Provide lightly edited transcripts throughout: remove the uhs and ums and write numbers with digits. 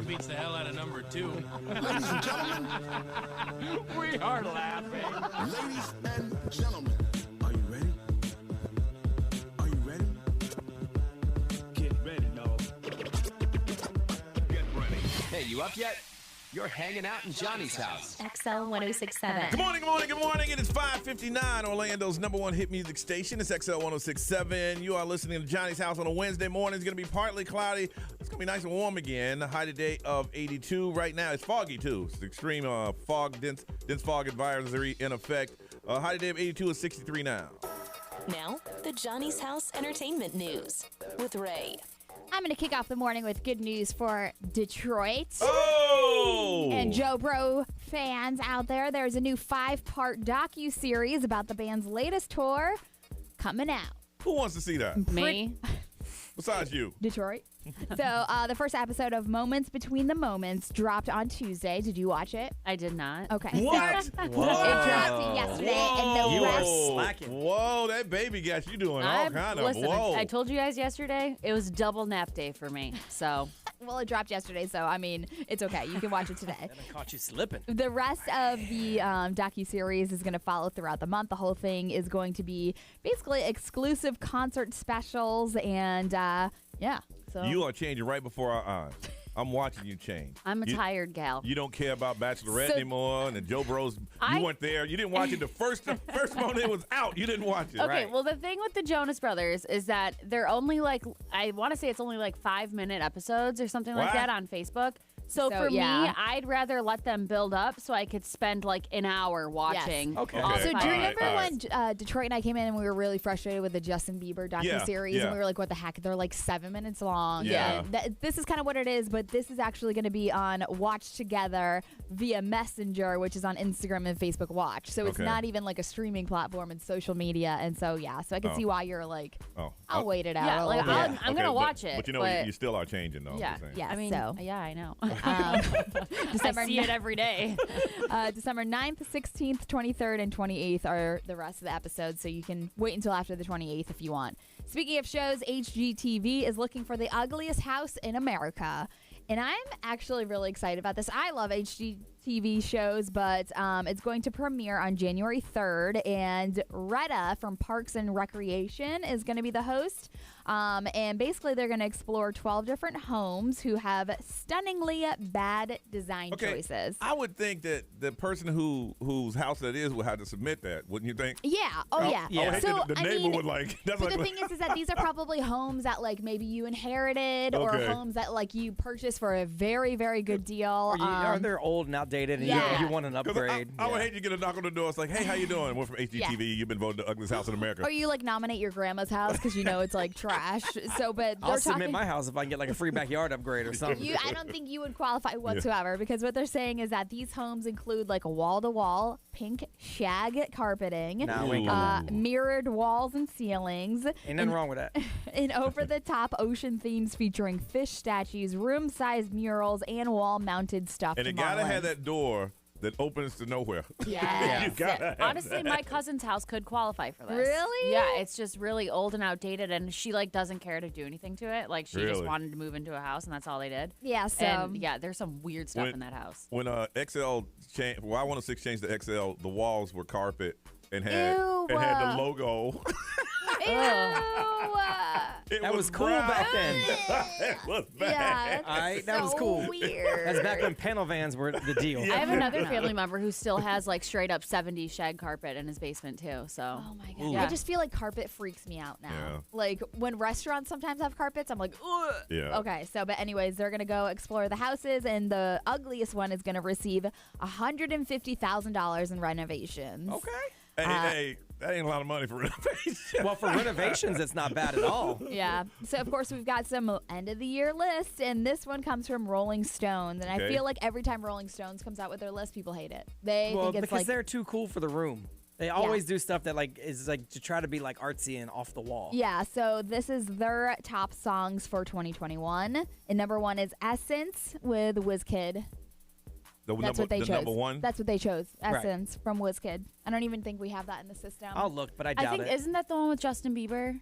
beats the hell out of number 2. Ladies and gentlemen. We are laughing. Ladies and gentlemen. Are you ready? Are you ready? Get ready, y'all. Get ready. Hey, you up yet? You're hanging out in Johnny's house. XL 1067. Good morning, good morning, good morning. It is 5:59, Orlando's number one hit music station. It's XL 1067. You are listening to Johnny's house on a Wednesday morning. It's going to be partly cloudy. It's going to be nice and warm again. The high today of 82. Right now, it's foggy, too. It's extreme fog, dense fog advisory in effect. High today of 82 is 63 now. Now, the Johnny's House Entertainment News with Ray. I'm going to kick off the morning with good news for Detroit. Oh! And Joe Bro fans out there, there's a new 5-part docu-series about the band's latest tour coming out. Who wants to see that? Me? Besides you. Detroit. So the first episode of Moments Between the Moments dropped on Tuesday. Did you watch it? I did not. Okay. What? So it dropped yesterday, and the rest... slacking. Whoa, that baby got you doing all kind of, Listen, whoa. I told you guys yesterday, it was double nap day for me. So, Well, it dropped yesterday, so, I mean, it's okay. You can watch it today. I caught you slipping. The rest of the docuseries is going to follow throughout the month. The whole thing is going to be basically exclusive concert specials, and yeah. So You are changing right before our eyes. I'm watching you change. I'm a tired gal. You don't care about Bachelorette So- anymore, and the Joe Bros. I- You weren't there. You didn't watch it the first moment it was out. You didn't watch it. Okay, Right. well, the thing with the Jonas Brothers is that they're only I want to say it's only 5-minute episodes or something like What? that on Facebook. So for yeah. me, I'd rather let them build up so I could spend an hour watching. Yes. Okay. all Okay. So do five you All right, remember all when right. Detroit and I came in and we were really frustrated with the Justin Bieber docuseries, Yeah. and we were like, "What the heck? They're 7 minutes long." Yeah. This is kind of what it is, but this is actually going to be on Watch Together via Messenger, which is on Instagram and Facebook Watch. So it's Okay. not even a streaming platform; it's social media, and so yeah. So I can Oh. see why you're like, Oh. "I'll wait it out." Yeah, a little bit. I'm Okay, gonna watch it. But you still are changing, though. Yeah, I'm saying. yeah. I mean, So- yeah, I know. December I see it every day. December 9th, 16th, 23rd, and 28th are the rest of the episodes, so you can wait until after the 28th if you want. Speaking of shows, HGTV is looking for the ugliest house in America. And I'm actually really excited about this. I love HGTV shows, but it's going to premiere on January 3rd. And Retta from Parks and Recreation is going to be the host. And basically, they're going to explore 12 different homes who have stunningly bad design choices. I would think that the person whose house that is would have to submit that, wouldn't you think? Yeah. Oh, yeah. I would hate So, that the neighbor would that's But the thing is that these are probably homes that maybe you inherited or Okay. homes that you purchased for a very, very good deal. Or they're old and outdated, and Yeah. you want an 'Cause upgrade. I would hate to get a knock on the door. It's like, hey, how you doing? We're from HGTV. You've been voted the ugliest house in America. Or you nominate your grandma's house because you know it's trash. So, but I'll they're submit talking. my house if I can get a free backyard upgrade or something. I don't think you would qualify whatsoever because what they're saying is that these homes include a wall-to-wall pink shag carpeting, Nah, we ain't got that. mirrored walls and ceilings, Ain't nothing wrong with that. and over-the-top ocean themes featuring fish statues, room-sized murals, and wall-mounted stuffed And it gotta mullins. have that door that opens to nowhere. Yes. You gotta have Honestly, that. my cousin's house could qualify for this. Really? Yeah, it's just really old and outdated, and she doesn't care to do anything to it. She just Really? wanted to move into a house, and that's all they did. Yeah, so And yeah, there's some weird stuff in that house. When XL changed, Y106 changed to XL, the walls were carpet and had Ew. the logo. That was cool back then. It was bad. Yeah, All right, that so was cool. Weird. That's back when panel vans were the deal. I have another family member who still has straight up 70s shag carpet in his basement too. So Oh my god! Ooh. I just feel like carpet freaks me out now. When restaurants sometimes have carpets, I'm like, ugh. Yeah. Okay, so but anyways, they're gonna go explore the houses, and the ugliest one is gonna receive $150,000 in renovations. Okay. Hey, that ain't a lot of money for renovation. Well, for renovations, it's not bad at all. Yeah. So of course we've got some end of the year lists, and this one comes from Rolling Stones, and I Okay. feel like every time Rolling Stones comes out with their list, people hate it. They Well, think it's because they're too cool for the room. They always do stuff that is to try to be artsy and off the wall. Yeah, so this is their top songs for 2021. And number one is Essence with WizKid. That's what they chose. Number one? That's what they chose. Essence from WizKid. I don't even think we have that in the system. I'll look, but I I doubt think it. isn't that the one with Justin Bieber?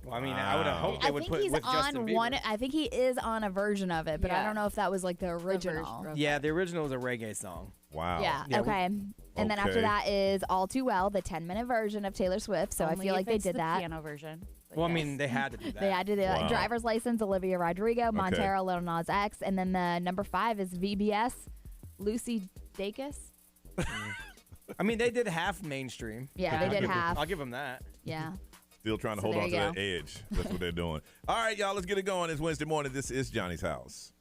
Well, I mean, I would have hoped they I would think put he's with Justin on Bieber. one. I think he is on a version of it, but I Yeah. don't know if that was like the original. Yeah, the original was a reggae song. Wow. Yeah. Yeah, Okay. And then after Okay. that is All Too Well, the 10-minute version of Taylor Swift. So I Only feel like if they it's did the that. piano version. But Well, I yes. mean, they had to do that. They had to do Wow. Driver's License, Olivia Rodrigo, Montero, Lil Nas X, and then the number 5 is VBS, Lucy Dacus. I mean, they did half mainstream. Yeah, they did half. I'll give them that. Yeah. Still trying to So hold there on to you that go. edge. That's what they're doing. All right, y'all, let's get it going. It's Wednesday morning. This is Johnny's house.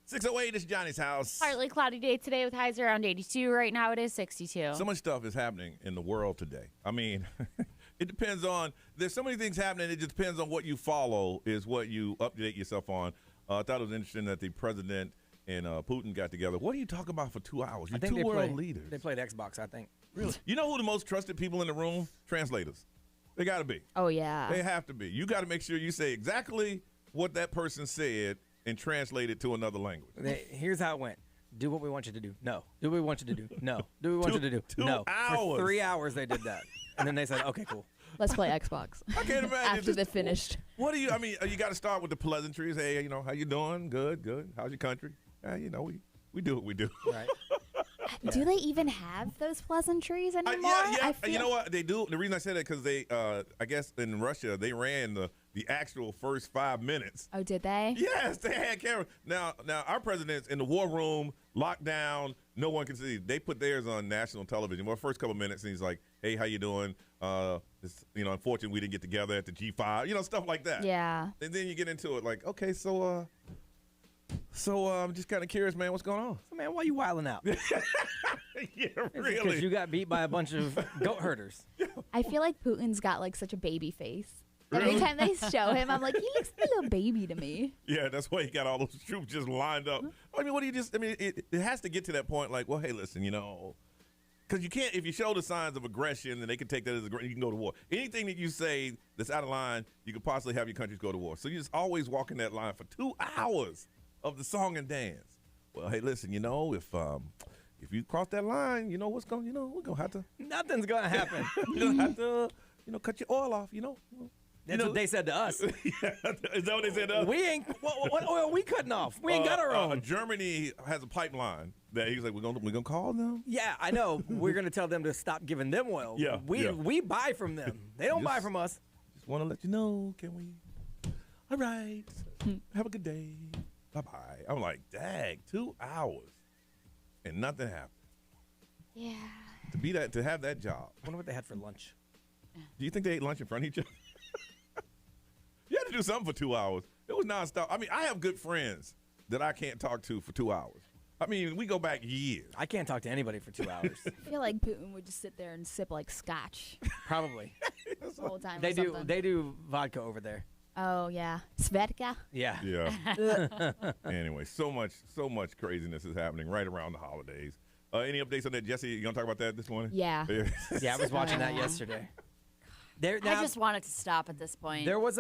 .608, it's Johnny's house. Partly cloudy day today with highs around 82. Right now it is 62. So much stuff is happening in the world today. I mean, it depends on, there's so many things happening. It just depends on what you follow is what you update yourself on. I thought it was interesting that the president and Putin got together. What are you talking about for 2 hours? You're I think two world leaders. They played Xbox, I think. Really? You know who the most trusted people in the room? Translators. They got to be. Oh, yeah. They have to be. You got to make sure you say exactly what that person said and translate it to another language. Here's how it went. Do what we want you to do. No. Do what we want you to do. No. Do what we want you to do. 2 No. hours. For 3 hours they did that. And then they said, okay, cool. Let's play Xbox. I can't imagine. After just- they finished. What do you, I mean, you got to start with the pleasantries. Hey, you know, how you doing? Good, good. How's your country? You know, we do what we do. Right. Do they even have those pleasantries anymore? Yeah. I And feel you know what? They do. The reason I said that because they, I guess in Russia, they ran the actual first 5 minutes. Oh, did they? Yes, they had cameras. Now our president's in the war room, locked down, no one can see. They put theirs on national television. Well, first couple minutes, and he's like, "Hey, how you doing? Unfortunately, we didn't get together at the G5. Stuff like that." Yeah. And then you get into it, like, okay, so So I'm just kind of curious, man, what's going on? So, man, why you wilding out? Yeah, Because really. you got beat by a bunch of goat herders. I feel like Putin's got like such a baby face. Every time they show him, I'm like, he looks like a little baby to me. Yeah, that's why he got all those troops just lined up. I mean, what do you just? I mean, it has to get to that point. Like, well, hey, listen, because you can't. If you show the signs of aggression, then they can take that as aggression. You can go to war. Anything that you say that's out of line, you could possibly have your countries go to war. So you just always walking that line for 2 hours of the song and dance. Well, hey, listen, if you cross that line, what's going. We're gonna have to. Nothing's going to happen. We're gonna have to. Cut your oil off. That's what they said to us. Yeah, is that what they said to us? We ain't. What oil we cutting off? We ain't got our own. Germany has a pipeline that he's like, we're gonna call them. Yeah, I know. We're gonna tell them to stop giving them oil. Yeah, we buy from them. They don't buy from us. Just want to let you know. Can we? All right. Have a good day. Bye bye. I'm like, dang, 2 hours and nothing happened. Yeah. To have that job. I wonder what they had for lunch. Do you think they ate lunch in front of each other? You had to do something for 2 hours. It was nonstop. I mean, I have good friends that I can't talk to for 2 hours. I mean, we go back years. I can't talk to anybody for 2 hours. I feel like Putin would just sit there and sip like scotch Probably. the whole time. They or do. something. They do vodka over there. Oh yeah, Svedka. Yeah. Yeah. Anyway, so much craziness is happening right around the holidays. Any updates on that, Jesse? You gonna talk about that this morning? Yeah. Yeah, I was watching that yesterday. I just want it to stop at this point. There was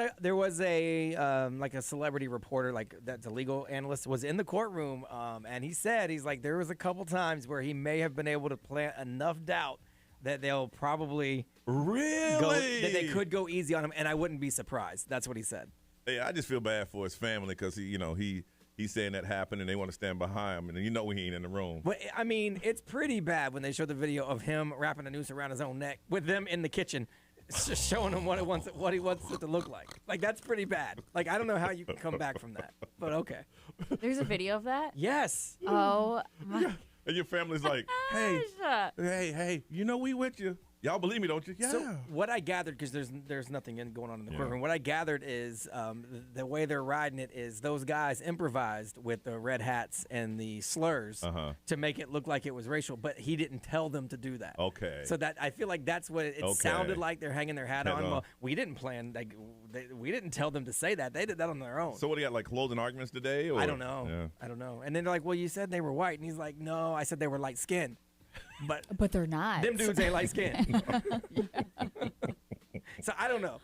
a like a celebrity reporter, like that's a legal analyst, was in the courtroom, and he's like there was a couple times where he may have been able to plant enough doubt that they'll probably that they could go easy on him, and I wouldn't be surprised. That's what he said. Yeah, I just feel bad for his family because he's saying that happened and they want to stand behind him, and he ain't in the room. But I mean, it's pretty bad when they show the video of him wrapping a noose around his own neck with them in the kitchen. It's just showing him what he wants it to look like. Like, that's pretty bad. Like, I don't know how you can come back from that, but okay. There's a video of that? Yes. Oh, my Yeah. And your family's like, hey, we with you. Y'all believe me, don't you? Yeah. So what I gathered, because there's nothing going on in the courtroom, what I gathered is the way they're riding it is those guys improvised with the red hats and the slurs to make it look like it was racial, but he didn't tell them to do that. Okay. So that I feel like that's what it sounded like. They're hanging their hat on. Well, we didn't plan. We didn't tell them to say that. They did that on their own. So what do you got, like closing arguments today? Or? I don't know. Yeah. I don't know. And then they're like, well, you said they were white. And he's like, no, I said they were light skinned. But they're not. Them dudes ain't light skinned. So I don't know.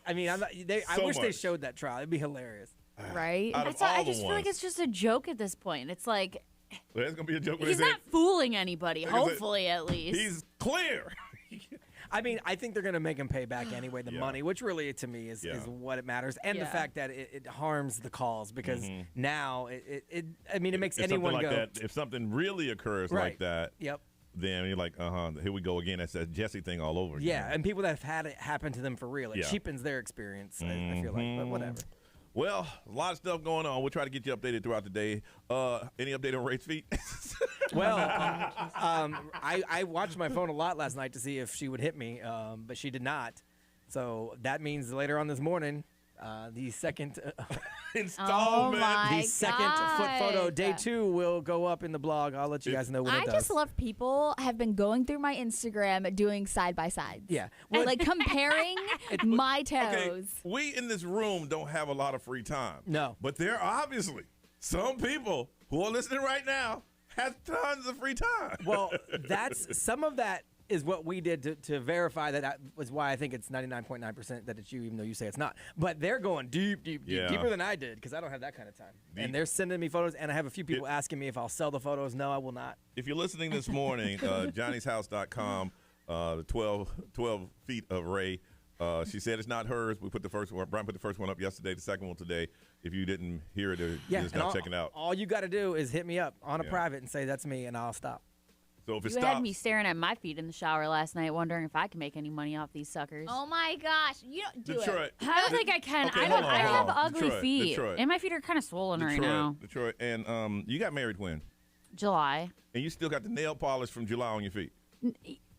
I mean, I wish they showed that trial. It'd be hilarious. Right? Out of I all just the feel like ones. it's just a joke at this point. It's like There's going to be a joke when he's they say, not fooling anybody, Like I said, hopefully at least. he's clear. I mean, I think they're going to make him pay back anyway, the Yeah. money, which really, to me, is what it matters. And the Yeah. fact that it harms the cause because now, it makes If anyone something go. like that, if something really occurs like that, Yep. then you're like, here we go again. That's that Jesse thing all over again. Yeah, and people that have had it happen to them for real. It Yeah. cheapens their experience, I feel like. But whatever. Well, a lot of stuff going on. We'll try to get you updated throughout the day. Any update on Ray's feet? Well, I watched my phone a lot last night to see if she would hit me, but she did not. So that means later on this morning, the second Installment. my the second foot photo, God. day 2, will go up in the blog. I'll let you guys know when it I does. just love people have been going through my Instagram doing side by sides. Yeah. And like comparing my toes. Okay, we in this room don't have a lot of free time. No. But there are obviously some people who are listening right now have tons of free time. Well, that's some of that is what we did to verify that was why I think it's 99.9% that it's you, even though you say it's not. But they're going deep, Yeah. deeper than I did because I don't have that kind of time. And they're sending me photos, and I have a few people asking me if I'll sell the photos. No, I will not. If you're listening this morning, johnny'shouse.com, the 12 feet of Ray. She said it's not hers. We put the first one. Brian put the first one up yesterday, the second one today. If you didn't hear it, you're just not checking out. All you got to do is hit me up on a Yeah. private and say that's me, and I'll stop. So if it You stops, had me staring at my feet in the shower last night, wondering if I can make any money off these suckers. Oh my gosh. You don't do Detroit. it. I don't think I can. Okay, I don't. hold on, I hold have on. ugly feet, Detroit. and my feet are kind of swollen right now. Detroit, and you got married when? July. And you still got the nail polish from July on your feet.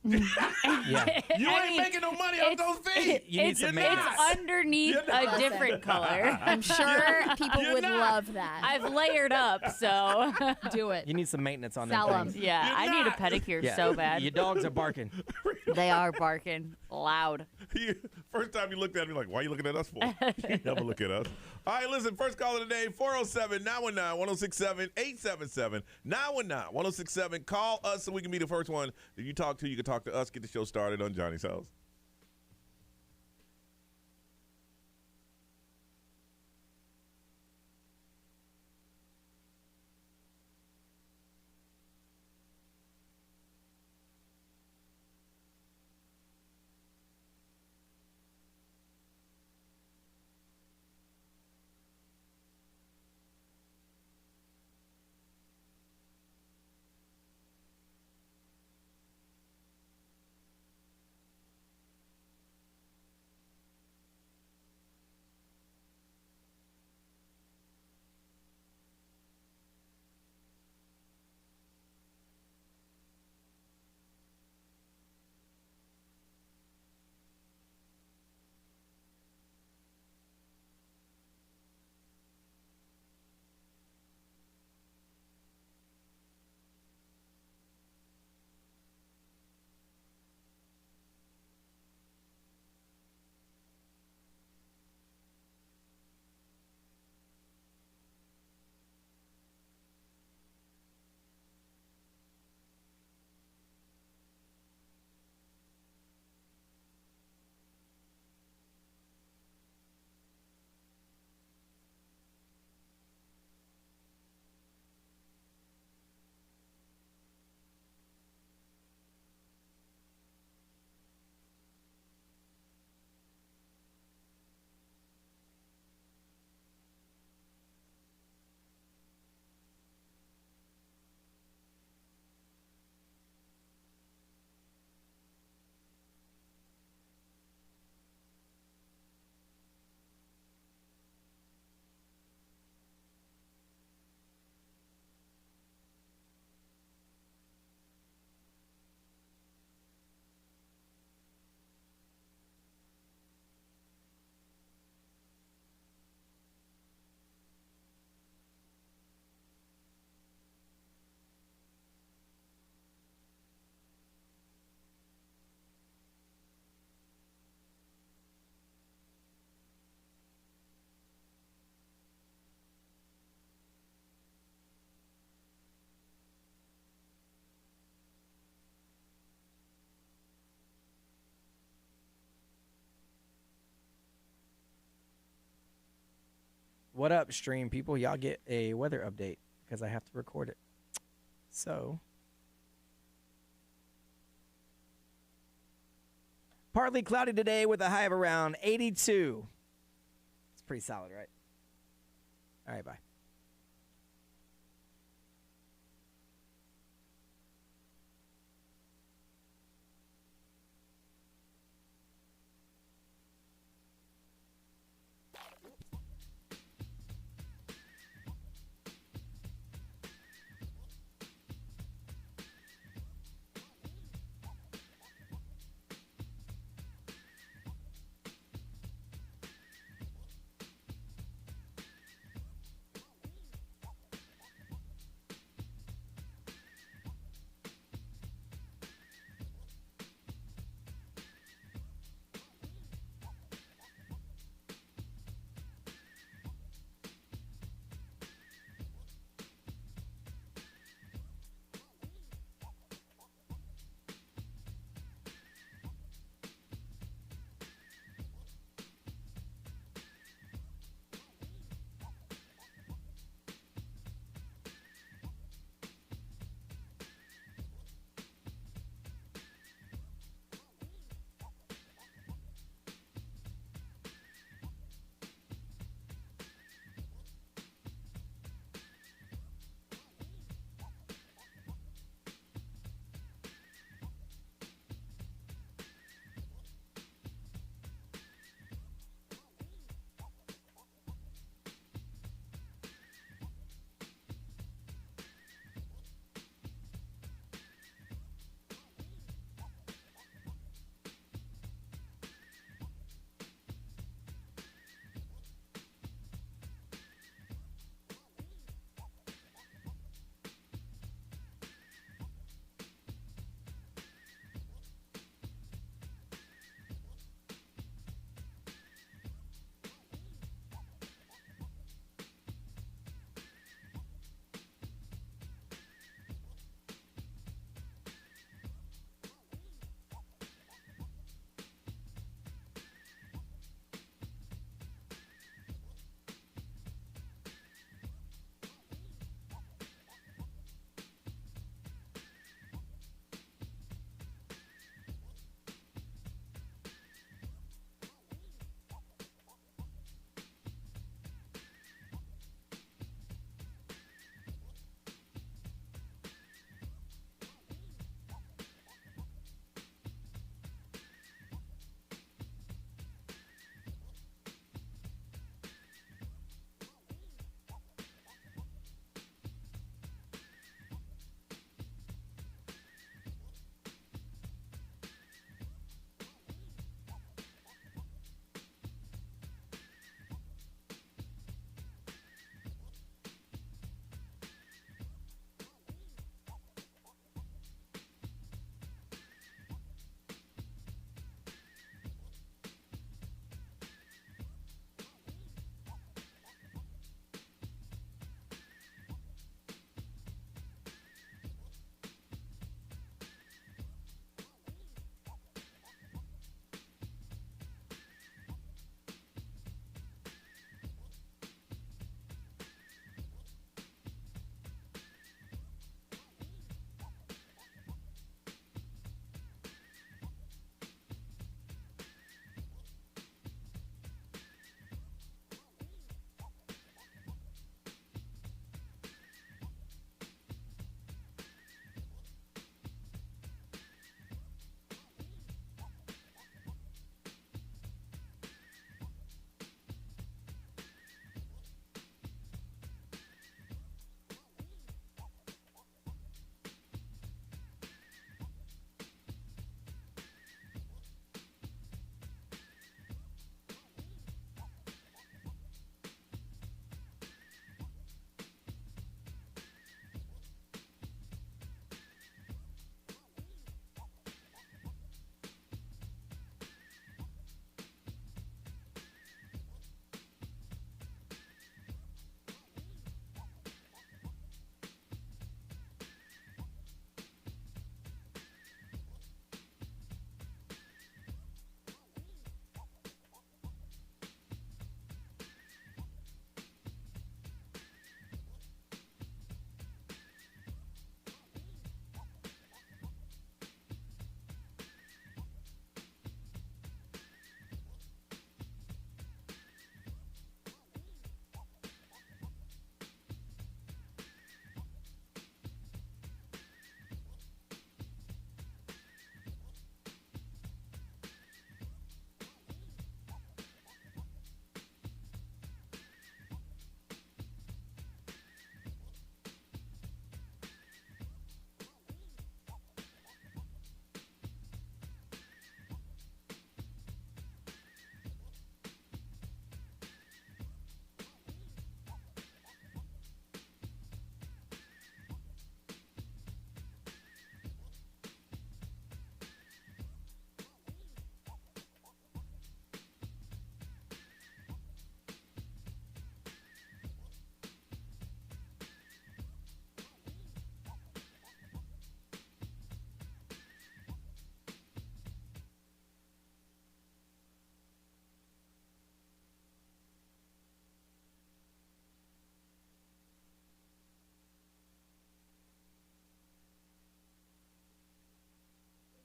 Yeah. You ain't making no money off those feet. You need it's, some it's maintenance. underneath a different color. I'm sure people You're would not. love that. I've layered up, so Do it. You need some maintenance on Sell them 'em. things. yeah, You're I need a not. pedicure Yeah. so bad. Your dogs are barking. They are barking loud. First time you looked at me like, why are you looking at us for? You never look at us. All right, listen, first call of the day, 407-919-1067, 877-919-1067. Call us so we can be the first one that you talk to. You can talk to us. Get the show started on Johnny's House. What up, stream people? Y'all get a weather update because I have to record it. So, partly cloudy today with a high of around 82. It's pretty solid, right? All right, bye.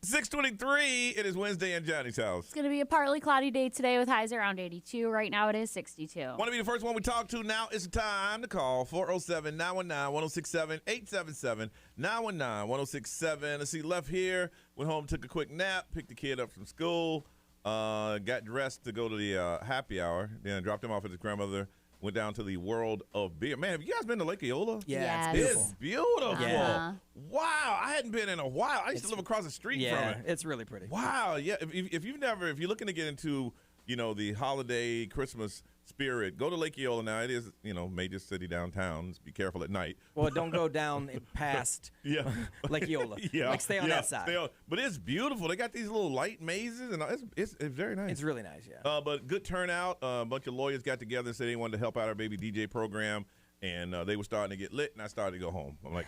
6:23. It is Wednesday in Johnny's house. It's going to be a partly cloudy day today with highs around 82. Right now it is 62. Want to be the first one we talk to? Now is the time to call 407-919-1067, 877-919-1067. Let's see, left here, went home, took a quick nap, picked the kid up from school, got dressed to go to the happy hour, then dropped him off at his grandmother, went down to the World of Beer. Man, have you guys been to Lake Eola? Yeah, Yes. It's beautiful. Yeah. Wow, I hadn't been in a while. I used to live across the street from it. it's really pretty. Wow, yeah. If you're looking to get into, the holiday Christmas spirit, go to Lake Eola now. It is, major city downtown. Just be careful at night. Well, don't go down past Yeah. Lake Eola. Stay on that side. But it's beautiful. They got these little light mazes, and it's very nice. It's really nice, yeah. But good turnout. A bunch of lawyers got together and said they wanted to help out our baby DJ program, and they were starting to get lit, and I started to go home. I'm like,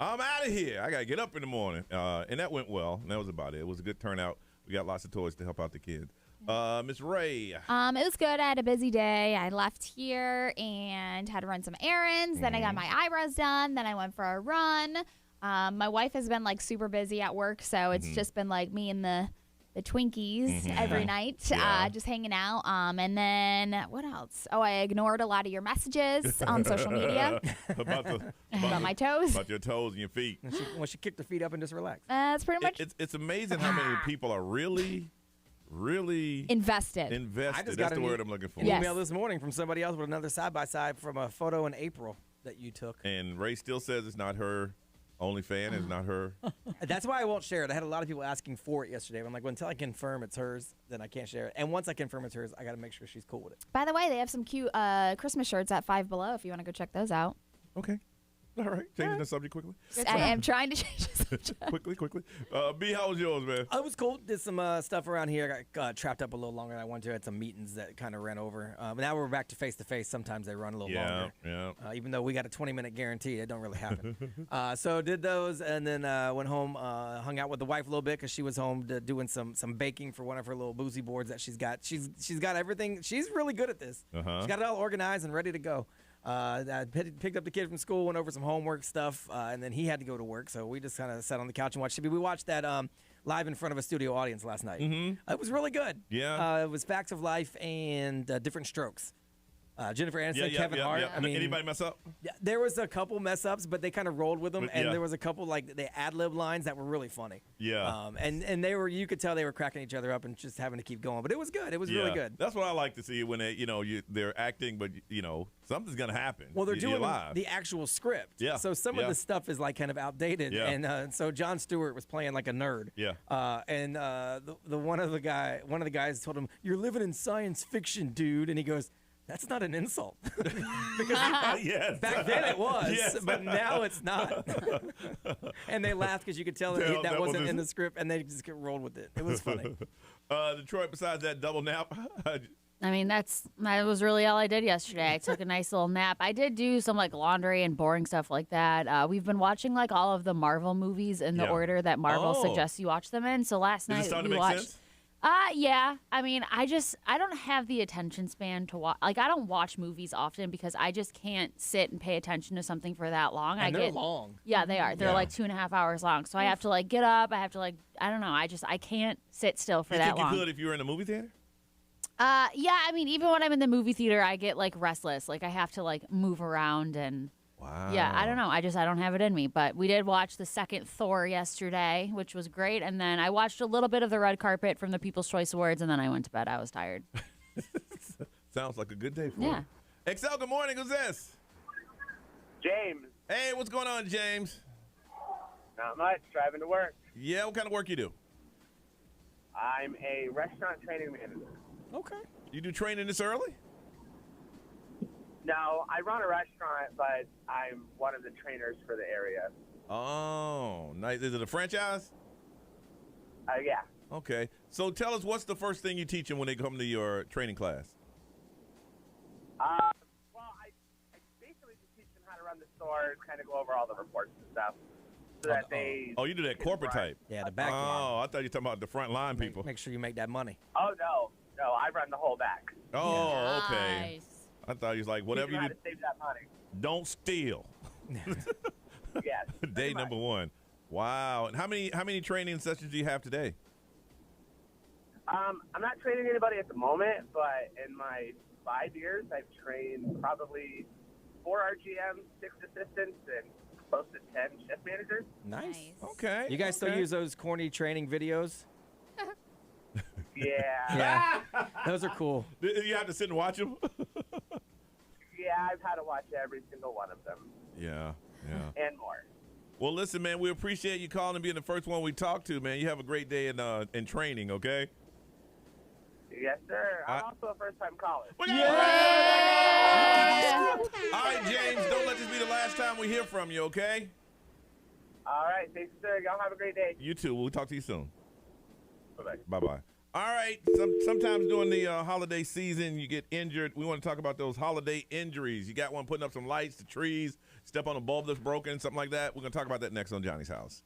I'm out of here. I got to get up in the morning. And that went well, and that was about it. It was a good turnout. We got lots of toys to help out the kids. Miss Ray. It was good. I had a busy day. I left here and had to run some errands. Then I got my eyebrows done. Then I went for a run. My wife has been like super busy at work, so it's just been like me and the Twinkies every night, just hanging out. And then what else? Oh, I ignored a lot of your messages on social media about my toes. About your toes and your feet. When she kicked her feet up and just relaxed. That's pretty much It's amazing how many people are really invested. invested. I just That's got the an word I'm looking for. Yes. email this morning from somebody else with another side-by-side from a photo in April that you took. And Ray still says it's not her only fan. It's not her. That's why I won't share it. I had a lot of people asking for it yesterday. I'm like, well, until I confirm it's hers, then I can't share it. And once I confirm it's hers, I got to make sure she's cool with it. By the way, they have some cute Christmas shirts at Five Below if you want to go check those out. Okay. All right. Changing the subject quickly. I am trying to change the subject. quickly. B, how was yours, man? It was cool. Did some stuff around here. I got trapped up a little longer than I wanted to. Had some meetings that kind of ran over. But now we're back to face-to-face. Sometimes they run a little longer. Yeah. Even though we got a 20-minute guarantee, it don't really happen. So did those, and then went home, hung out with the wife a little bit because she was home doing some baking for one of her little boozy boards that she's got. She's got everything. She's really good at this. She's got it all organized and ready to go. I picked up the kid from school, went over some homework stuff, and then he had to go to work. So we just kind of sat on the couch and watched TV. We watched that live in front of a studio audience last night. It was really good. Yeah. It was Facts of Life and Different Strokes. Jennifer Aniston, Kevin Hart. Yeah. I mean, anybody mess up? Yeah, there was a couple mess ups, but they kind of rolled with them, But, and yeah. there was a couple like the ad lib lines that were really funny. Yeah. And they were, you could tell they were cracking each other up and just having to keep going. But it was good. It was really good. That's what I like to see when they're acting, but something's gonna happen. Well, they're You're doing live. the actual script. Yeah. So some of the stuff is like kind of outdated. Yeah. And so Jon Stewart was playing like a nerd. Yeah. And the one of the guys told him, "You're living in science fiction, dude." And he goes, "That's not an insult." Because Yes. back then it was, Yes. but now it's not. And they laughed because you could tell that that wasn't wasn't- in the script, and they just rolled with it. It was funny. Detroit, besides that double nap, I mean, that was really all I did yesterday. I took a nice little nap. I did do some like laundry and boring stuff like that. We've been watching like all of the Marvel movies in the Yeah. order that Marvel Oh. suggests you watch them in. So last is it night starting we to make watched. sense? Yeah. I mean, I don't have the attention span to watch. Like, I don't watch movies often because I just can't sit and pay attention to something for that long. And they're long. Yeah, they are. They're Yeah. like 2.5 hours long. So I have to like get up. I have to like, I don't know. I can't sit still for You that think long. you could if you were in a movie theater? Yeah, I mean, even when I'm in the movie theater, I get like restless. Like I have to like move around and Wow. yeah, I don't know. I don't have it in me. But we did watch the second Thor yesterday, which was great. And then I watched a little bit of the red carpet from the People's Choice Awards, and then I went to bed. I was tired. Sounds like a good day for Yeah. you. XL, good morning. Who's this? James, Hey, what's going on, James? not much. Driving to work. Yeah, what kind of work you do? I'm a restaurant training manager. Okay. You do training this early? No, I run a restaurant, but I'm one of the trainers for the area. Oh, nice. Is it a franchise? Yeah. Okay. So tell us, what's the first thing you teach them when they come to your training class? Well, I basically just teach them how to run the stores, kind of go over all the reports and stuff, so that they. Oh, you do that corporate type. Yeah, the back end. Oh, I thought you were talking about the front line people. Make sure you make that money. Oh no, I run the whole back. Oh, okay. Nice. I thought you was like, whatever Teach them you how do, to save that money. don't steal. Yes. Day number one. Wow. And how many training sessions do you have today? I'm not training anybody at the moment, but in my 5 years, I've trained probably 4 RGMs, 6 assistants, and close to 10 shift managers. Nice. Okay. You guys still use those corny training videos? Yeah. Yeah. Those are cool. You have to sit and watch them? Yeah, I've had to watch every single one of them. Yeah. And more. Well, listen, man, we appreciate you calling and being the first one we talked to, man. You have a great day in training, okay? Yes, sir. I'm also a first-time caller. All right, James, don't let this be the last time we hear from you, okay? All right. Thanks, sir. Y'all have a great day. You too. We'll talk to you soon. Bye-bye. Bye-bye. All right. Sometimes during the holiday season, you get injured. We want to talk about those holiday injuries. You got one putting up some lights, the trees, step on a bulb that's broken, something like that. We're going to talk about that next on Johnny's House.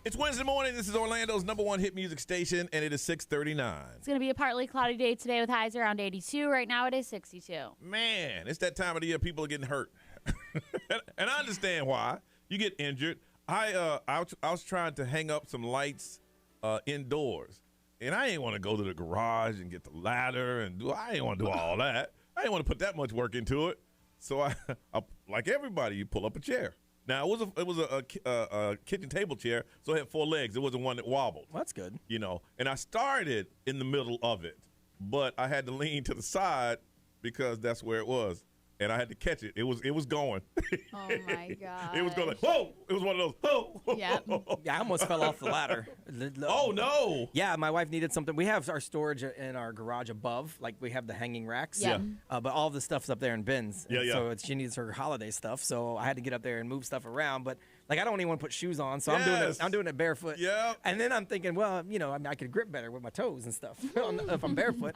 It's Wednesday morning. This is Orlando's number one hit music station, and it is 6:39. It's going to be a partly cloudy day today with highs around 82. Right now it is 62. Man, it's that time of the year people are getting hurt. And I understand why. You get injured. I was trying to hang up some lights indoors, and I ain't want to go to the garage and get the ladder and I ain't want to do all that. I ain't want to put that much work into it. So I like everybody, you pull up a chair. Now it was a kitchen table chair, so it had 4 legs. It wasn't one that wobbled. Well, that's good. You know, and I started in the middle of it, but I had to lean to the side because that's where it was. And I had to catch it. It was going. Oh my god! It was going like, whoa! It was one of those, whoa! Yep. Yeah, I almost fell off the ladder. Oh no! Yeah, my wife needed something. We have our storage in our garage above, like we have the hanging racks. Yeah. But all the stuff's up there in bins. Yeah, And yeah. So she needs her holiday stuff. So I had to get up there and move stuff around. But like I don't even want to put shoes on, so Yes. I'm doing it barefoot. Yeah. And then I'm thinking, well, you know, I mean, I could grip better with my toes and stuff if I'm barefoot.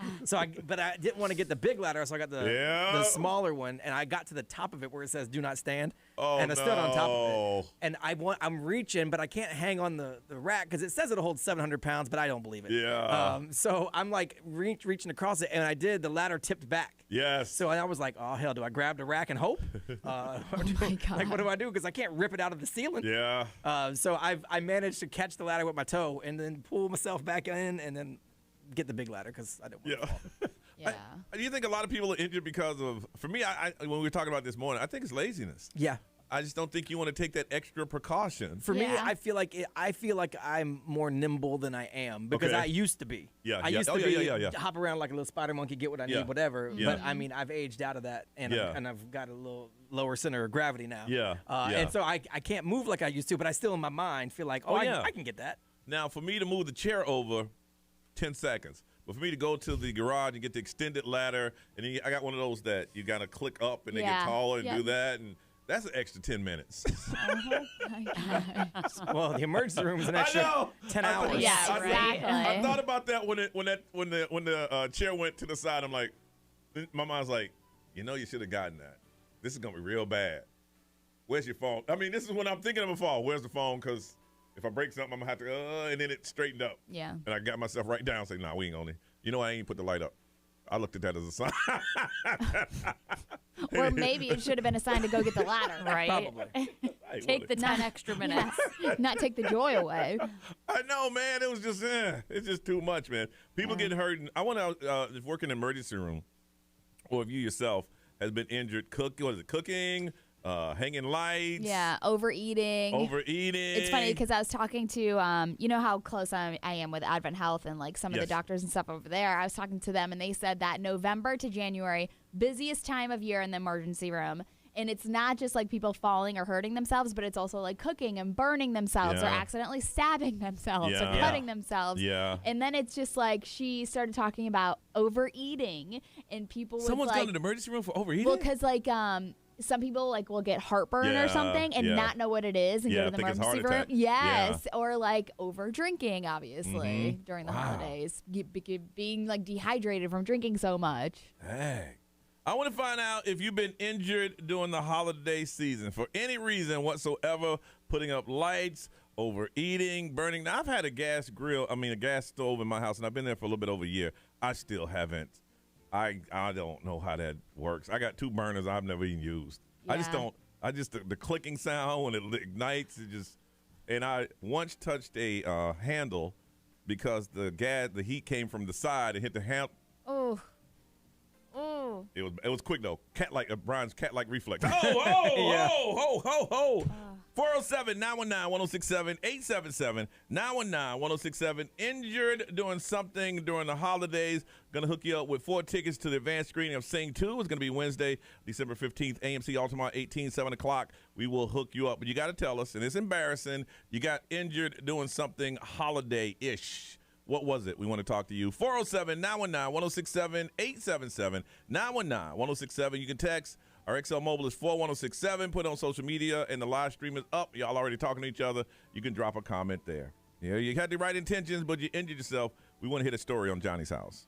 But I didn't want to get the big ladder, so I got the smaller one, and I got to the top of it where it says "Do not stand." Oh, and I stood on top of no. it. And I'm reaching, but I can't hang on the rack because it says it'll hold 700 pounds, but I don't believe it. Yeah. So I'm like reaching across it, and I did. The ladder tipped back. Yes. So I was like, oh hell, do I grab the rack and hope? my God. Like what do I do? Because I can't rip it out of the ceiling. Yeah. So I managed to catch the ladder with my toe and then pull myself back in and then get the big ladder because I didn't want to fall. Yeah. Do you think a lot of people are injured because of? For me, I when we were talking about this morning, I think it's laziness. Yeah. I just don't think you want to take that extra precaution. For me, Yeah. I feel like I'm more nimble than I am because Okay. I used to be. Yeah, I yeah. used Oh, to yeah, be yeah, yeah. hop around like a little spider monkey, get what I Yeah. need, whatever. Yeah. But I mean, I've aged out of that, and Yeah. I've got a little lower center of gravity now. Yeah, yeah. And so I can't move like I used to, but I still in my mind feel like, Oh, yeah. I can get that. Now, for me to move the chair over, 10 seconds. But for me to go to the garage and get the extended ladder, and then I got one of those that you got to click up and they get Yeah. taller and Yep. do that, and that's an extra 10 minutes. Well, the emergency room is an I extra know. 10 I thought- hours. Yeah, I thought- exactly. I thought about that when the chair went to the side. I'm like, my mind's like, you know, you should have gotten that. This is gonna be real bad. Where's your phone? I mean, this is when I'm thinking of a fall. Where's the phone? Because if I break something, I'm gonna have to. And then it straightened up. Yeah. And I got myself right down. Say, nah, we ain't gonna. You know, I ain't put the light up. I looked at that as a sign. Or maybe it should have been a sign to go get the ladder. Right? Probably. I Take the 10 extra minutes. Not take the joy away. I know, man. It was just, it's just too much, man. People getting hurt. And I want to work in an emergency room, or if you yourself has been injured, cooking, hanging lights, Yeah, overeating. overeating. It's funny because I was talking to, you know how close I am with Advent Health and like some of the Yes. doctors and stuff over there. I was talking to them and they said that November to January, busiest time of year in the emergency room. And it's not just like people falling or hurting themselves, but it's also like cooking and burning themselves or Yeah. accidentally stabbing themselves or Yeah. cutting themselves. Yeah. And then it's just like she started talking about overeating and people Someone's would gone like, to the emergency room for overeating? well, because like some people like will get heartburn Yeah, or something and yeah. not know what it is and Yeah, go to the think it's emergency heart room. attack. Yes, or like over drinking, obviously during the Wow. holidays, being like dehydrated from drinking so much. Dang. I want to find out if you've been injured during the holiday season for any reason whatsoever, putting up lights, overeating, burning. Now, I've had a gas stove in my house, and I've been there for a little bit over a year. I still haven't. I don't know how that works. I got 2 burners I've never even used. I just Yeah. don't. The clicking sound when it ignites, and I once touched a handle because the heat came from the side and hit the handle. Oh, oh, It was quick though. Brian's cat-like reflex. Oh. 407-919-1067, 877-919-1067. Injured doing something during the holidays. Gonna hook you up with 4 tickets to the advanced screening of Sing 2. It's gonna be Wednesday, December 15th, AMC Altamont 18, 7 o'clock. We will hook you up. But you gotta tell us, and it's embarrassing, you got injured doing something holiday-ish. What was it? We want to talk to you. 407-919-1067, 877-919-1067. You can text. Our XL Mobile is 41067. Put it on social media, and the live stream is up. Y'all already talking to each other. You can drop a comment there. Yeah, you had the right intentions, but you injured yourself. We want to hit a story on Johnny's house.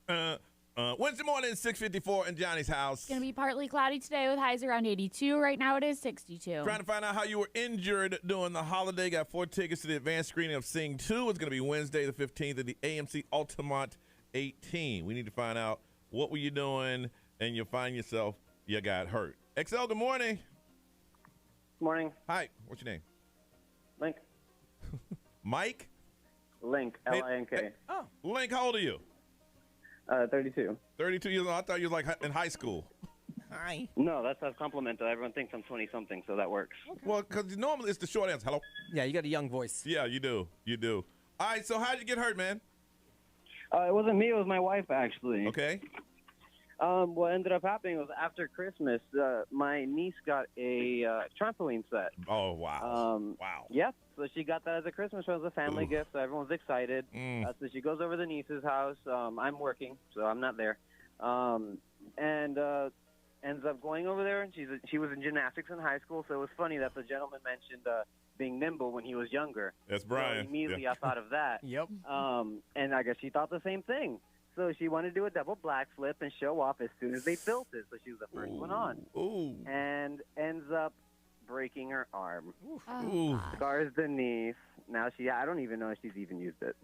Wednesday morning, 6:54 in Johnny's house. It's going to be partly cloudy today with highs around 82. Right now it is 62. Trying to find out how you were injured during the holiday. Got 4 tickets to the advanced screening of Sing 2. It's going to be Wednesday the 15th at the AMC Altamont 18. We need to find out what were you doing, and you'll find yourself you got hurt. XL, good morning. Morning. Hi, what's your name? Link. Mike? Link. L-I-N-K. Link, how old are you? 32. 32 years old. I thought you was like in high school. Hi. No, that's a compliment. Everyone thinks I'm 20-something, so that works. Well, because normally it's the short answer. Hello? Yeah, you got a young voice. Yeah, you do. You do. All right, so how'd you get hurt, man? It wasn't me. It was my wife, actually. Okay. What ended up happening was after Christmas, my niece got a trampoline set. Oh, wow. Wow. Yep. So she got that as a Christmas present, as a family gift, so everyone's excited. So she goes over to the niece's house. I'm working, so I'm not there. And ends up going over there, and she was in gymnastics in high school, so it was funny that the gentleman mentioned being nimble when he was younger. That's Brian. So immediately I thought of that. Yep. And I guess she thought the same thing. So she wanted to do a double black flip and show off as soon as they built it. So she was the first one on. Ooh. And ends up breaking her arm. Ooh. Scars the knee. Now I don't even know if she's even used it.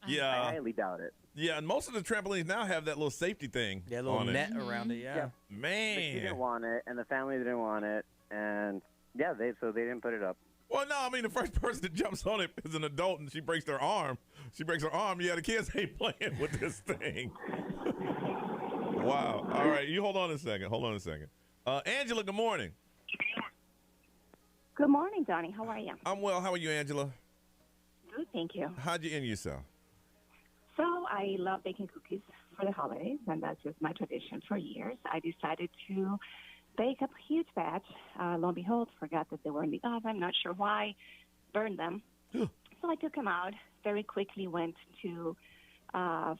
Yeah. I highly doubt it. Yeah, and most of the trampolines now have that little safety thing Yeah, a little on net it. around it, yeah. But Man. she didn't want it, and the family didn't want it. And, yeah, they didn't put it up. Well, no, I mean, the first person that jumps on it is an adult, and she breaks their arm. She breaks her arm. Yeah, the kids ain't playing with this thing. Wow. All right, you hold on a second. Angela, good morning. Good morning, Donnie. How are you? I'm well. How are you, Angela? Good, thank you. How'd you end yourself? So I love baking cookies for the holidays, and that's just my tradition for years. I decided to bake up a huge batch. Lo and behold, forgot that they were in the oven. Not sure why. Burned them. So I took them out. Very quickly went to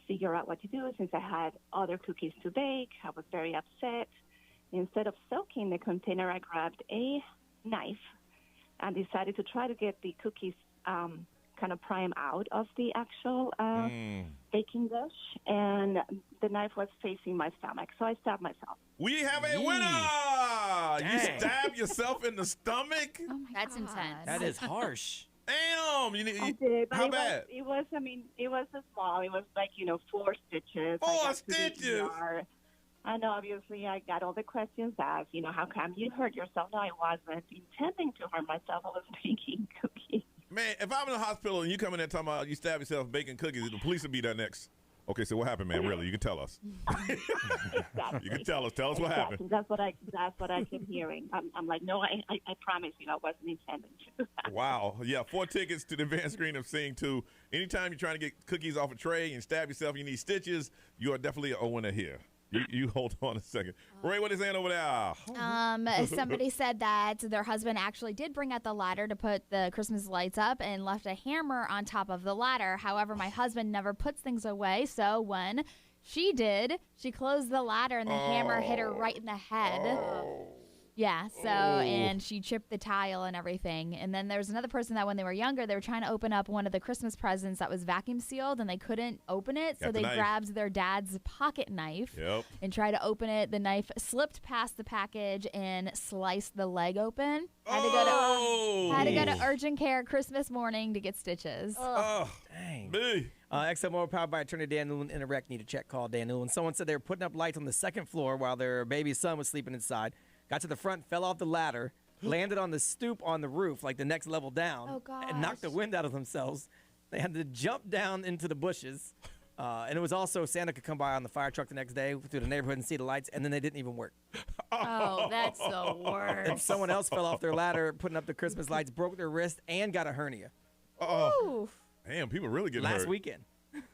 figure out what to do since I had other cookies to bake. I was very upset. Instead of soaking the container, I grabbed a knife and decided to try to get the cookies kind of prime out of the actual baking dish, and the knife was facing my stomach, so I stabbed myself. We have a winner! You stabbed yourself in the stomach? Oh my That's God. intense. That is harsh. Damn! I did, but how bad? it was a small. It was like 4 stitches. I 4 got to the stitches? ER. And obviously, I got all the questions asked. How come you hurt yourself? No, I wasn't intending to hurt myself. I was baking cookies. Man, if I'm in the hospital and you come in there talking about you stab yourself baking cookies, the police will be there next. Okay, so what happened, man? Really, you can tell us. Exactly. You can tell us. Tell us what happened. That's what I kept hearing. I'm like, no, I promise you, I wasn't intending to. Wow. Yeah, 4 tickets to the advanced screen of Sing 2. Anytime you're trying to get cookies off a tray and stab yourself, you need stitches, you are definitely a winner here. You hold on a second. Ray, what is saying over there? Somebody said that their husband actually did bring out the ladder to put the Christmas lights up and left a hammer on top of the ladder. However, my husband never puts things away, so when she did, she closed the ladder and the hammer hit her right in the head. Yeah, so, and she chipped the tile and everything. And then there was another person that when they were younger, they were trying to open up one of the Christmas presents that was vacuum sealed, and they couldn't open it, so they grabbed their dad's pocket knife and tried to open it. The knife slipped past the package and sliced the leg open. Had to go to urgent care Christmas morning to get stitches. Oh, dang. Me. XL Motor powered by attorney Dan Newland. In a wreck, need a check, call Dan Newland. Someone said they were putting up lights on the 2nd floor while their baby son was sleeping inside. Got to the front, fell off the ladder, landed on the stoop on the roof, like the next level down, and knocked the wind out of themselves. They had to jump down into the bushes. And it was also Santa could come by on the fire truck the next day through the neighborhood and see the lights, and then they didn't even work. Oh, that's the worst. And someone else fell off their ladder putting up the Christmas lights, broke their wrist, and got a hernia. Oh, damn, people really getting hurt. Last weekend.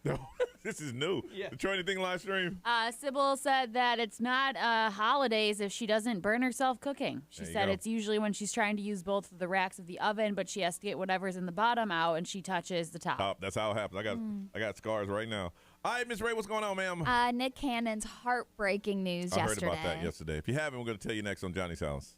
No, this is new. Yeah. The Try Anything live stream. Sybil said that it's not holidays if she doesn't burn herself cooking. She said it's usually when she's trying to use both of the racks of the oven, but she has to get whatever's in the bottom out, and she touches the top. That's how it happens. I got scars right now. All right, Miss Ray, what's going on, ma'am? Nick Cannon's heartbreaking news I yesterday. heard about that yesterday. If you haven't, we're going to tell you next on Johnny's House.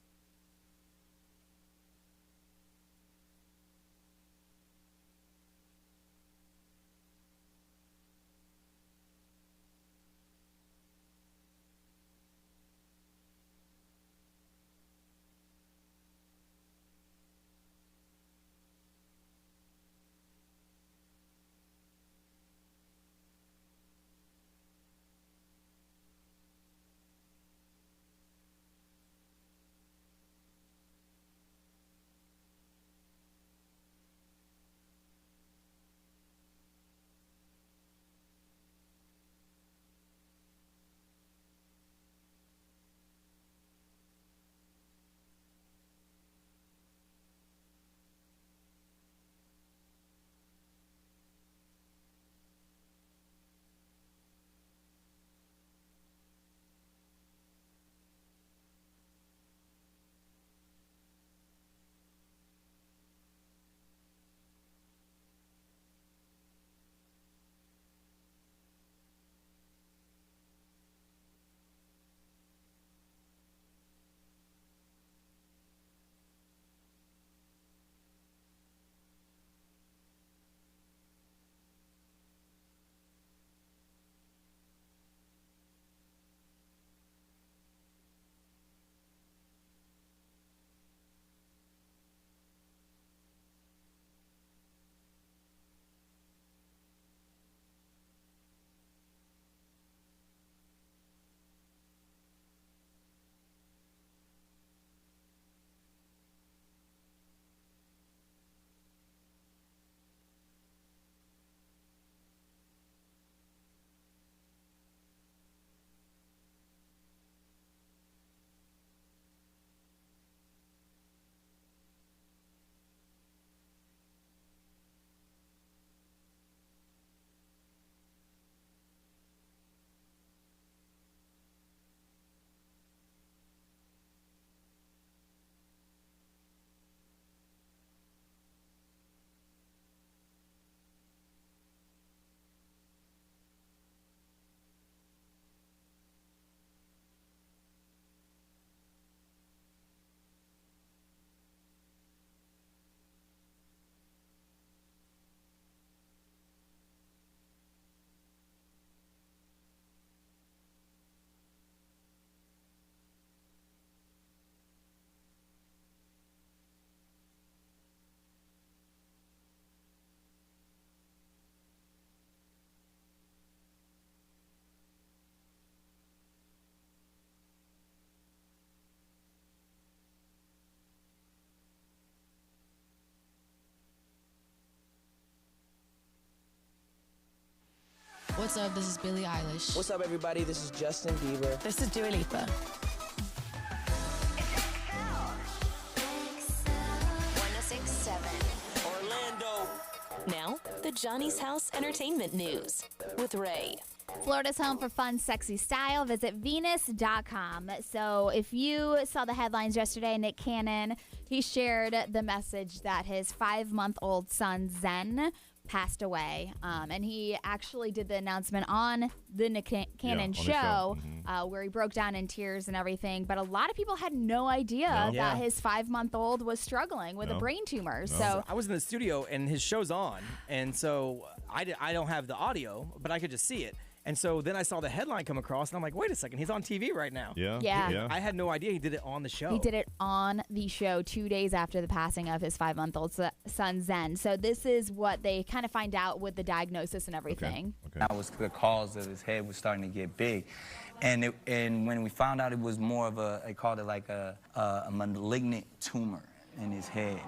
What's up? This is Billie Eilish. What's up, everybody? This is Justin Bieber. This is Dua Lipa. 106.7 Orlando. Now, the Johnny's House Entertainment News with Ray. Florida's home for fun, sexy style. Visit Venus.com. So if you saw the headlines yesterday, Nick Cannon, he shared the message that his 5-month-old son, Zen, passed away. And he actually did the announcement on the Nick Cannon show, where he broke down in tears and everything. But a lot of people had no idea that his 5-month-old was struggling with a brain tumor. So I was in the studio and his show's on. And so I don't have the audio, but I could just see it. And so then I saw the headline come across, and I'm like, wait a second, he's on TV right now. Yeah. I had no idea he did it on the show. He did it on the show 2 days after the passing of his 5-month-old son, Zen. So this is what they kind of find out with the diagnosis and everything. That was the cause of his head was starting to get big. And when we found out it was more of they called it like a malignant tumor in his head.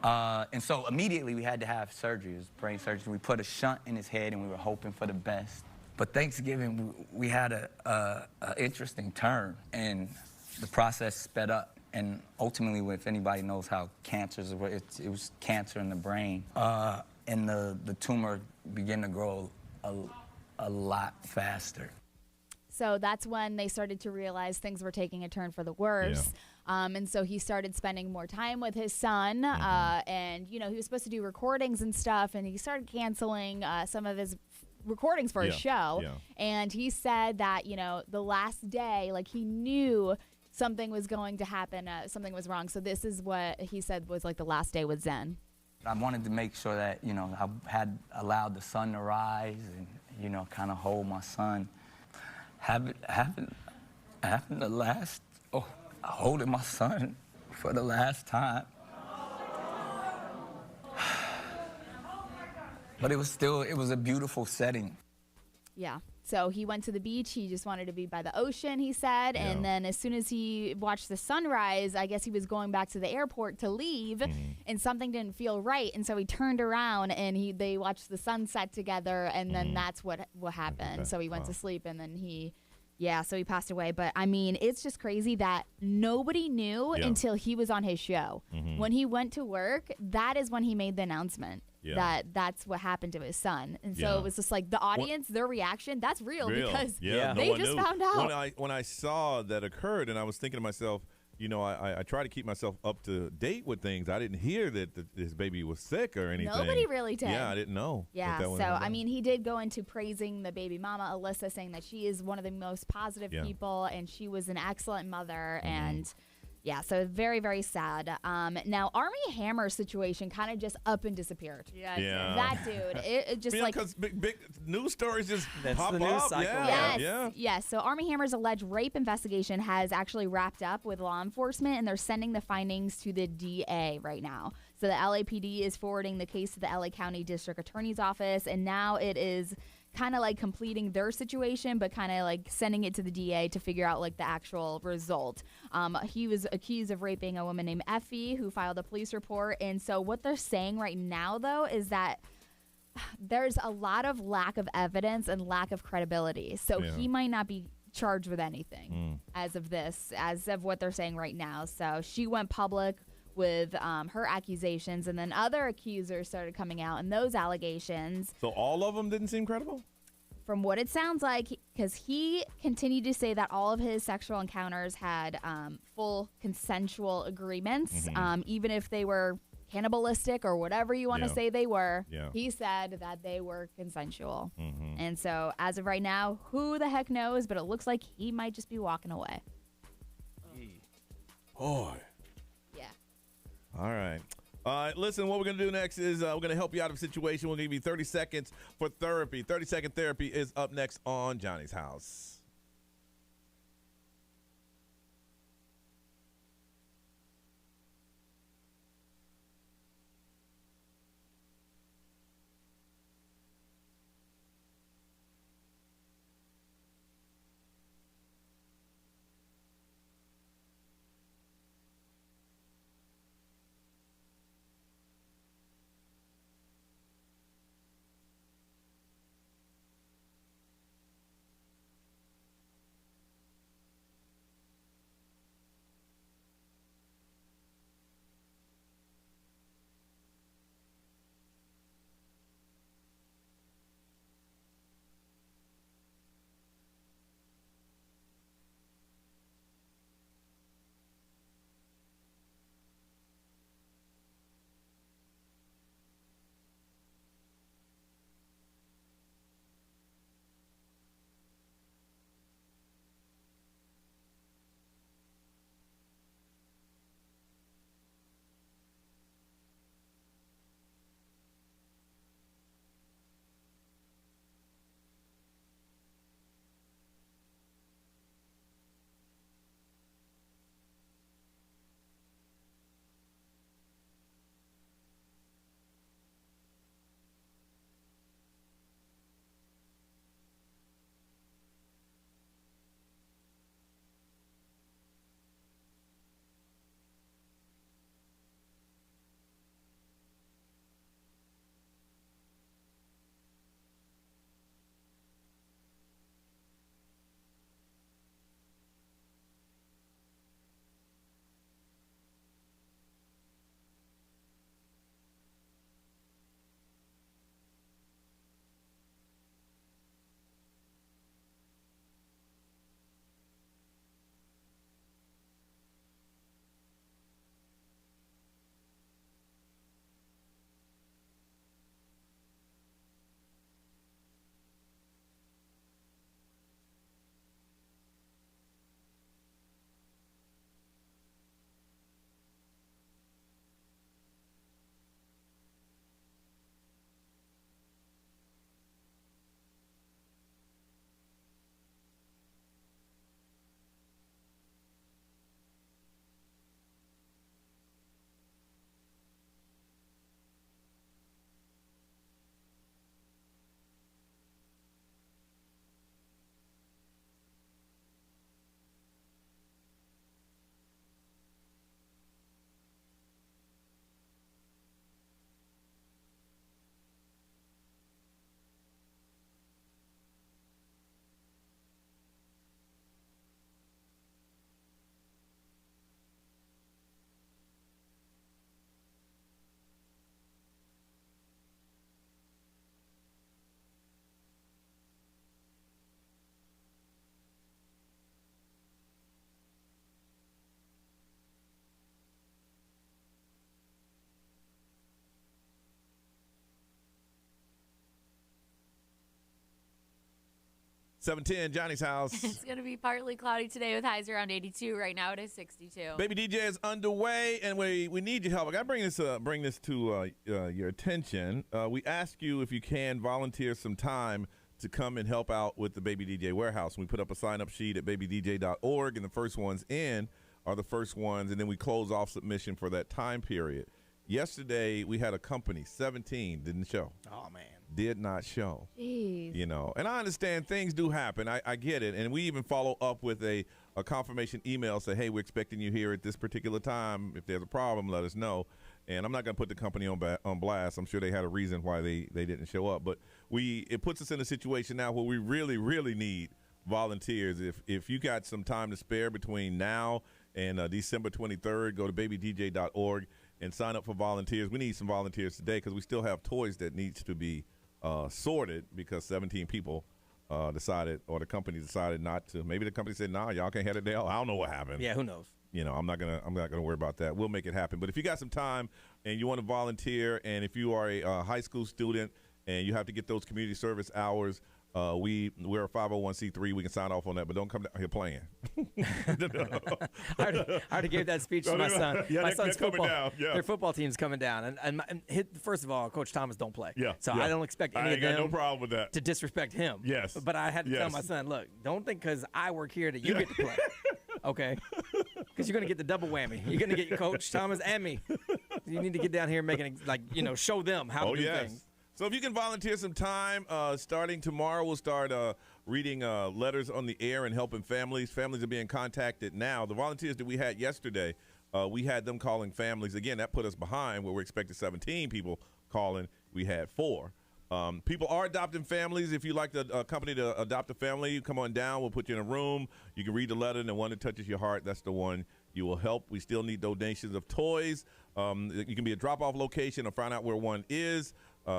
And so immediately we had to have surgery, it was brain surgery. We put a shunt in his head, and we were hoping for the best. But Thanksgiving, we had a interesting turn, and the process sped up. And ultimately, if anybody knows how cancers work, it was cancer in the brain. And the tumor began to grow a lot faster. So that's when they started to realize things were taking a turn for the worse. And so he started spending more time with his son. And, you know, he was supposed to do recordings and stuff, and he started canceling some of his recordings for his show. And he said that, you know, the last day, like, he knew something was going to happen, something was wrong. So this is what he said was like the last day with Zen. I wanted to make sure that, you know, I had allowed the sun to rise and, you know, kind of hold my son. Having the last, holding my son for the last time. But it was a beautiful setting. Yeah. So he went to the beach. He just wanted to be by the ocean, he said. And then as soon as he watched the sunrise, I guess he was going back to the airport to leave, and something didn't feel right. And so he turned around, and they watched the sunset together, and then that's what happened. So he went to sleep, and then so he passed away. But, I mean, it's just crazy that nobody knew until he was on his show. When he went to work, that is when he made the announcement. That's what happened to his son. And so it was just like the audience, their reaction, that's real. Because they just found out. When I saw that occurred, and I was thinking to myself, you know, I try to keep myself up to date with things. I didn't hear that his baby was sick or anything. Nobody really did. Yeah, I didn't know. Yeah, so, I mean, he did go into praising the baby mama, Alyssa, saying that she is one of the most positive people, and she was an excellent mother, and... Yeah, so very, very sad. Now, Army Hammer's situation kind of just up and disappeared. Yeah. That dude, it just because big news stories just pop the news up. cycle. Yes. So Army Hammer's alleged rape investigation has actually wrapped up with law enforcement, and they're sending the findings to the DA right now. So the LAPD is forwarding the case to the LA County District Attorney's Office, and now it is kind of like completing their situation, but kind of like sending it to the DA to figure out like the actual result. He was accused of raping a woman named Effie who filed a police report. And so what they're saying right now, though, is that there's a lot of lack of evidence and lack of credibility. So he might not be charged with anything as of what they're saying right now. So she went public with her accusations, and then other accusers started coming out, and those allegations. So all of them didn't seem credible? From what it sounds like, because he continued to say that all of his sexual encounters had full consensual agreements, even if they were cannibalistic or whatever you want to say they were. He said that they were consensual. And so as of right now, who the heck knows, but it looks like he might just be walking away. Boy. All right. Listen, what we're going to do next is we're going to help you out of a situation. We'll give you 30 seconds for therapy. 30-second therapy is up next on Johnny's House. 710, Johnny's house. It's going to be partly cloudy today with highs around 82. Right now it is 62. Baby DJ is underway, and we need your help. I got to bring this to your attention. We ask you if you can volunteer some time to come and help out with the Baby DJ warehouse. We put up a sign-up sheet at babydj.org, and the first ones in are the first ones, and then we close off submission for that time period. Yesterday, we had a company, 17, didn't show. Oh, man. Did not show. Jeez. You know, and I understand things do happen. I get it. And we even follow up with a confirmation email, say, hey, we're expecting you here at this particular time. If there's a problem, let us know. And I'm not going to put the company on blast. I'm sure they had a reason why they didn't show up. But it puts us in a situation now where we really, really need volunteers. If you got some time to spare between now and December 23rd, go to babydj.org and sign up for volunteers. We need some volunteers today because we still have toys that needs to be sorted because 17 people decided, or the company decided not to. Maybe the company said, "Nah, y'all can't have it there." I don't know what happened. Yeah, who knows? You know, I'm not gonna worry about that. We'll make it happen. But if you got some time and you want to volunteer, and if you are a high school student and you have to get those community service hours, we're a 501c3. We can sign off on that, but don't come down here playing. I already gave that speech to my son. Yeah, my son's they're football. coming down. Yeah. Their football team's coming down, and first of all, Coach Thomas don't play. Yeah. So yeah. I don't expect I any ain't of got them no problem with that. to disrespect him. Yes. But I had to tell Yes. my son, look, don't think because I work here that you get to play. Okay? Because you're going to get the double whammy. You're going to get Coach Thomas and me. You need to get down here and make it, show them how to do things. So if you can volunteer some time, starting tomorrow, we'll start reading letters on the air and helping families. Families are being contacted now. The volunteers that we had yesterday, we had them calling families. Again, that put us behind where we're expecting 17 people calling. We had 4. People are adopting families. If you'd like the company to adopt a family, you come on down. We'll put you in a room. You can read the letter, and the one that touches your heart, that's the one you will help. We still need donations of toys. You can be a drop-off location or find out where one is.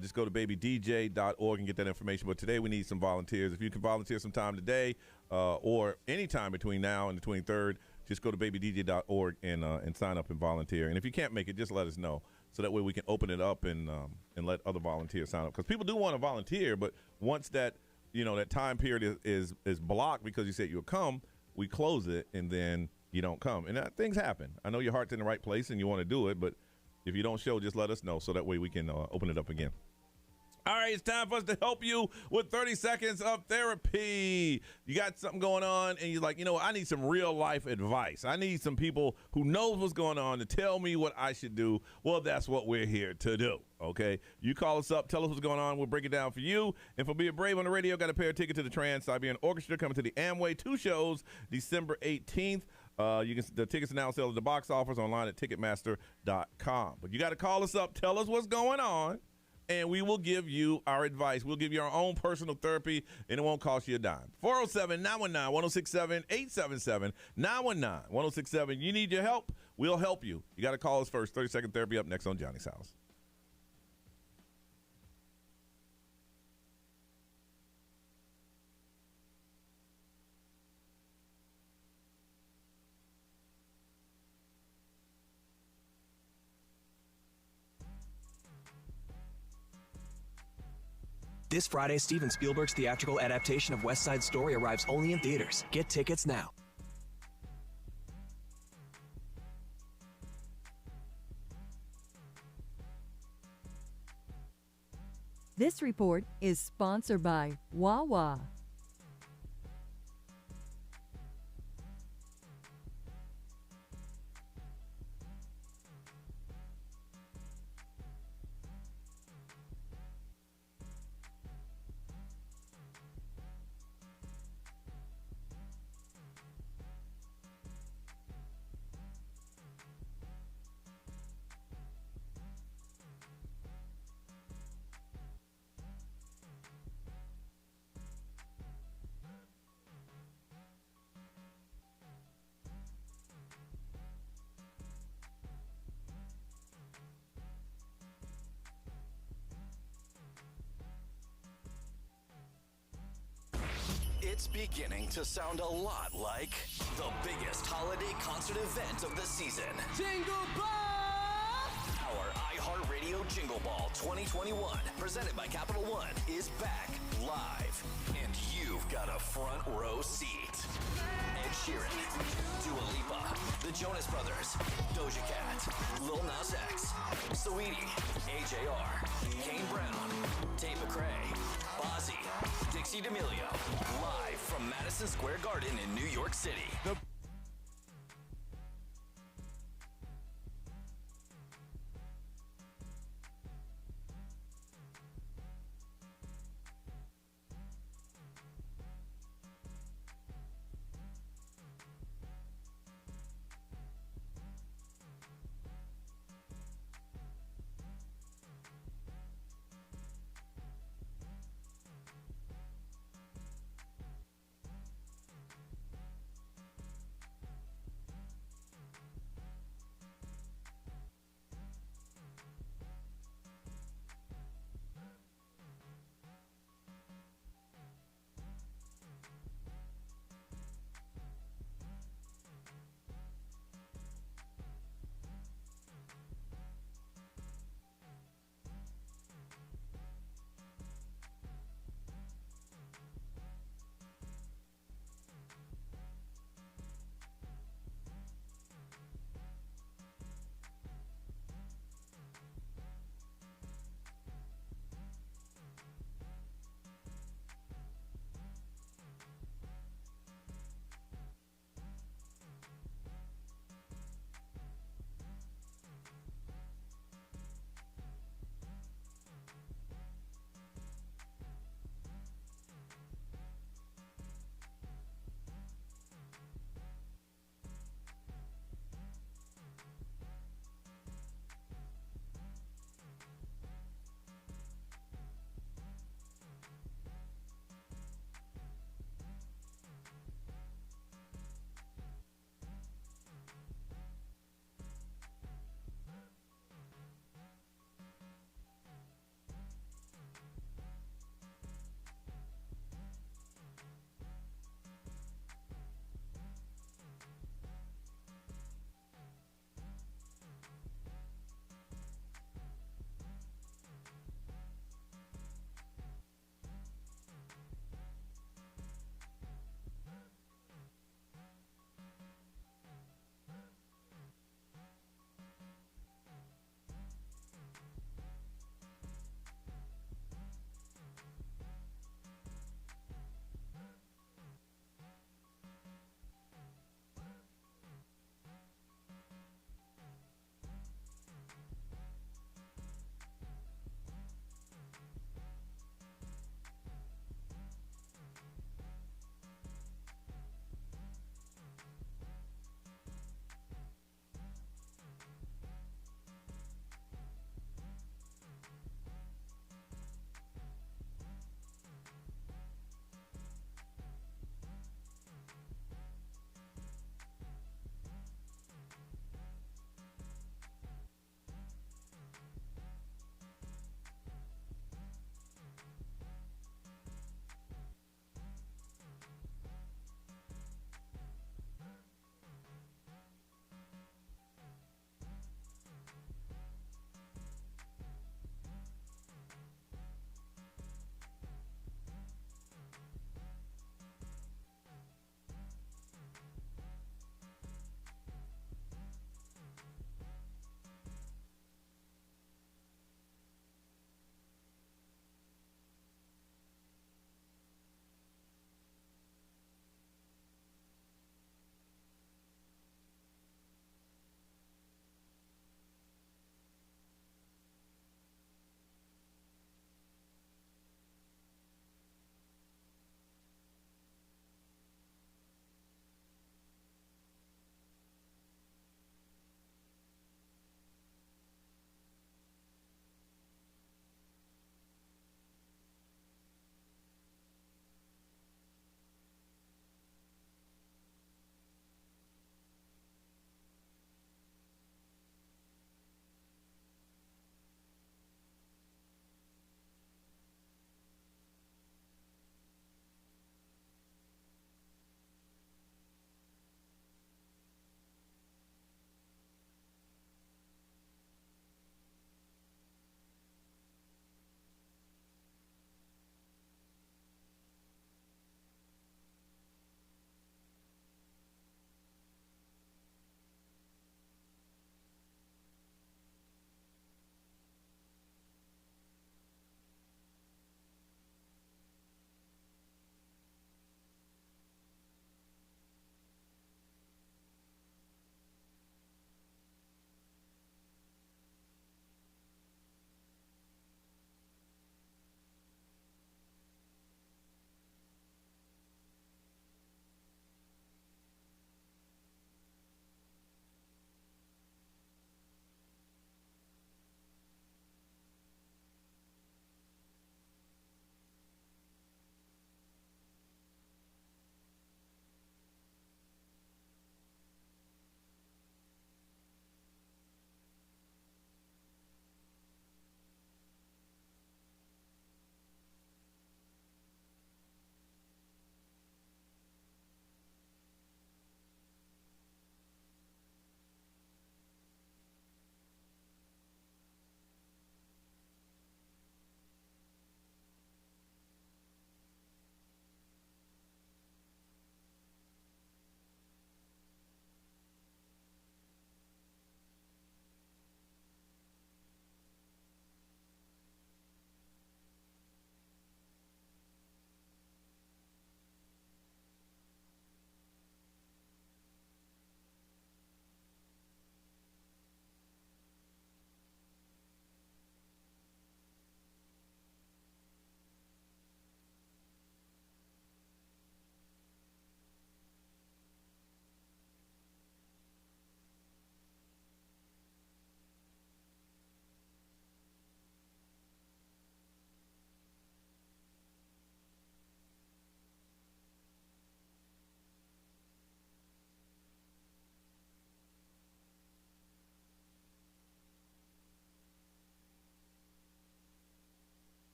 Just go to babydj.org and get that information. But today we need some volunteers. If you can volunteer some time today or any time between now and the 23rd, just go to babydj.org and sign up and volunteer. And if you can't make it, just let us know. So that way we can open it up and let other volunteers sign up. Because people do want to volunteer, but once that time period is blocked because you said you'll come, we close it and then you don't come. And things happen. I know your heart's in the right place and you want to do it, but if you don't show, just let us know so that way we can open it up again. All right, it's time for us to help you with 30 seconds of therapy. You got something going on, and you're like, I need some real-life advice. I need some people who knows what's going on to tell me what I should do. Well, that's what we're here to do, okay? You call us up, tell us what's going on. We'll break it down for you. And for Being Brave on the Radio, got a pair of tickets to the Trans-Siberian Orchestra coming to the Amway. 2 shows, December 18th. The tickets are now sell at the box office online at Ticketmaster.com. But you got to call us up, tell us what's going on, and we will give you our advice. We'll give you our own personal therapy, and it won't cost you a dime. 407-919-1067, 877-919-1067. You need your help? We'll help you. You got to call us first. 30-second therapy up next on Johnny's House. This Friday, Steven Spielberg's theatrical adaptation of West Side Story arrives only in theaters. Get tickets now. This report is sponsored by Wawa. It's beginning to sound a lot like the biggest holiday concert event of the season. Jingle Bell! Our iHeartRadio Jingle Ball 2021, presented by Capital One, is back live. And you've got a front row seat. Ed Sheeran, Dua Lipa, The Jonas Brothers, Doja Cat, Lil Nas X, Saweetie, AJR, Kane Brown, Tate McRae, Bozzy, Dixie D'Amelio, live from Madison Square Garden in New York City.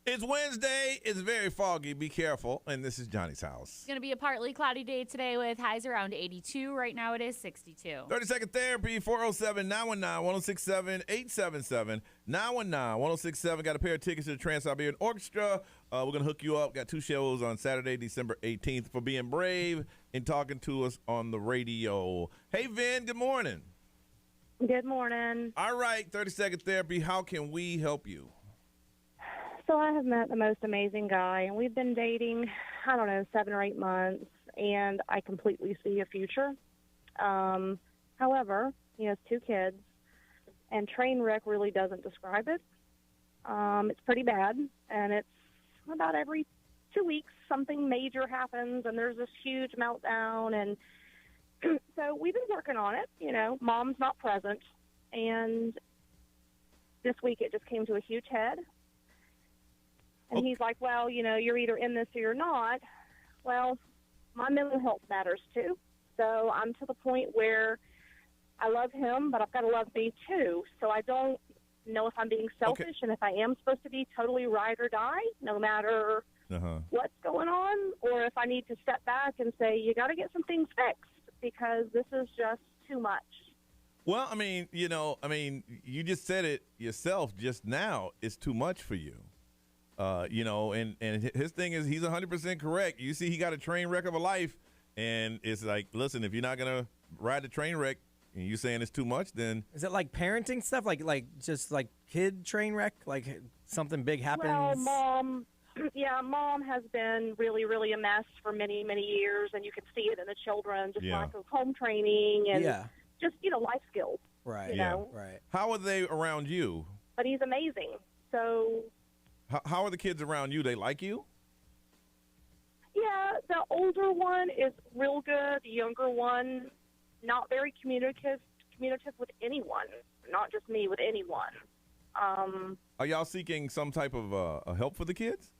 It's Wednesday. It's very foggy. Be careful. And this is Johnny's house. It's going to be a partly cloudy day today with highs around 82. Right now it is 62. 30-second therapy, 407-919-1067-877. 919-1067. Got a pair of tickets to the Trans-Siberian Orchestra. We're going to hook you up. Got 2 shows on Saturday, December 18th for being brave and talking to us on the radio. Hey, Vin, good morning. Good morning. All right, 30-second therapy. How can we help you? So I have met the most amazing guy, and we've been dating, 7 or 8 months, and I completely see a future. However, he has 2 kids, and train wreck really doesn't describe it. It's pretty bad, and it's about every 2 weeks something major happens, and there's this huge meltdown, and so we've been working on it. Mom's not present, and this week it just came to a huge head. And he's like, well, you're either in this or you're not. Well, my mental health matters too. So I'm to the point where I love him, but I've got to love me too. So I don't know if I'm being selfish and if I am supposed to be totally ride or die, no matter what's going on, or if I need to step back and say, you got to get some things fixed because this is just too much. Well, you just said it yourself just now. It's too much for you. And his thing is he's 100% correct. You see, he got a train wreck of a life, and it's like, listen, if you're not gonna ride the train wreck, and you saying it's too much, then is it like parenting stuff, like just like kid train wreck, like something big happens? Well, mom has been really, really a mess for many, many years, and you can see it in the children, just lack of home training and just life skills. Right. Right. How are they around you? But he's amazing. So. How are the kids around you? They like you? Yeah, the older one is real good. The younger one, not very communicative with anyone. Not just me, with anyone. Are y'all seeking some type of help for the kids?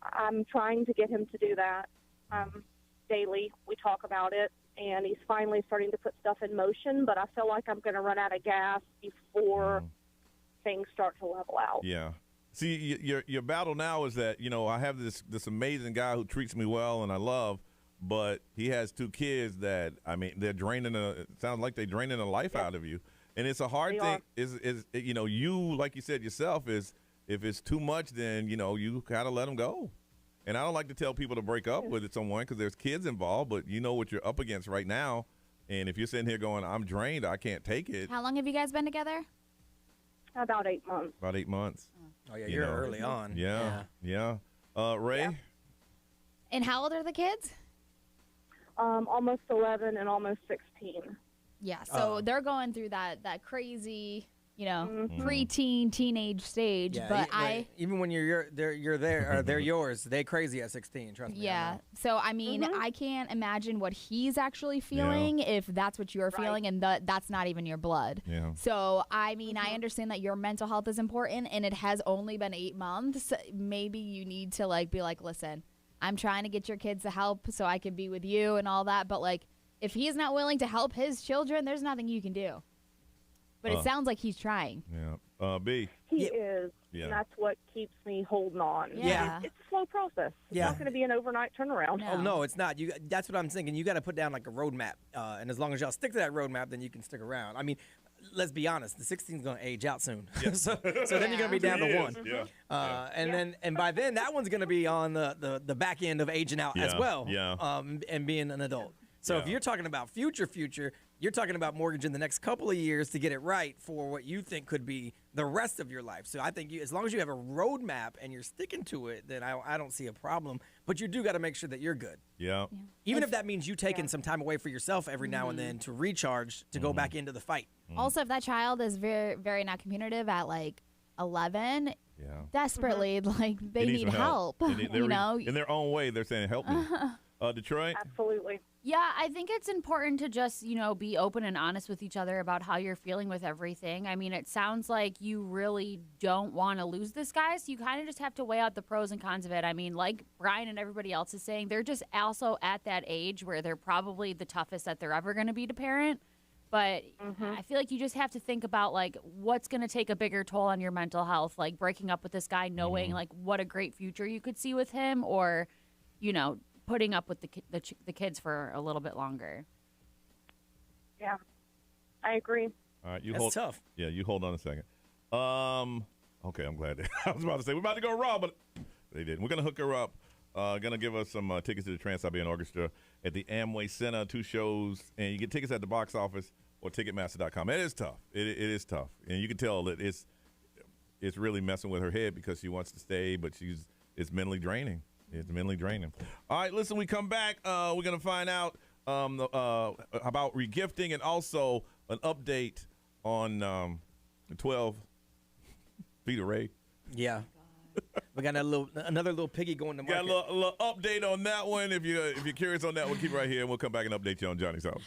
I'm trying to get him to do that daily. We talk about it, and he's finally starting to put stuff in motion, but I feel like I'm going to run out of gas before things start to level out. Yeah. See, your battle now is that, I have this amazing guy who treats me well and I love, but he has 2 kids that, they're it sounds like they're draining the life out of you. And it's a hard thing. You, like you said yourself, is if it's too much, then, you got to let them go. And I don't like to tell people to break up with someone because there's kids involved, but you know what you're up against right now. And if you're sitting here going, I'm drained, I can't take it. How long have you guys been together? About 8 months. About 8 months. Oh, yeah, you're early on. Yeah. Ray? Yeah. And how old are the kids? Almost 11 and almost 16. Yeah, so they're going through that crazy, preteen, teenage stage. Yeah, but even when you're there, or they're yours. They crazy at 16. Trust me. Yeah. So I can't imagine what he's actually feeling if that's what you're feeling, and that's not even your blood. Yeah. So I understand that your mental health is important, and it has only been 8 months. Maybe you need to be like, listen, I'm trying to get your kids to help so I can be with you and all that, but if he's not willing to help his children, there's nothing you can do. But it sounds like he's trying. Yeah. B. He is. Yeah. And that's what keeps me holding on. Yeah. It's a slow process. It's not going to be an overnight turnaround. Oh, no, it's not. That's what I'm thinking. You got to put down a roadmap. And as long as y'all stick to that roadmap, then you can stick around. Let's be honest. The 16 is going to age out soon. Yeah. so then you're going to be down to 1. Yeah. And by then, that one's going to be on the back end of aging out as well. Yeah. And being an adult. So if you're talking about future, you're talking about mortgaging the next couple of years to get it right for what you think could be the rest of your life. So I think as long as you have a roadmap and you're sticking to it, then I don't see a problem. But you do got to make sure that you're good. Yeah. Even if that means you taking some time away for yourself every now and then to recharge, to go back into the fight. Also, if that child is very, very not communicative at 11, desperately, they need help. In their own way, they're saying, help me. Detroit? Absolutely. Yeah, I think it's important to just, be open and honest with each other about how you're feeling with everything. It sounds like you really don't want to lose this guy, so you kind of just have to weigh out the pros and cons of it. Like Brian and everybody else is saying, they're just also at that age where they're probably the toughest that they're ever going to be to parent. But I feel like you just have to think about like what's going to take a bigger toll on your mental health, like breaking up with this guy, knowing like what a great future you could see with him, or, you know, putting up with the kids for a little bit longer. Yeah, I agree. All right, That's tough. Yeah, you hold on a second. Okay, I'm glad. I was about to say we're about to go raw, but they didn't. We're gonna hook her up. Gonna give us some tickets to the Trans-Siberian Orchestra at the Amway Center. 2 shows, and you get tickets at the box office or Ticketmaster.com. It is tough. It is tough, and you can tell that it's really messing with her head because she wants to stay, but it's mentally draining. It's mentally draining. All right, listen. We come back. We're gonna find out about regifting and also an update on 12 feet array. Yeah. We got another little piggy going to market. Got a little update on that one. If you're curious on that one, keep right here, and we'll come back and update you on Johnny's House.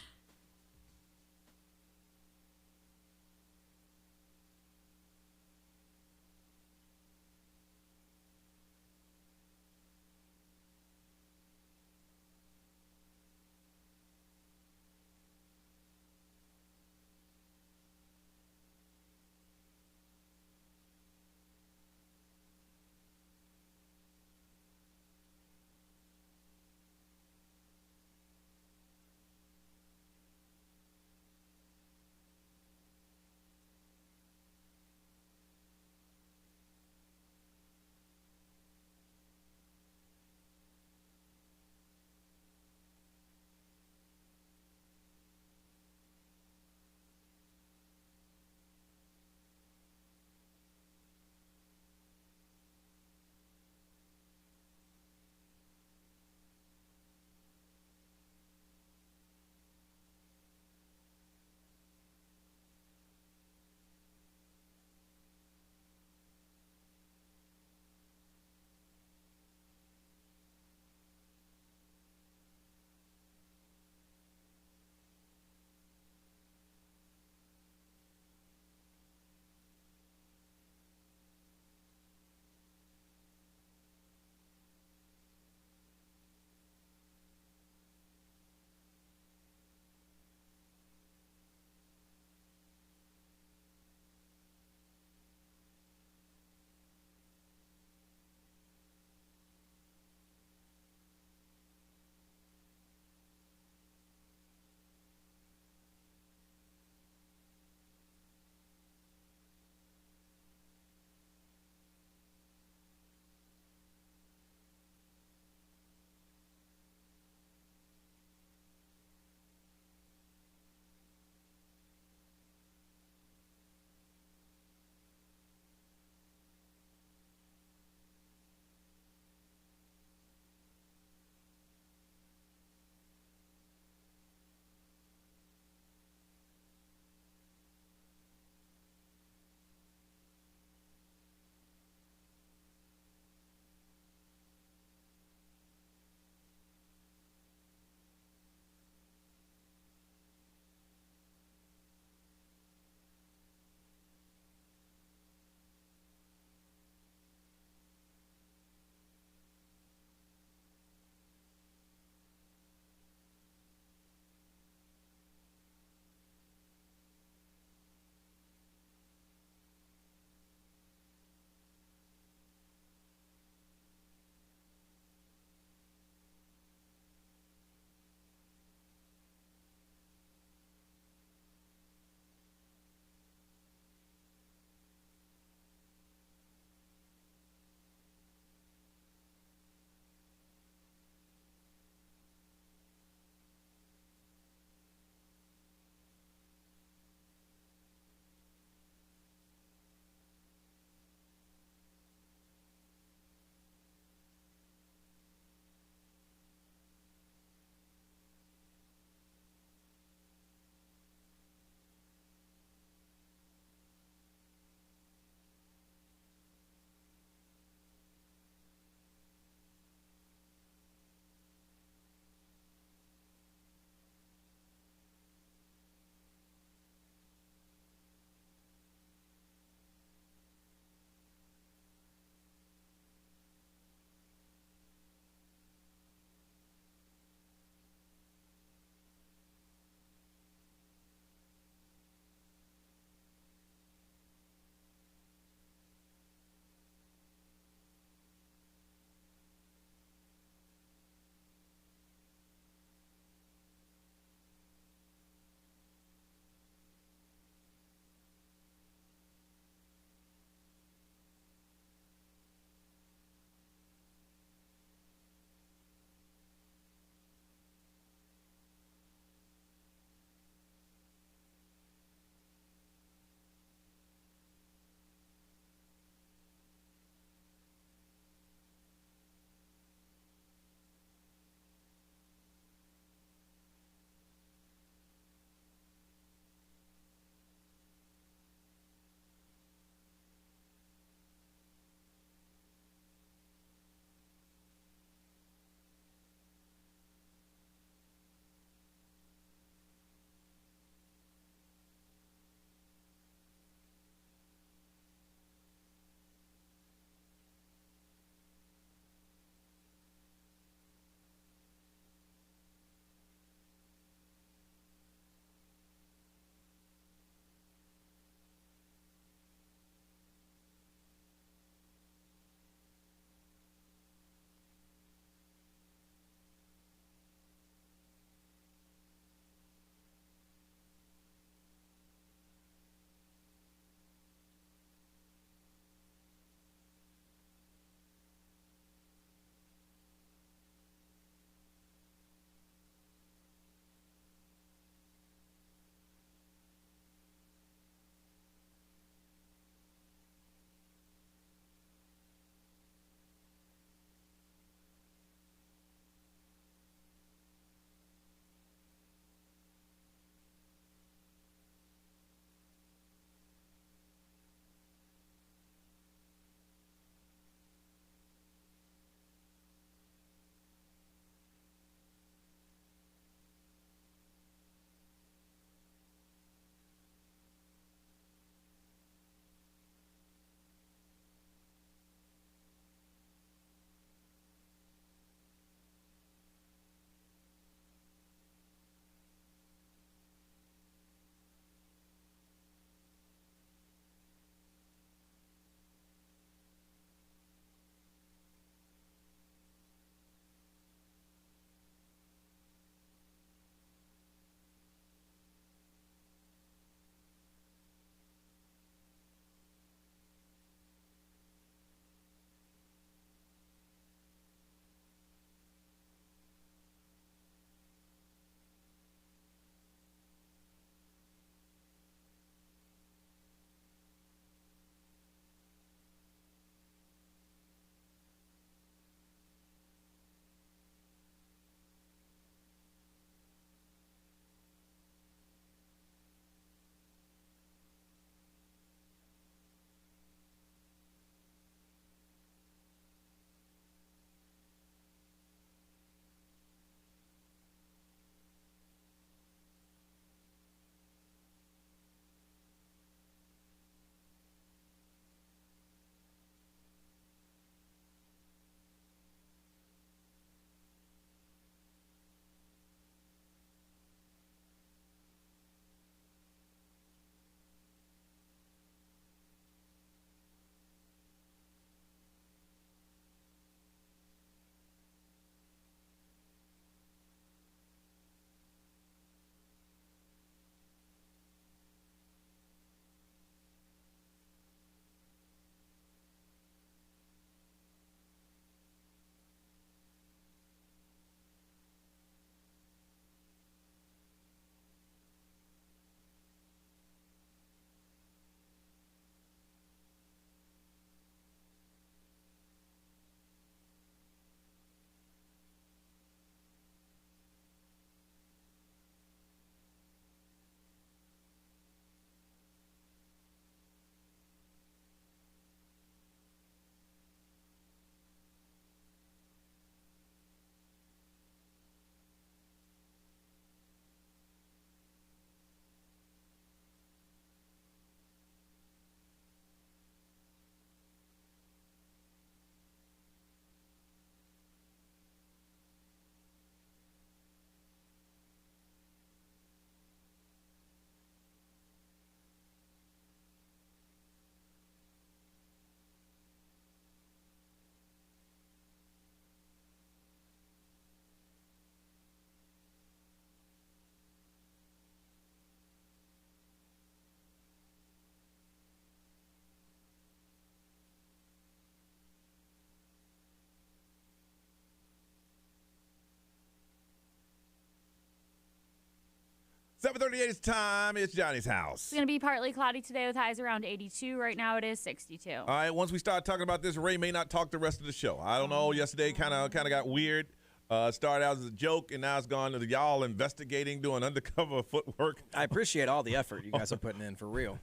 7:38 is time. It's Johnny's house. It's going to be partly cloudy today with highs around 82. Right now it is 62. All right, once we start talking about this, Ray may not talk the rest of the show. I don't know. Yesterday kind of got weird. Started out as a joke, and now it's gone to y'all investigating, doing undercover footwork. I appreciate all the effort you guys are putting in, for real.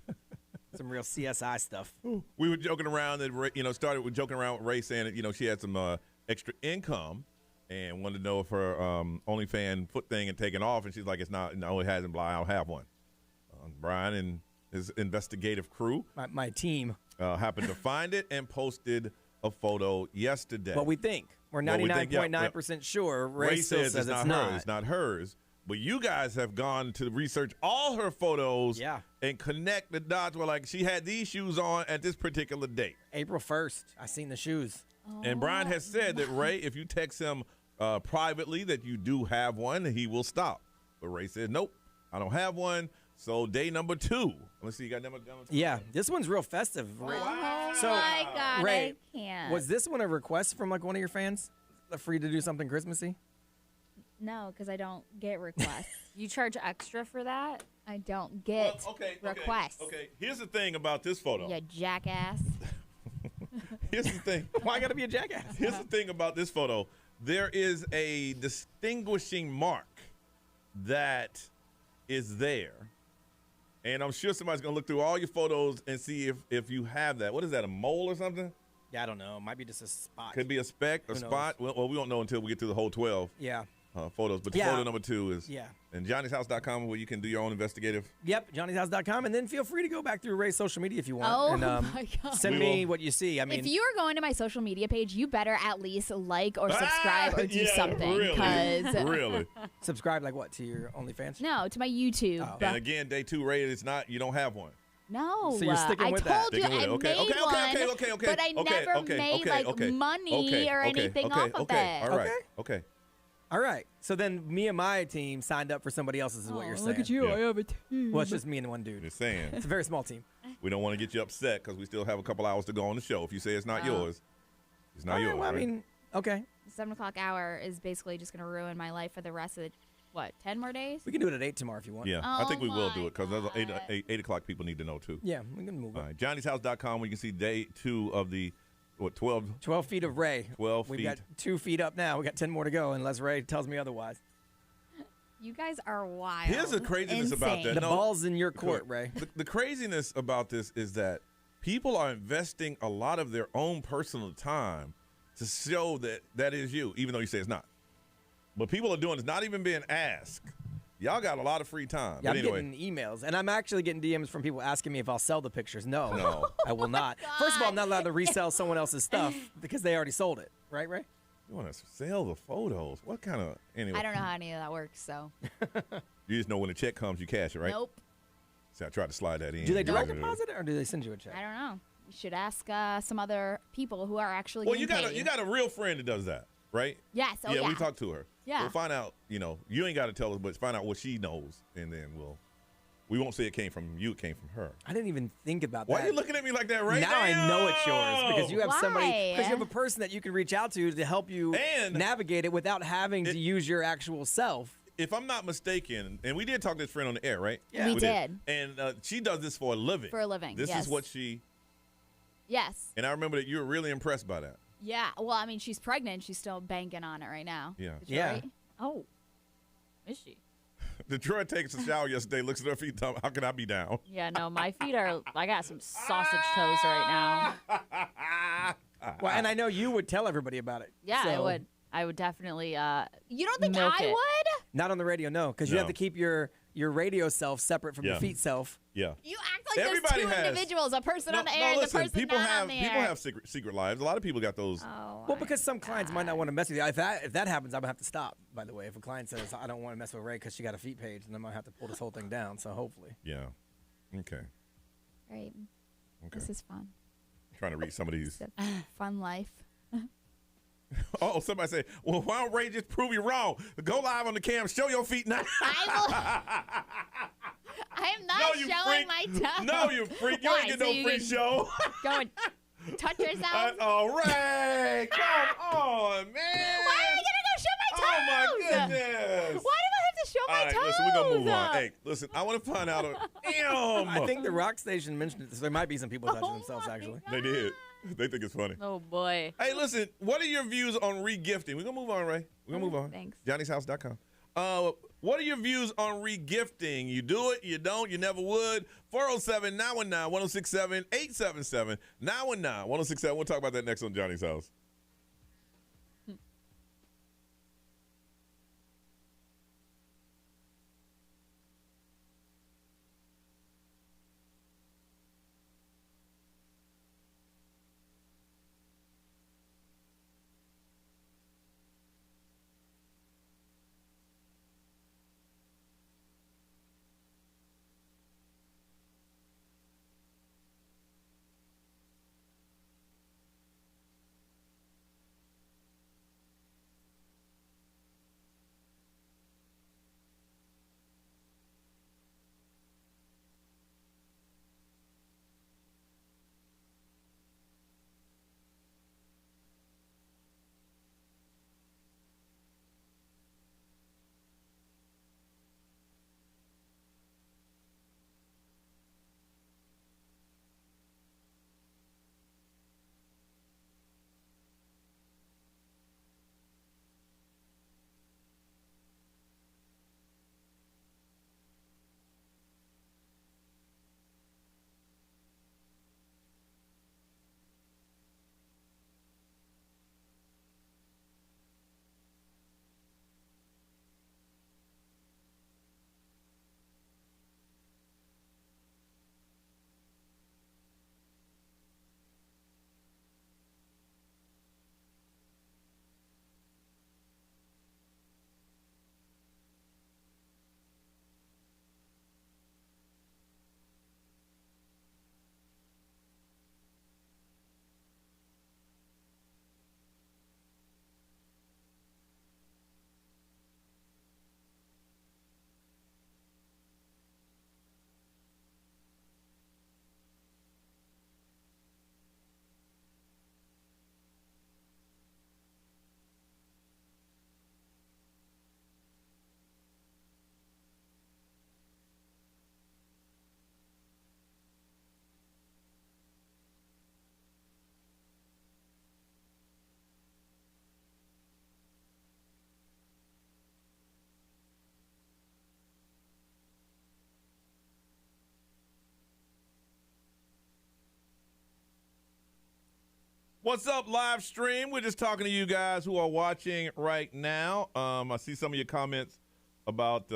Some real CSI stuff. We were joking around that, started with joking around with Ray saying that, she had some extra income and wanted to know if her OnlyFans foot thing had taken off. And she's like, it's not. No, it hasn't. Blah, I don't have one. Brian and his investigative crew. My team. Happened to find it and posted a photo yesterday. What we think. We're 99.9% sure. Ray still says it's not. It's not hers. But you guys have gone to research all her photos and connect the dots where, like, she had these shoes on at this particular date. April 1st. I seen the shoes. And Brian has said that, Ray, if you text him privately that you do have one, he will stop. But Ray said, nope, I don't have one. So day number 2. Let's see, you got number 2? Yeah, this one's real festive. Oh, so, my God, Ray, I can't. Was this one a request from, like, one of your fans for you to do something Christmassy? No, because I don't get requests. You charge extra for that? I don't get requests. Okay, here's the thing about this photo. You jackass. Here's the thing. Why I gotta be a jackass? Here's the thing about this photo. There is a distinguishing mark that is there. And I'm sure somebody's going to look through all your photos and see if you have that. What is that, a mole or something? Yeah, I don't know. It might be just a spot. Could be a speck, a spot. Well, we don't know until we get to the whole 12. Yeah. Photos. But photo number 2 is and Johnny'sHouse.com, where you can do your own investigative. Yep, Johnny'sHouse.com, and then feel free to go back through Ray's social media if you want. Oh, and, my God. Send me what you see. I mean, if you are going to my social media page, you better at least like or subscribe or do something. Really? Subscribe like what, to your OnlyFans? No, to my YouTube. Oh. And again, day 2, Ray, it's not, you don't have one. No, so you're sticking with that. I told you I made one, but I never made money or anything off of it. Okay. All right. So then me and my team signed up for somebody else's is what you're saying. Look at you. I have a team. Well, it's just me and one dude. Just saying. It's a very small team. We don't want to get you upset because we still have a couple hours to go on the show. If you say it's not yours, it's not yours. Well, I mean, okay. The 7 o'clock hour is basically just going to ruin my life for the rest of the, 10 more days? We can do it at 8 tomorrow if you want. Yeah, I think we will do it because 8 o'clock people need to know too. Yeah, we can move it. All right, Johnny'sHouse.com, where you can see day 2 of the 12 feet of Ray. 12 feet. We've got 2 feet up now. We got 10 more to go unless Ray tells me otherwise. You guys are wild. Here's the craziness about that. The ball's in your court, Ray. The craziness about this is that people are investing a lot of their own personal time to show that that is you, even though you say it's not. What people are doing is not even being asked. Y'all got a lot of free time. Yeah, but I'm getting emails, and I'm actually getting DMs from people asking me if I'll sell the pictures. No, I will not. Oh First of all, I'm not allowed to resell someone else's stuff because they already sold it. Right, Ray? You want to sell the photos? What kind of, anyway? I don't know how any of that works, so. You just know when the check comes, you cash it, right? Nope. See, I tried to slide that in. Do they direct deposit it, or do they send you a check? I don't know. You should ask some other people who are actually Well, you got a real friend that does that, right? Yes. Oh, yeah, we talked to her. Yeah. We'll find out, you ain't got to tell us, but find out what she knows, and then we won't say it came from you, it came from her. I didn't even think about that. Why are you looking at me like that right now? Now I know it's yours because you have somebody, because you have a person that you can reach out to help you navigate it without having to use your actual self. If I'm not mistaken, and we did talk to this friend on the air, right? Yeah, we did. And she does this for a living. For a living, This is what she... Yes. And I remember that you were really impressed by that. Yeah. Well, I mean, she's pregnant. She's still banking on it right now. Yeah. Right? Oh. Is she? Detroit takes a shower yesterday, looks at her feet, how can I be down? Yeah, no, my feet I got some sausage toes right now. Well, and I know you would tell everybody about it. Yeah, so. I would definitely You don't think milk I it. would? Not on the radio, no, because you have to keep your radio self separate from your feet self. Yeah. You act like there's two individuals, a person on the air and the person people not have, on the air. People have secret lives. A lot of people got those. Oh, well, because some clients might not want to mess with you. If that happens, I'm going to have to stop, by the way. If a client says, I don't want to mess with Ray because she got a feet page, then I'm going to have to pull this whole thing down, so hopefully. Yeah. Okay. Right. Okay. This is fun. I'm trying to read some of these. Fun life. Oh, somebody said, well, why don't Ray just prove you wrong? Go live on the cam, show your feet now. I am not showing my toes. No, you freak. You ain't get no free show. Go and touch yourself. All right. Come on, man. Why am I going to go show my toes? Oh, my goodness. Why do I have to show my right, listen, we're going to move on. Hey, listen, I want to find out. Damn. I think the rock station mentioned it, so there might be some people touching themselves, actually. They did. They think it's funny. Oh, boy. Hey, listen, what are your views on regifting? We're going to move on, Ray. We're going to move on. Thanks. Johnny'sHouse.com. What are your views on regifting? You do it, you don't, you never would. 407-919-1067, 877-919-1067. We'll talk about that next on Johnny's House. What's up, live stream? We're just talking to you guys who are watching right now. I see some of your comments about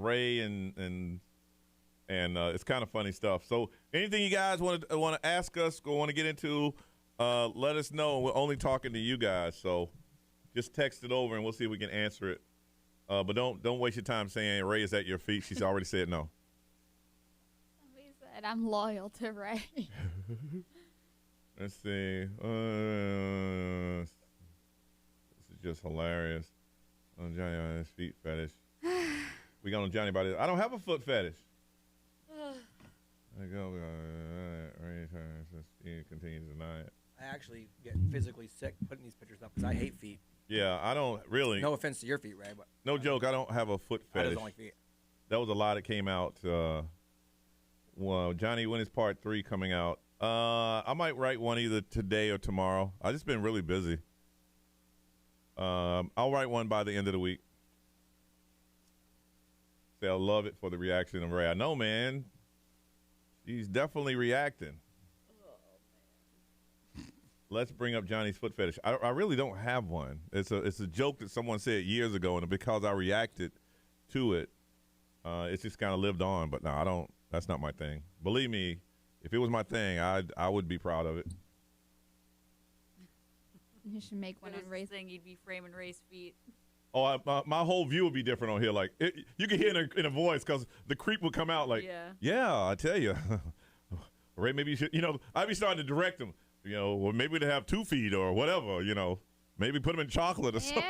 Ray and it's kind of funny stuff. So anything you guys want to ask us or want to get into, let us know. We're only talking to you guys, so just text it over and we'll see if we can answer it. But don't waste your time saying Ray is at your feet. She's already said no. Somebody said I'm loyal to Ray. Let's see. This is just hilarious. On Johnny on his feet fetish. We got on Johnny about it. I don't have a foot fetish. I go. He continues to deny it. I actually get physically sick putting these pictures up because I hate feet. Yeah, I don't really. No offense to your feet, Ray, but no joke. I don't have a foot fetish. I just don't like feet. That was a lot that came out. Well, Johnny, when is part 3 coming out? I might write one either today or tomorrow. I've just been really busy. I'll write one by the end of the week. Say I love it for the reaction of Ray. I know, man. She's definitely reacting. Let's bring up Johnny's foot fetish. I really don't have one. It's a joke that someone said years ago, and because I reacted to it, it's just kind of lived on. But no, I don't. That's not my thing. Believe me, if it was my thing, I would be proud of it. You should make one on Ray's. Thing, you'd be framing Ray's feet. Oh, my whole view would be different on here. Like you can hear in a voice because the creep would come out. Like, yeah, I tell you, Ray, maybe you should. I'd be starting to direct him. Or maybe we'd have 2 feet or whatever. Maybe put them in chocolate or something.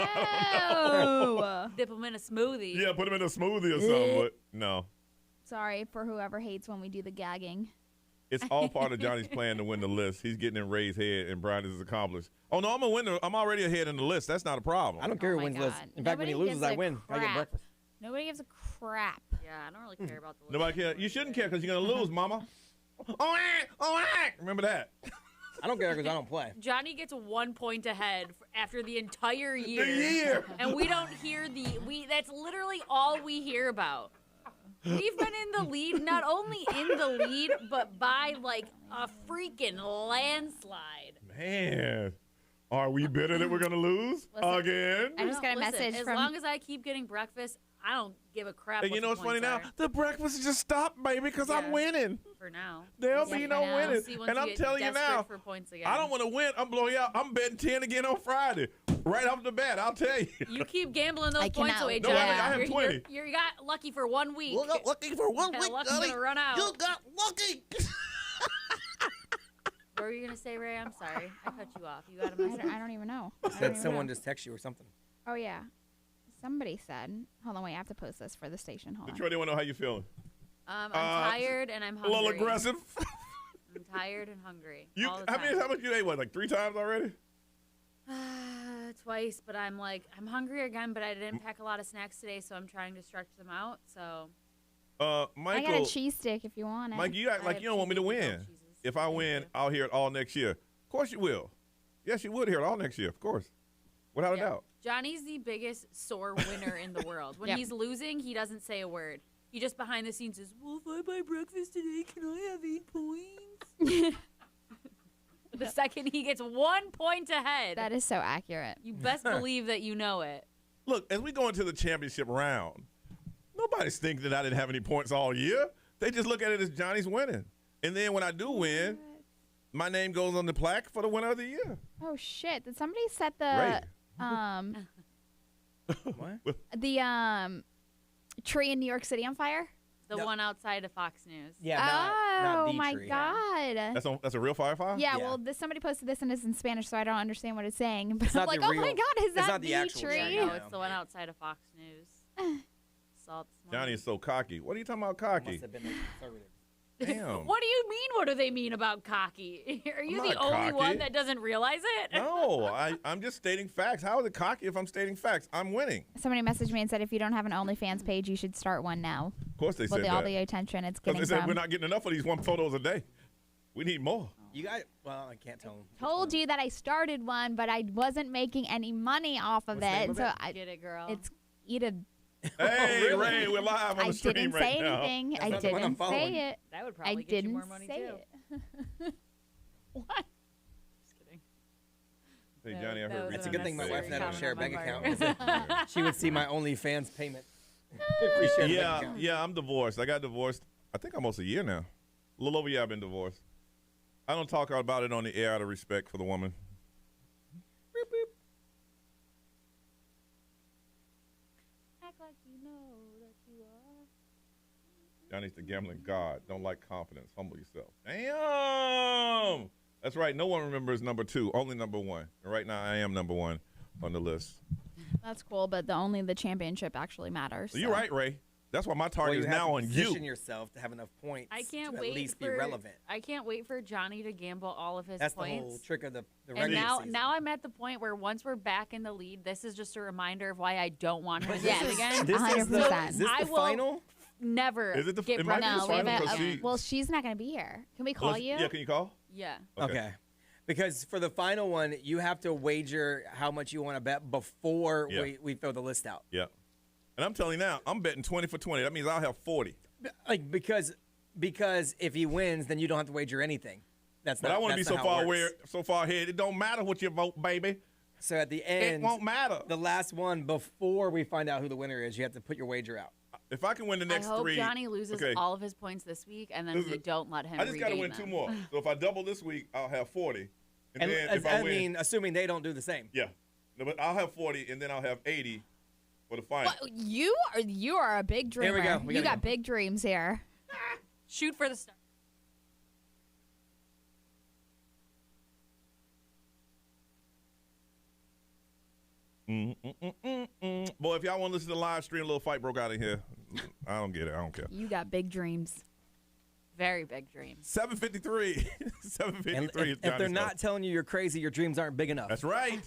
Dip them in a smoothie. Yeah, put them in a smoothie or something. But no. Sorry for whoever hates when we do the gagging. It's all part of Johnny's plan to win the list. He's getting in Ray's head, and Brian is accomplished. Oh, no, I'm already ahead in the list. That's not a problem. I don't care who wins the list. In fact, when he loses, I win. I get breakfast. Nobody gives a crap. Yeah, I don't really care about the Nobody care. You shouldn't care because you're going to lose, mama. Remember that. I don't care because I don't play. Johnny gets 1 point ahead after the entire year. The year. And we don't hear that's literally all we hear about. We've been in the lead, not only in the lead, but by like a freaking landslide. Man, are we bitter that we're going to lose again? I just got a message as from. long as I keep getting breakfast, I don't give a crap. And what you know the what's funny points now? are. The breakfast just stopped, baby, because I'm winning. For now. There'll We'll be see no for now. winning. We'll see once And you I'm get telling you desperate now, for points again. I don't want to win. I'm blowing you out. I'm betting 10 again on Friday. Right off the bat, I'll tell you. You keep gambling those I points cannot away, wait No, Johnny. I have 20. You got lucky for 1 week. Well, got lucky for 1 That week, luck's Johnny. gonna run out. You got lucky. What were you gonna say, Ray? I'm sorry, I cut you off. You got a message? I don't even know. Said someone just text you or something. Oh yeah, somebody said. Hold on, wait. I have to post this for the station. Hold on. Detroit, they want to know how you feeling. I'm tired and I'm A hungry. little aggressive. I'm tired and hungry. You, all the time. how much you ate? What, like 3 times already? Twice, but I'm hungry again. But I didn't pack a lot of snacks today, so I'm trying to stretch them out. So. Michael. I got a cheese stick if you want it. Mike, you act like you don't want me to win. If I win, I'll hear it all next year. Of course you will. Yes, you would hear it all next year, of course. Without a doubt. Johnny's the biggest sore winner in the world. When he's losing, he doesn't say a word. He just behind the scenes says, well, if I buy breakfast today, can I have 8 points? The second he gets 1 point ahead. That is so accurate. You best believe that you know it. Look, as we go into the championship round, nobody's thinking that I didn't have any points all year. They just look at it as Johnny's winning. And then when I do win, my name goes on the plaque for the winner of the year. Oh shit! Did somebody set Ray. the tree in New York City on fire? The one outside of Fox News. Yeah. Oh not the my tree. god. That's a real fire? Yeah, well, somebody posted this and it's in Spanish, so I don't understand what it's saying. But It's I'm not like, the oh real- my god, is it's that not the actual tree? tree. No, it's the one outside of Fox News. Saw it this morning. Johnny is so cocky. What are you talking about cocky? Must have been conservative. Damn. What do you mean? What do they mean about cocky? Are you I'm the not only cocky. one that doesn't realize it? No, I'm just stating facts. How is it cocky if I'm stating facts? I'm winning. Somebody messaged me and said if you don't have an OnlyFans page, you should start one now. Of course they With said all that. the attention it's Because getting they said from. we're not getting enough of these 1 photos a day. We need more. You got well, I can't tell them. Told you that I started one, but I wasn't making any money off of What's the name it. of So it? I Get it, girl. it's eat a. Hey, really? Ray, we're live on I the stream didn't right say now. anything. That's I not the one I'm didn't following. say it. That would I probably get didn't you more money say too. it. What? Just kidding. Hey, No, Johnny, I that heard was It's a good thing my wife and I don't share a bank account. account. She would see my OnlyFans payment. If we shared a bank Yeah, account. yeah, I'm divorced. I got divorced, I think almost a year now. A little over a year I've been divorced. I don't talk about it on the air out of respect for the woman. Beep, beep. Act like you know that you are. Johnny's the gambling god. Don't like confidence. Humble yourself. Damn! That's right. No one remembers number 2, only number 1. And right now I am number 1 on the list. That's cool, but only the championship actually matters. You're right, Ray. That's why my Well, target you is have now to on position you. yourself to have enough points I can't to wait at least for be relevant. I can't wait for Johnny to gamble all of his That's points. the whole trick of the And regular now, season. now I'm at the point where once we're back in the lead, this is just a reminder of why I don't want her to Yes. lose again. This is the, 100%. is this I the will final? Never Is it the- get it might be breakfast the No, we final have because she- well, she's not going to be here. Can we call you? Yeah, can you call? Yeah. Okay. Because for the final one, you have to wager how much you want to bet before Yeah. we throw the list out. Yeah. And I'm telling you now, I'm betting 20 for 20. That means I'll have 40. Like because if he wins, then you don't have to wager anything. That's But not. I want to be that's so not how it far works. so far ahead. It don't matter what you vote, baby. So at the end, It won't matter. the last one before we find out who the winner is, you have to put your wager out. If I can win the I next hope 3, Johnny loses okay. all of his points this week, and then Listen, we don't let him. I just got to regain win them. 2 more. So if I double this week, I'll have 40. And then if I I win, mean, assuming they don't do the same. yeah. No, but I'll have 40, and then I'll have 80 for the final. What? You are a big Here dreamer. we go. We You gotta got go. big dreams here. Shoot for the star. Boy, if y'all want to listen to the live stream, a little fight broke out in here. I don't get it. I don't care. You got big dreams. Very big dreams. 7:53. 7:53 And is if they're Johnny's not show. telling you you're crazy, your dreams aren't big enough. That's right.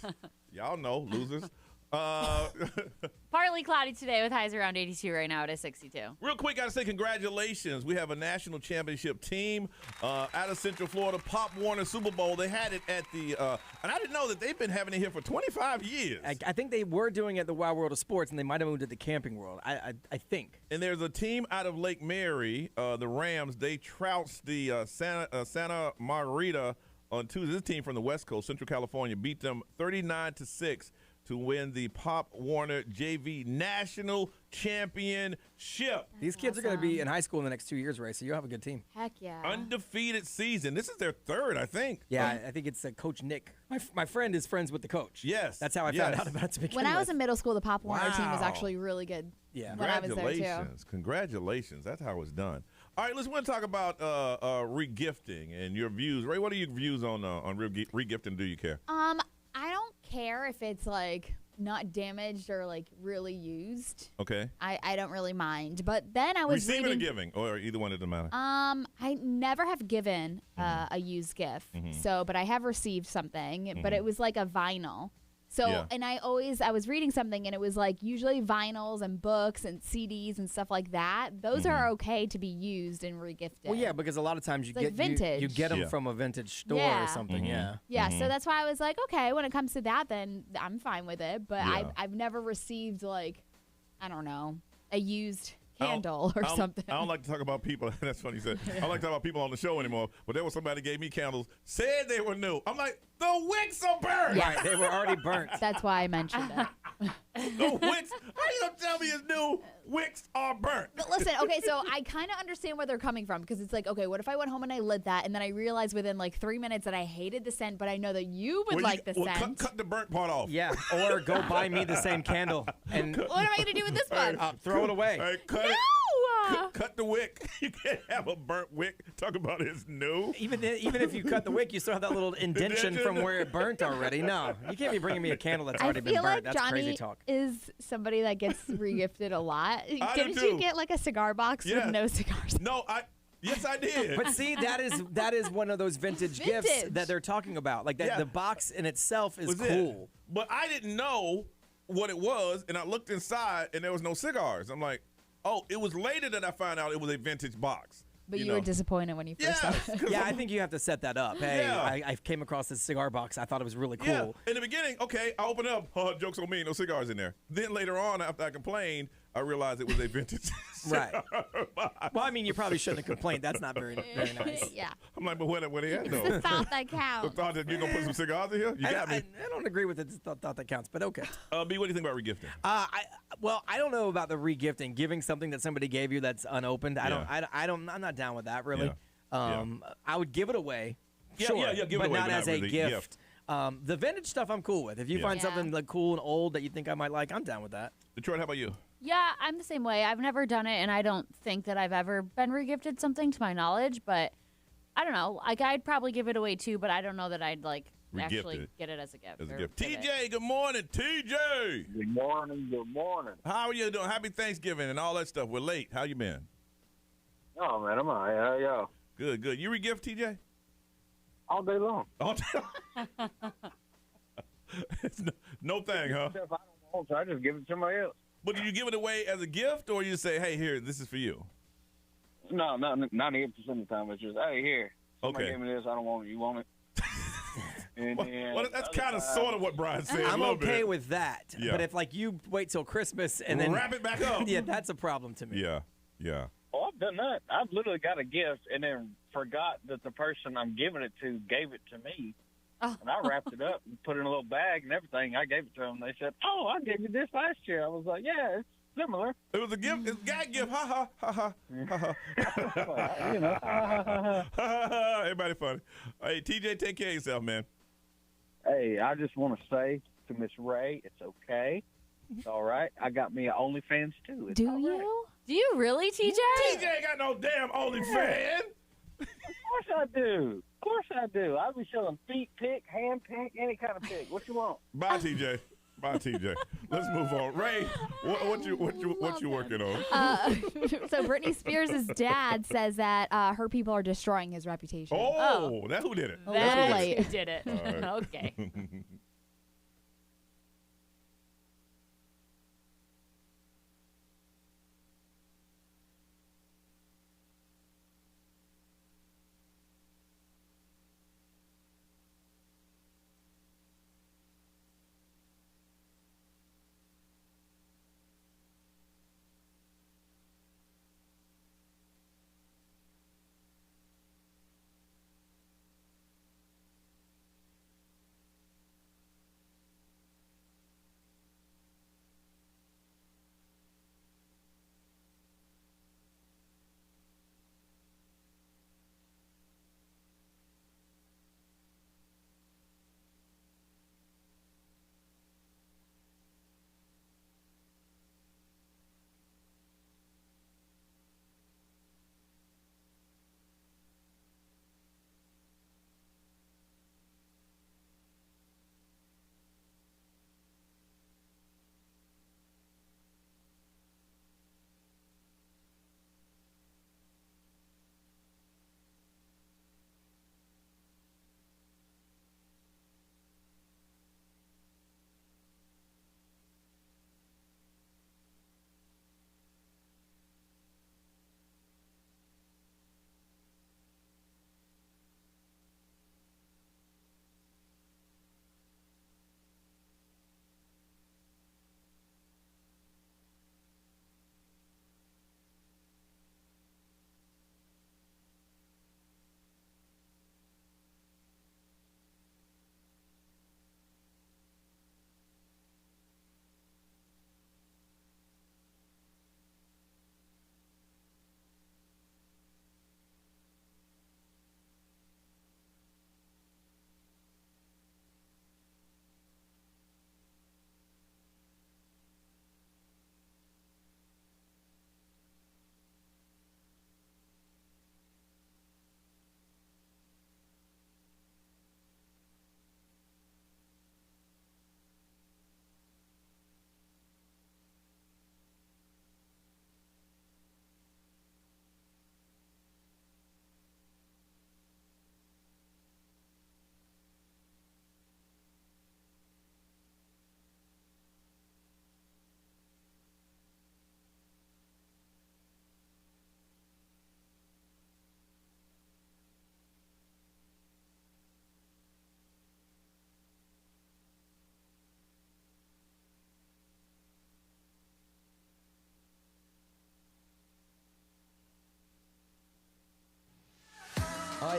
Y'all know, losers. Partly cloudy today with highs around 82 right now. It is 62. Real quick, got to say congratulations. We have a national championship team out of Central Florida, Pop Warner Super Bowl. They had it at the, and I didn't know that they've been having it here for 25 years. I think they were doing it at the Wild World of Sports, and they might have moved it to Camping World. I think. And there's a team out of Lake Mary, the Rams. They trounced the Santa Margarita on Tuesday. This team from the West Coast, Central California, beat them 39-6 to win the Pop Warner JV National Championship. These kids are going to be in high school in the next 2 years, Ray, so you'll have a good team. Heck yeah. Undefeated season. This is their third, I think. Yeah, I think it's Coach Nick. My friend is friends with the coach. Yes. That's how I found out about it to begin When I was with. in middle school, the Pop Warner team was Wow. actually really good. Yeah. When I was there, too. Congratulations. That's how it's done. All right, let's want to talk about regifting and your views. Ray, what are your views on regifting? Do you care? I don't care if it's like not damaged or like really used. Okay. I don't really mind. But then I was Receiving reading, or giving, or either one doesn't matter. I never have given a used gift. So, but I have received something, but it was like a vinyl. So, Yeah. and I was reading something and it was like usually vinyls and books and CDs and stuff like that. Those are okay to be used and regifted. Well, yeah, because a lot of times you It's like get vintage. you get them Yeah. from a vintage store Yeah. or something. Yeah. Yeah, so that's why I was like, okay, when it comes to that, then I'm fine with it. But Yeah. I've never received like, I don't know, a used I don't- candle or I don't- something. I don't like to talk about people. That's funny you said. I don't like to talk about people on the show anymore. But there was somebody gave me candles, said they were new. I'm like, the wicks are burned. Right, they were already burnt. That's why I mentioned it. The wicks. How you gonna tell me it's new? Wicks are burnt. But listen, okay, so I kind of understand where they're coming from because it's like, okay, what if I went home and I lit that and then I realized within like 3 minutes that I hated the scent, but I know that you would like the scent. Cut the burnt part off. Yeah, or go buy me the same candle and What am I going to do with this one? throw it away. Hey, cut it. No! Cut the wick. You can't have a burnt wick. Talk about it's new. Even if you cut the wick, you still have that little indentation from where it burnt already. No, you can't be bringing me a candle that's I already been feel burnt. like That's Johnny crazy talk. is somebody that gets regifted a lot. do Didn't too. you get like a cigar box Yeah. with no cigars? No, yes, I did. But see, that is one of those vintage gifts Vintage. that they're talking about. Like that, Yeah. the box in itself is Was it. cool. But I didn't know what it was, and I looked inside, and there was no cigars. I'm like, oh, it was later that I found out it was a vintage box. But you know. were disappointed when you first saw Yes, it. 'cause Yeah, I'm- I think you have to set that up. Hey, Yeah. I came across this cigar box. I thought it was really cool. Yeah. In the beginning, okay, I opened it up. Oh, joke's on me, no cigars in there. Then later on, after I complained, I realized it was a vintage Right. cigar box. Well, I mean, you probably shouldn't have complained. That's not very nice. Yeah. I'm like, but what they had It's though? the thought that The counts. thought that you're gonna put some cigars in here? You got me. I don't agree with it. It's the thought that counts, but okay. B, what do you think about regifting? I don't know about the regifting, giving something that somebody gave you that's unopened. Yeah. I'm not down with that really. Yeah. I would give it away. Yeah, Sure, yeah, give it but away, not but as not a really gift. The vintage stuff I'm cool with. If you Yeah. find Yeah. something like cool and old that you think I might like, I'm down with that. Detroit, how about you? Yeah, I'm the same way. I've never done it, and I don't think that I've ever been regifted something to my knowledge. But I don't know. Like I'd probably give it away too, but I don't know that I'd like Regift actually it. get it as a gift. As a or gift. give it. TJ, good morning. TJ. Good morning. Good morning. How are you doing? Happy Thanksgiving and all that stuff. We're late. How you been? Oh man, I'm all right. How y'all? Good, good. You regift, TJ? All day long. All day. It's no thing, huh? If I don't want to, I just give it to somebody else. But do you give it away as a gift, or you say, "Hey, here, this is for you"? No, 98% of the time it's just, hey, here. Somebody Okay. gave me this. I don't want it. You want it? And then Well, that's kind of sort of what Brian said. I'm a little okay bit. with that. Yeah. But if like you wait till Christmas and then Wrap it back up. yeah, that's a problem to me. Yeah, yeah. Oh, I've done that. I've literally got a gift and then forgot that the person I'm giving it to gave it to me. Oh. And I wrapped it up and put it in a little bag and everything. I gave it to them. They said, oh, I gave you this last year. I was like, yeah, it's similar. It was a gift. It's a gag gift. Ha ha ha ha ha ha. You know, Ha, ha, ha. Everybody funny. Hey, TJ, take care of yourself, man. Hey, I just want to say to Miss Ray, it's okay. It's all right. I got me an OnlyFans, too. It's Do all you? right. Do you really, TJ? TJ ain't got no damn OnlyFans. Of course I do. Of course I do. I'll be selling feet pick, hand pick, any kind of pick. What you want? Bye, TJ. Bye, TJ. Let's move on. Ray, what you working on? So Britney Spears' dad says that her people are destroying his reputation. Oh, that's who did it. A little That's late. who did it. All right. Okay.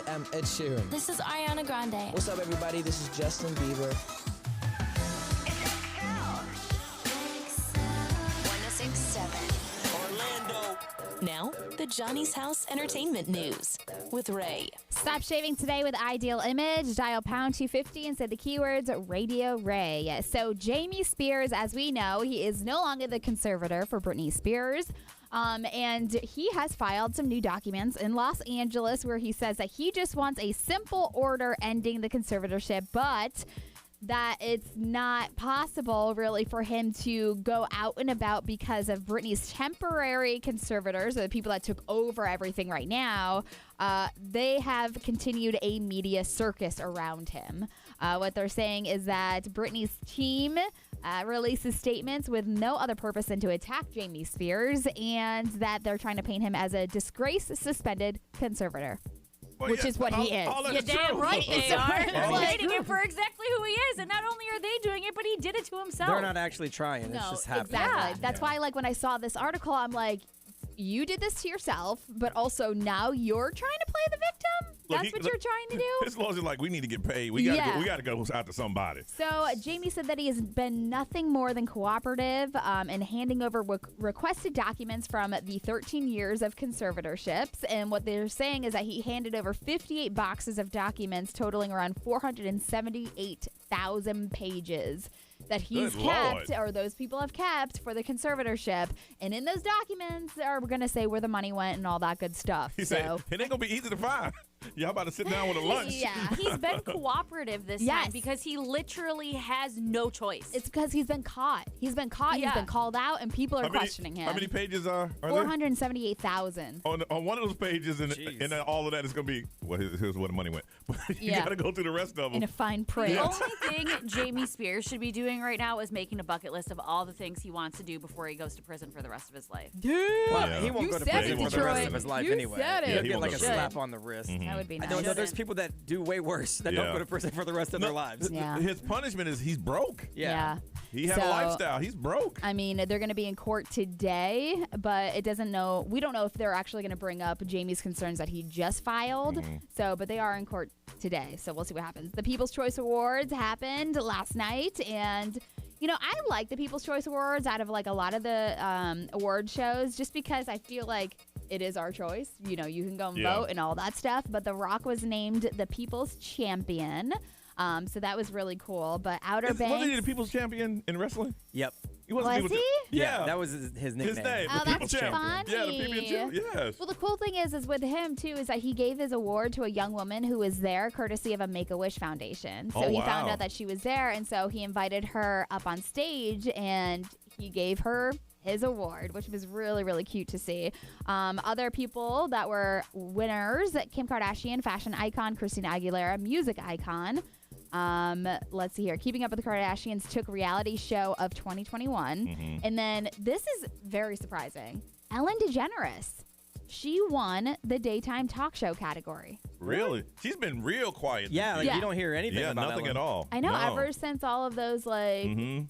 I'm Ed Sheeran. This is Ariana Grande. What's up, everybody? This is Justin Bieber. 106.7 Orlando. Now, the Johnny's House Entertainment News with Ray. Stop shaving today with Ideal Image. Dial pound 250 and say the keywords Radio Ray. So Jamie Spears, as we know, he is no longer the conservator for Britney Spears. And he has filed some new documents in Los Angeles where he says that he just wants a simple order ending the conservatorship, but that it's not possible really for him to go out and about because of Britney's temporary conservators, or the people that took over everything right now. They have continued a media circus around him. What they're saying is that Britney's team releases statements with no other purpose than to attack Jamie Spears, and that they're trying to paint him as a disgraced, suspended conservator. Well, which yeah, is what he is. You're damn right they are. They're painting him for exactly who he is, and not only are they doing it, but he did it to himself. They're not actually trying. It's just happening. Exactly. That's why, like, when I saw this article, I'm like, you did this to yourself, but also now you're trying to play the victim? That's what you're trying to do? His lawyers are like, we need to get paid. We gotta go after somebody. So Jamie said that he has been nothing more than cooperative in handing over requested documents from the 13 years of conservatorships. And what they're saying is that he handed over 58 boxes of documents totaling around 478,000 pages that he's kept, or those people have kept, for the conservatorship. And in those documents are going to say where the money went and all that good stuff. He said, it ain't going to be easy to find. Y'all about to sit down with a lunch. Yeah, he's been cooperative this time because he literally has no choice. It's because he's been caught. He's been caught. Yeah. He's been called out, and people are questioning him. How many pages are there? 478,000. On one of those pages, and then all of that is going to be, well, here's where the money went. But you got to go through the rest of them. In a fine print. The only thing Jamie Spears should be doing right now is making a bucket list of all the things he wants to do before he goes to prison for the rest of his life. Well, he won't go to prison for the rest of his life anyway. Said it. He'll get like a slap on the wrist. That would be nice. I don't know. There's people that do way worse that don't go to prison for the rest of their lives. His punishment is he's broke. Yeah. He had a lifestyle. He's broke. I mean, they're going to be in court today, but we don't know if they're actually going to bring up Jamie's concerns that he just filed. But they are in court today, so we'll see what happens. The People's Choice Awards happened last night, and I like the People's Choice Awards out of like a lot of the award shows, just because I feel like it is our choice. You can go and vote and all that stuff. But The Rock was named the People's Champion. So that was really cool. But Outer Banks. Wasn't he the People's Champion in wrestling? Yep. Was he? Yeah. That was his nickname. His name. Oh, the People's that's Champion. funny. Yeah, the People's Champion. Yes. Well, the cool thing is with him, too, is that he gave his award to a young woman who was there courtesy of a Make-A-Wish Foundation. So he found out that she was there, and so he invited her up on stage, and he gave her his award, which was really, really cute to see. Other people that were winners: Kim Kardashian, fashion icon; Christina Aguilera, music icon. Let's see here. Keeping Up with the Kardashians took reality show of 2021. And then this is very surprising. Ellen DeGeneres. She won the daytime talk show category. Really? She's been real quiet. Yeah, you don't hear anything about nothing Ellen. at all. I know, ever since all of those mean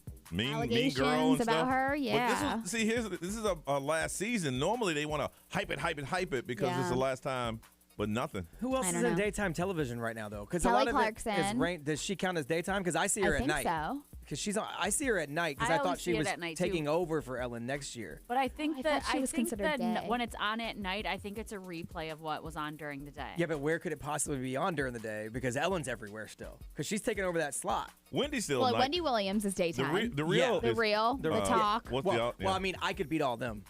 allegations girl and about stuff. her. But this is a last season. Normally they want to hype it because it's the last time. But nothing. Who else is in daytime television right now, though? Because a Kelly lot of Clarkson. it is does she count as daytime? Because I see her at night. I think so. Because she's on. I see her at night because I I thought always she see it was at night, taking too. over for Ellen next year. But I think thought she was considered day. When it's on at night, I think it's a replay of what was on during the day. Yeah, but where could it possibly be on during the day? Because Ellen's everywhere still. Because she's taking over that slot. Wendy's still Well, night. Wendy Williams is daytime. The real. The talk. Well, I mean, I could beat all them.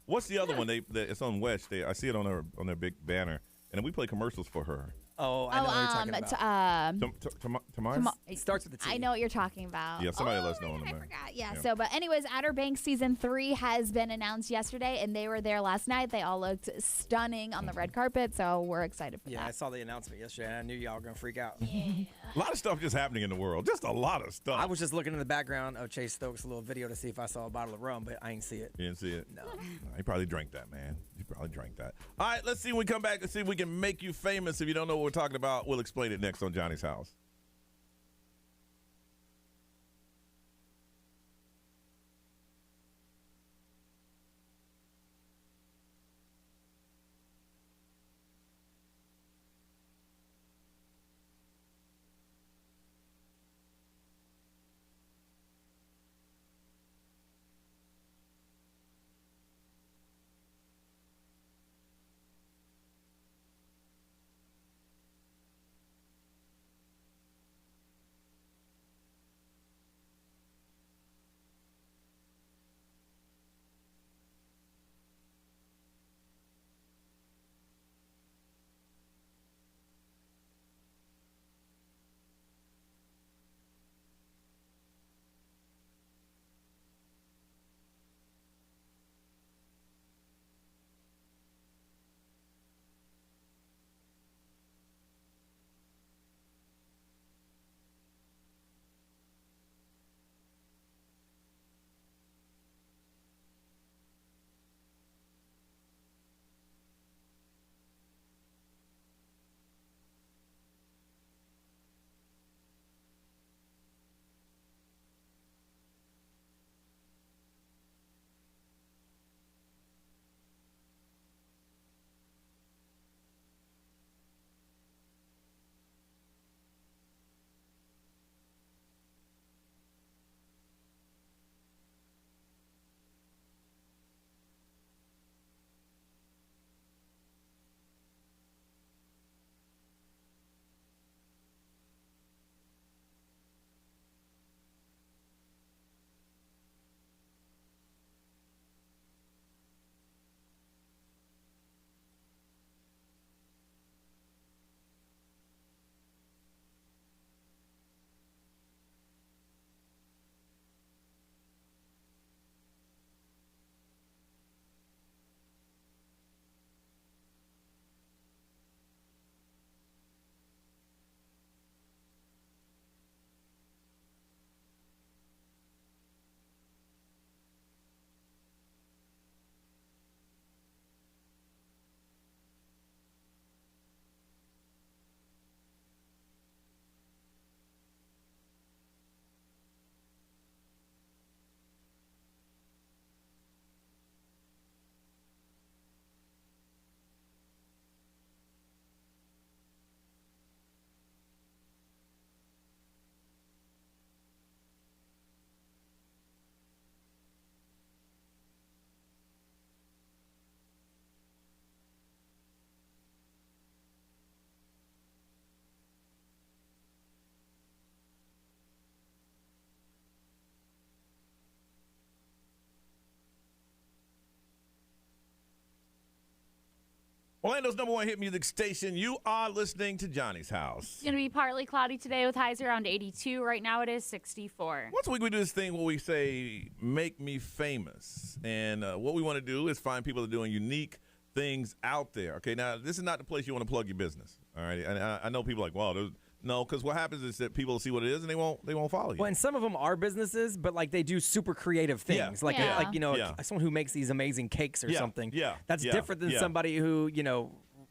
What's the other one? It's on West. I see it on their big banner, and we play commercials for her. Oh, I know what you're talking about. Tamara? It starts with a T. I know what you're talking about. Yeah, somebody let us know in the I forgot. Yeah. So, but anyways, Outer Banks season 3 has been announced yesterday, and they were there last night. They all looked stunning on the red carpet, so we're excited for that. Yeah, I saw the announcement yesterday, and I knew y'all were going to freak out. A lot of stuff just happening in the world. Just a lot of stuff. I was just looking in the background of Chase Stokes' little video to see if I saw a bottle of rum, but I didn't see it. You didn't see it? No. He probably drank that, man. He probably drank that. All right, let's see when we come back. Let's see if we can make you famous. If you don't know what we're talking about, we'll explain it next on Johnny's House. Orlando's number one hit music station. You are listening to Johnny's House. It's going to be partly cloudy today with highs around 82. Right now it is 64. Once a week we do this thing where we say, make me famous. And what we want to do is find people that are doing unique things out there. Okay, now this is not the place you want to plug your business. All right, and I know people are like, well, no, because what happens is that people see what it is and they won't follow you. Well, and some of them are businesses, but like they do super creative things, like someone who makes these amazing cakes or something. Yeah, that's different than somebody who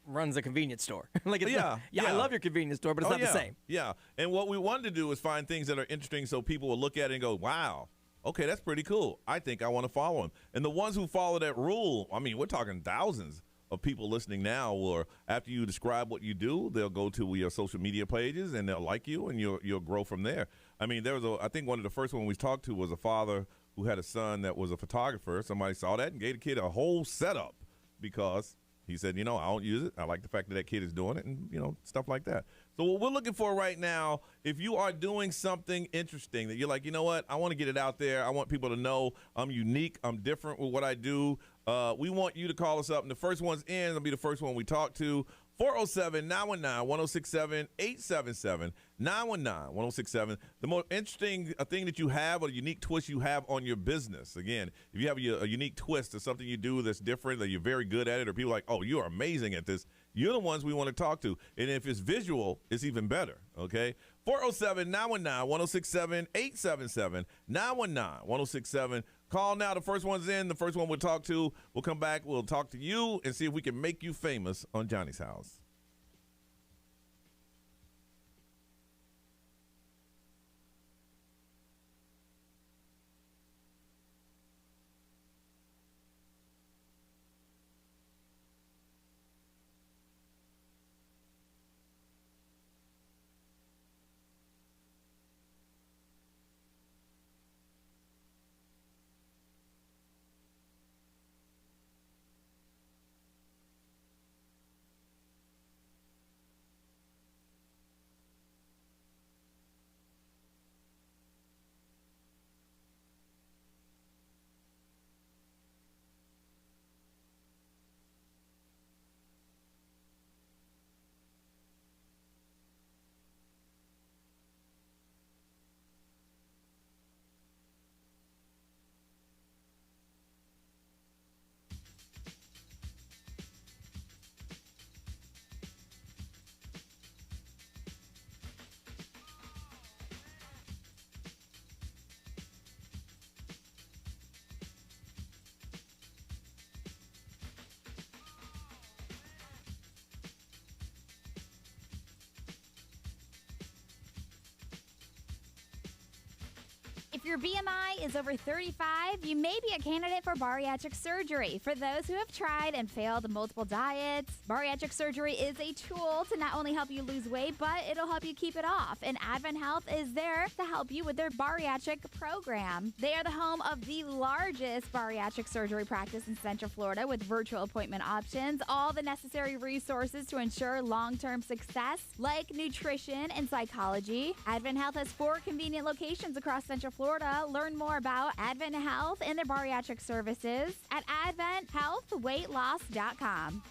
runs a convenience store. Like it's I love your convenience store, but it's not the same. Yeah, and what we wanted to do is find things that are interesting so people will look at it and go, wow. Okay, that's pretty cool. I think I want to follow him. And the ones who follow that rule, I mean, we're talking thousands of people listening now, or after you describe what you do, they'll go to your social media pages and they'll like you and you'll grow from there. I mean, I think one of the first one we talked to was a father who had a son that was a photographer. Somebody saw that and gave the kid a whole setup because he said, I don't use it. I like the fact that kid is doing it and, stuff like that. So what we're looking for right now, if you are doing something interesting that you're like, you know what, I want to get it out there. I want people to know I'm unique. I'm different with what I do. We want you to call us up. And the first one's in. It'll be the first one we talk to. 407-919-1067, 877-919-1067. The most interesting thing that you have or a unique twist you have on your business. Again, if you have a unique twist or something you do that's different, that you're very good at it, or people are like, oh, you're amazing at this, you're the ones we want to talk to. And if it's visual, it's even better, okay? 407-919-1067, 877-919-1067. Call now. The first one's in. The first one we'll talk to. We'll come back. We'll talk to you and see if we can make you famous on Johnny's House. If your BMI is over 35, you may be a candidate for bariatric surgery. For those who have tried and failed multiple diets, bariatric surgery is a tool to not only help you lose weight, but it'll help you keep it off. And Advent Health is there to help you with their bariatric program. They are the home of the largest bariatric surgery practice in Central Florida with virtual appointment options, all the necessary resources to ensure long-term success, like nutrition and psychology. Advent Health has 4 convenient locations across Central Florida. Learn more about Advent Health and their bariatric services at adventhealthweightloss.com.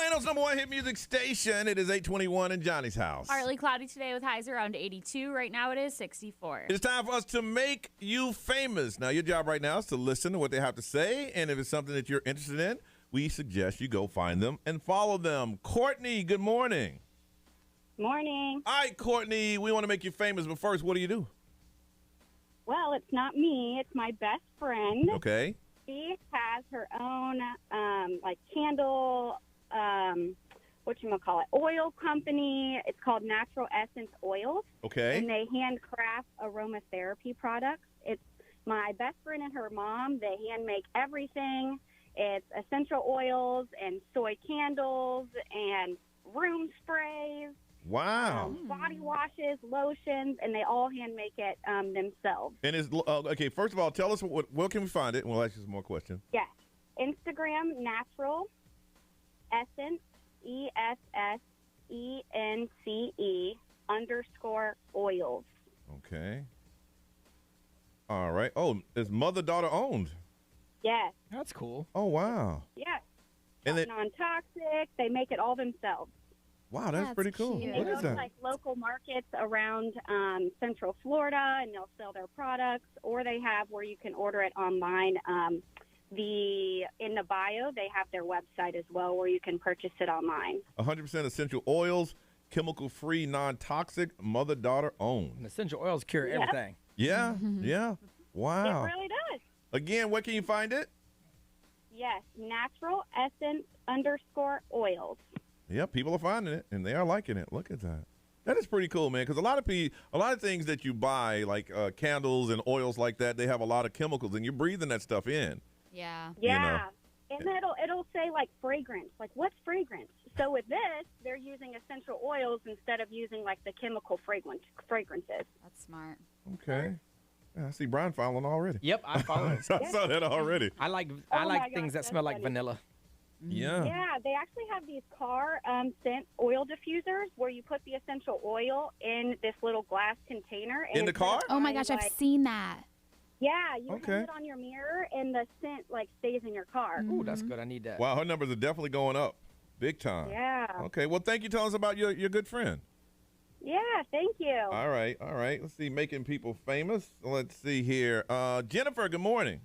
Orlando's number one hit music station. It is 8:21 in Johnny's house. Partly cloudy today with highs around 82. Right now it is 64. It's time for us to make you famous. Now, your job right now is to listen to what they have to say, and if it's something that you're interested in, we suggest you go find them and follow them. Courtney, good morning. Morning. All right, Courtney, we want to make you famous, but first, what do you do? Well, it's not me. It's my best friend. Okay. She has her own, candle, oil company. It's called Natural Essence Oils. Okay. And they handcraft aromatherapy products. It's my best friend and her mom. They hand make everything. It's essential oils and soy candles and room sprays. Wow. Body washes, lotions, and they all hand make it themselves. And it's okay. First of all, tell us where can we find it, and we'll ask you some more questions. Yes. Instagram, Natural Essence, ESSENCE_oils. Okay. All right. Oh, it's mother-daughter owned. Yes. That's cool. Oh, wow. Yes. And then, non-toxic. They make it all themselves. wow, that's pretty cool. And What they is go to that? like local markets around Central Florida, and they'll sell their products. Or they have where you can order it online. In the bio, they have their website as well, where you can purchase it online. 100% essential oils, chemical-free, non-toxic, mother-daughter owned. And essential oils cure Yep. everything. Yeah, yeah. Wow. It really does. Again, where can you find it? Yes, Natural Essence_oils. Yeah, people are finding it, and they are liking it. Look at that. That is pretty cool, man, because a lot of things that you buy, like candles and oils like that, they have a lot of chemicals, and you're breathing that stuff in. Yeah. Yeah. And it'll say like fragrance. Like, what's fragrance? So with this, they're using essential oils instead of using like the chemical fragrances. That's smart. Okay. Yeah, I see Brian following already. Yep, I follow it. I saw that already. I like Oh my things gosh, that smell like that's funny. vanilla. Yeah. Yeah, they actually have these car scent oil diffusers where you put the essential oil in this little glass container. And In the instead of car? Oh my buying, gosh, I've like- seen that. Yeah, you Okay. hang it on your mirror, and the scent like stays in your car. Ooh, that's good. I need that. Wow, her numbers are definitely going up. Big time. Yeah. Okay, well, thank you. Tell us about your good friend. Yeah, thank you. All right. Let's see, making people famous. Let's see here. Jennifer, good morning.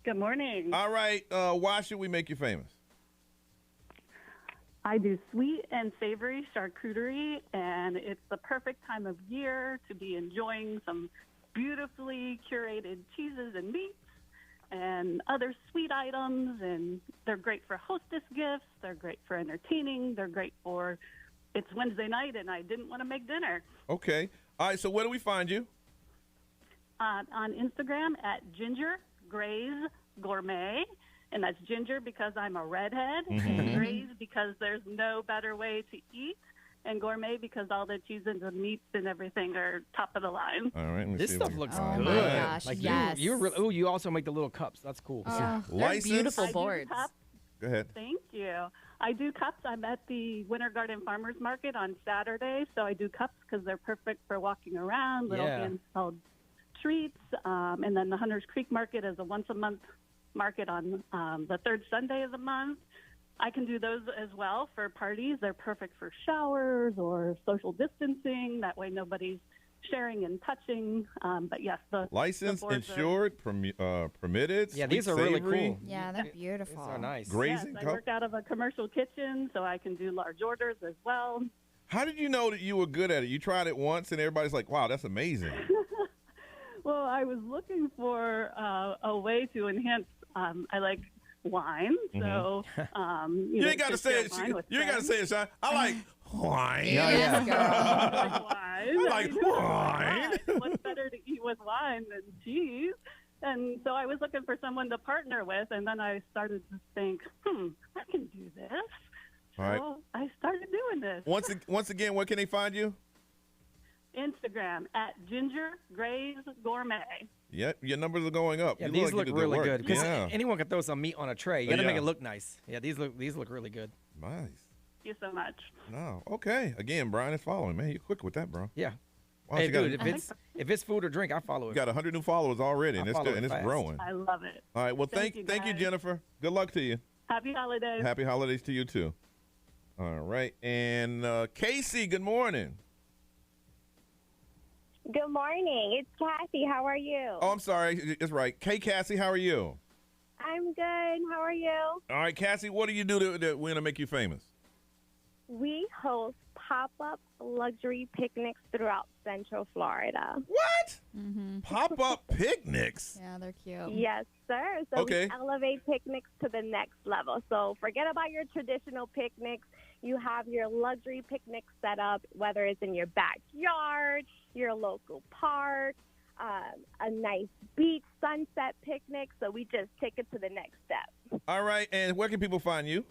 Good morning. All right, why should we make you famous? I do sweet and savory charcuterie, and it's the perfect time of year to be enjoying some beautifully curated cheeses and meats and other sweet items. And they're great for hostess gifts. They're great for entertaining. They're great for, it's Wednesday night and I didn't want to make dinner. Okay. All right, so where do we find you? On Instagram at Ginger Graze Gourmet. And that's ginger because I'm a redhead, and graze because there's no better way to eat, and gourmet because all the cheeses and meats and everything are top of the line. All right. let me This see stuff if I looks can Oh find good. my that. gosh, Like yes. you also make the little cups. That's cool. Oh, they're License? beautiful I do boards. cups. Go ahead. Thank you. I do cups. I'm at the Winter Garden Farmers Market on Saturday, so I do cups because they're perfect for walking around, little Yeah. hand-held treats. And then the Hunters Creek Market is a once-a-month market on the third Sunday of the month. I can do those as well for parties. They're perfect for showers or social distancing. That way nobody's sharing and touching. But yes, the Licensed, boards are- insured, permitted. Yeah, these sweet, are really savory, cool. Yeah, they're beautiful. These are nice. Yes, Grazing I cup. work out of a commercial kitchen, so I can do large orders as well. How did you know that you were good at it? You tried it once, and everybody's like, "Wow, that's amazing." Well, I was looking for a way to enhance. I like wine, so You ain't got to say it. You ain't got to say it, Sean. I like wine. Yeah. wine. I like wine. What's better to eat with wine than cheese? And so I was looking for someone to partner with, and then I started to think, I can do this. All right. So I started doing this. Once again, where can they find you? Instagram at Ginger Graze Gourmet. Yeah, your numbers are going up. Yeah, You these like you look did the really work. good. Because Yeah. anyone can throw some meat on a tray. You got to Yeah. make it look nice. Yeah, these look really good. Nice. Thank you so much. No. Okay. Again, Brian is following. Man, you're quick with that, bro. Yeah. Wow, Hey, you got dude, if it's food or drink, I follow you it. got 100 new followers already, and I it's follow and it it's fast. growing. I love it. All right. Well, Thank thank you, guys. Jennifer. Good luck to you. Happy holidays. Happy holidays to you, too. All right. And Casey, good morning. Good morning. It's Kathy. How are you? Oh, I'm sorry. It's right. Hey, Cassie, how are you? I'm good. How are you? All right, Cassie, what do you do that we're going to make you famous? We host pop-up luxury picnics throughout Central Florida. What? Mm-hmm. Pop-up picnics? Yeah, they're cute. Yes, sir. So Okay. we elevate picnics to the next level. So forget about your traditional picnics. You have your luxury picnic set up, whether it's in your backyard, your local park, a nice beach sunset picnic. So we just take it to the next step. All right, and where can people find you?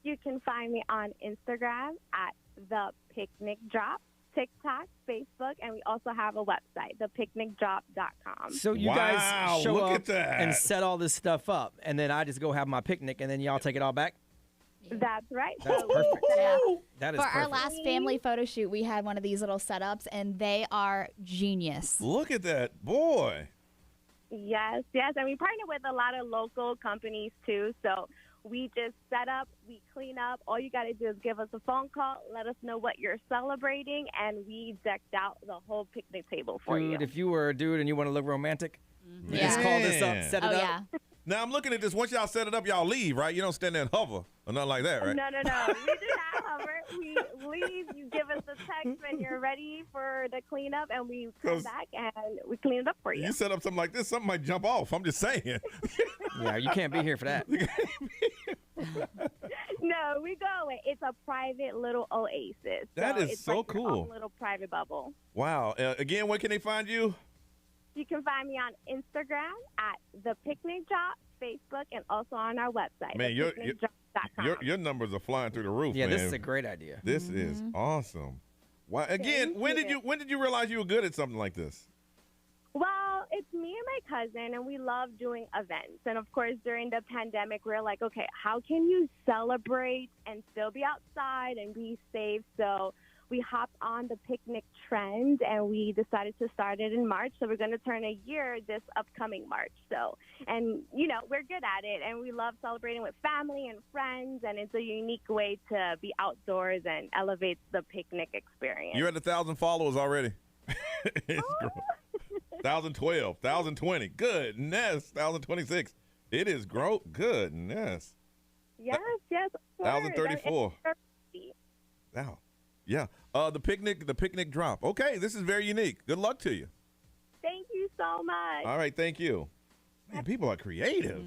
You can find me on Instagram at The Picnic Drop, TikTok, Facebook, and we also have a website, thepicnicdrop.com. So you guys show look up at that. and set all this stuff up, and then I just go have my picnic, and then y'all take it all back? That's right. That's So perfect. Yeah. That is For our perfect. last family photo shoot, we had one of these little setups, and they are genius. Look at that. Boy. Yes, and we partner with a lot of local companies too. So we just set up, we clean up. All you got to do is give us a phone call, let us know what you're celebrating, and we decked out the whole picnic table for you. Dude, if you were a dude and you want to look romantic, you just call this up, set it up. Yeah. Now, I'm looking at this. Once y'all set it up, y'all leave, right? You don't stand there and hover or nothing like that, right? No. We do not hover. We leave. You give us a text when you're ready for the cleanup, and we come 'Cause back and we clean it up for you. You set up something like this, something might jump off. I'm just saying. Yeah, you can't be here for that. No, we go away. It's a private little oasis. That is it's so like your cool. own little private bubble. Wow. Again, where can they find you? You can find me on Instagram at The Picnic Drop, Facebook, and also on our website, Man, thepicnicdrop.com. your numbers are flying through the roof, Yeah, man. this is a great idea. This is awesome. Wow. Again, Thank when you. did you realize you were good at something like this? Well, it's me and my cousin, and we love doing events. And, of course, during the pandemic, we're like, okay, how can you celebrate and still be outside and be safe? So we hopped on the picnic trend, and we decided to start it in March. So we're going to turn a year this upcoming March. So, and, we're good at it, and we love celebrating with family and friends, and it's a unique way to be outdoors and elevate the picnic experience. You're at 1,000 followers already. It's 1,012, 1,020. Goodness. 1,026. It is goodness. Yes, of course. 1,034. Wow. Yeah. The picnic drop. Okay, this is very unique. Good luck to you. Thank you so much. All right, thank you. Man, people are creative.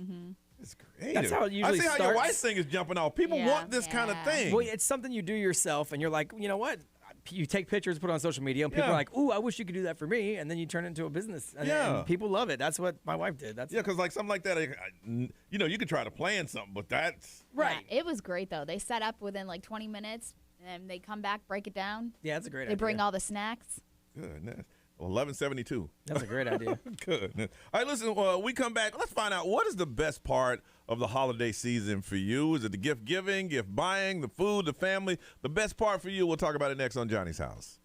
It's creative. That's how it usually I see how your starts. wife's thing is jumping off. People want this kind of thing. Well, it's something you do yourself, and you're like, you know what? You take pictures, put it on social media, and people Yeah. are like, ooh, I wish you could do that for me. And then you turn it into a business. And, Yeah. and people love it. That's what my wife did. That's Yeah, because like something like that, you could try to plan something, but that's Right. Yeah, it was great, though. They set up within like 20 minutes, and they come back, break it down. Yeah, that's a great They idea. bring all the snacks. goodness. 1172. That's a great idea. Goodness. All right, listen, we come back. Let's find out what is the best part of the holiday season for you. Is it the gift giving, gift buying, the food, the family? The best part for you, we'll talk about it next on Johnny's House.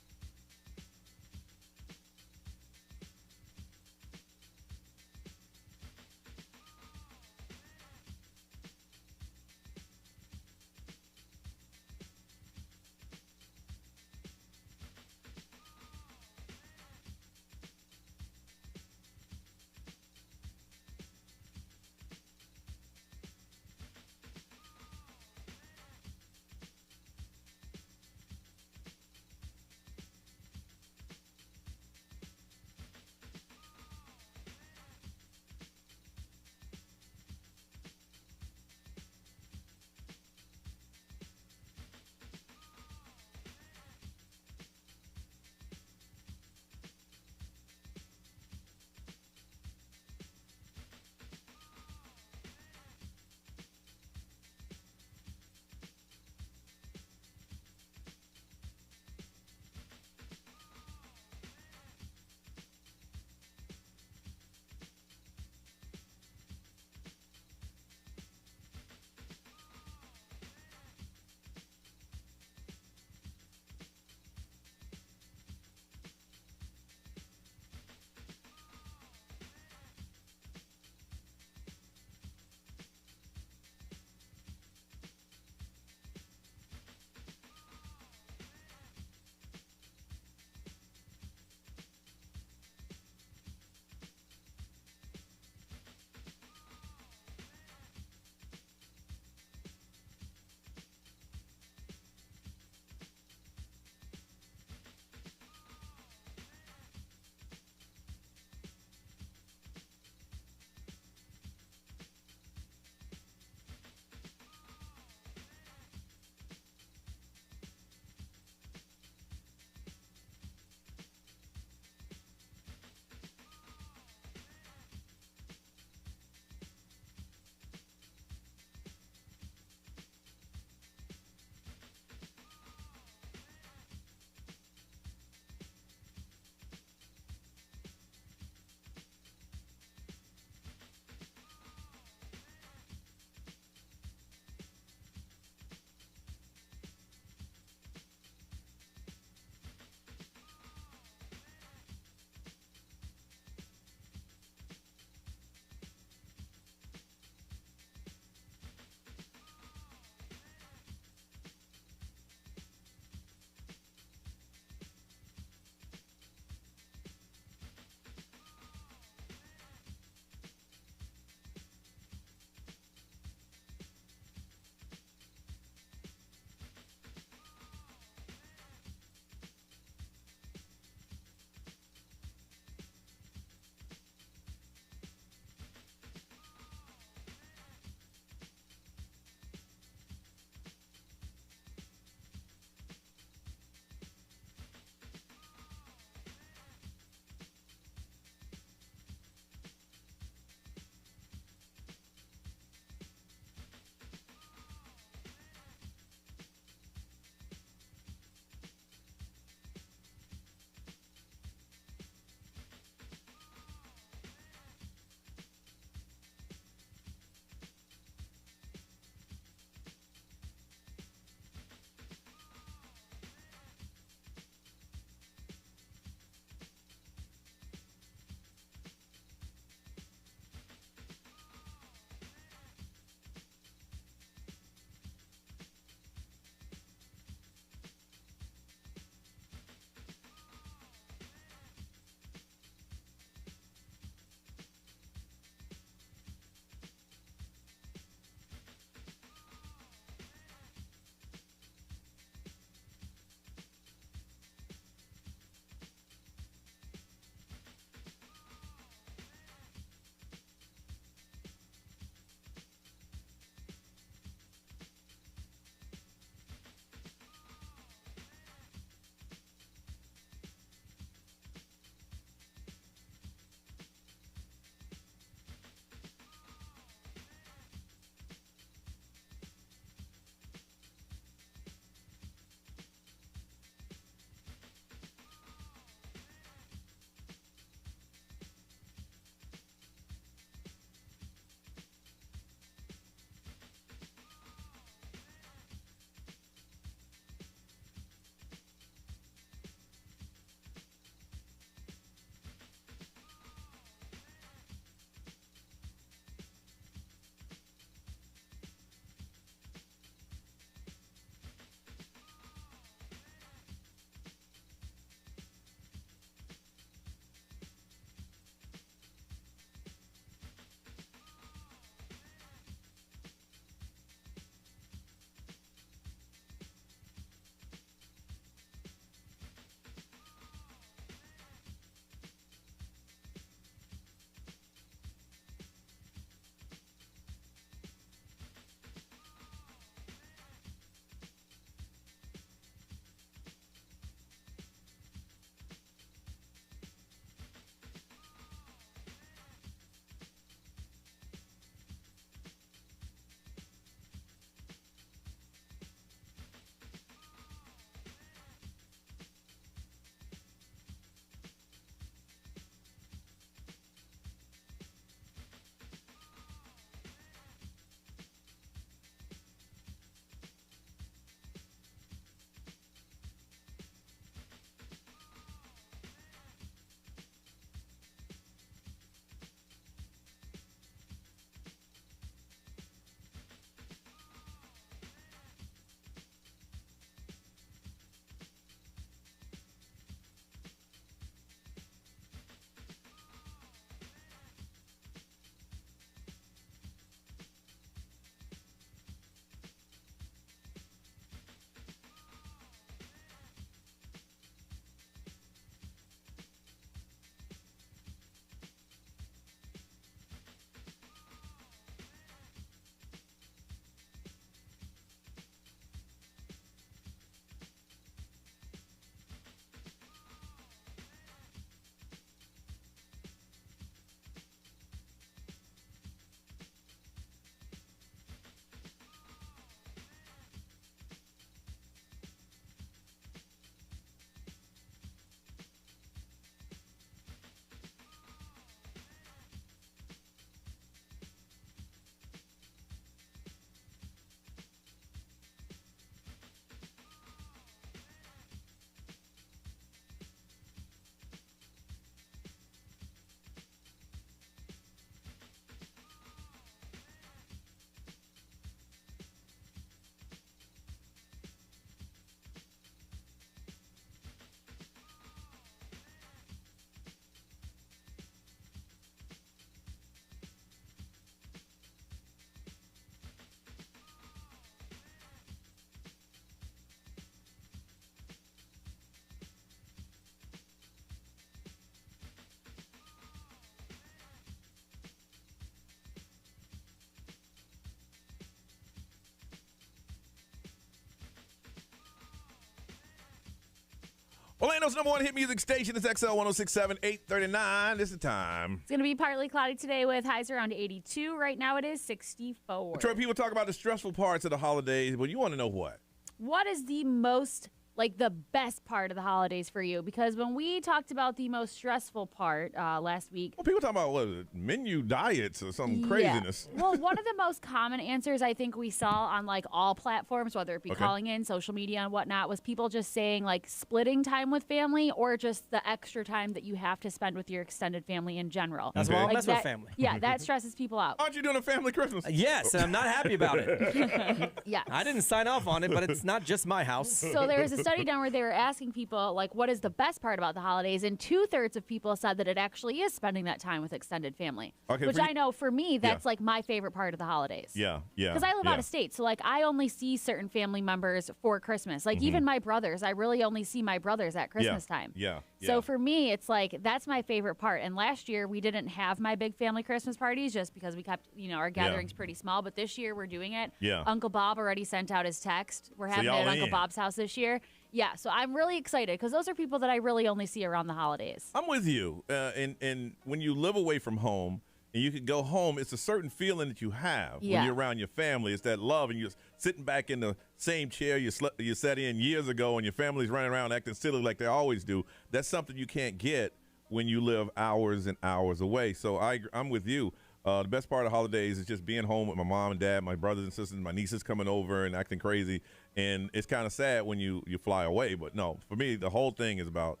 Orlando's number one hit music station is XL 1067, 839. This is the time. It's going to be partly cloudy today with highs around 82. Right now it is 64. Troy, people talk about the stressful parts of the holidays, but you want to know what? What is the most, the best part of the holidays for you? Because when we talked about the most stressful part last week. Well, people talk about menu diets or some craziness. Well, one of the most common answers I think we saw on all platforms, whether it be calling in, social media and whatnot, was people just saying splitting time with family or just the extra time that you have to spend with your extended family in general. That's why I mess with family. Yeah, that stresses people out. Aren't you doing a family Christmas? Yes, and I'm not happy about it. Yeah. I didn't sign off on it, but it's not just my house. So there was a study done where they were asking people, what is the best part about the holidays? And 2/3 of people said that it actually is spending that time with extended family. Okay, which I know for me, that's my favorite part of the holidays. Yeah. Because I live out of state. So I only see certain family members for Christmas. Even my brothers, I really only see my brothers at Christmas time. Yeah. So for me, it's that's my favorite part. And last year we didn't have my big family Christmas parties just because we kept, our gatherings pretty small. But this year we're doing it. Yeah. Uncle Bob already sent out his text. We're having it at Uncle Bob's house this year. Yeah, so I'm really excited because those are people that I really only see around the holidays. I'm with you. And when you live away from home and you can go home, it's a certain feeling that you have when you're around your family. It's that love, and you're sitting back in the same chair you sat in years ago, and your family's running around acting silly like they always do. That's something you can't get when you live hours and hours away. So I'm with you. The best part of the holidays is just being home with my mom and dad, my brothers and sisters, my nieces coming over and acting crazy. And it's kind of sad when you fly away. But no, for me, the whole thing is about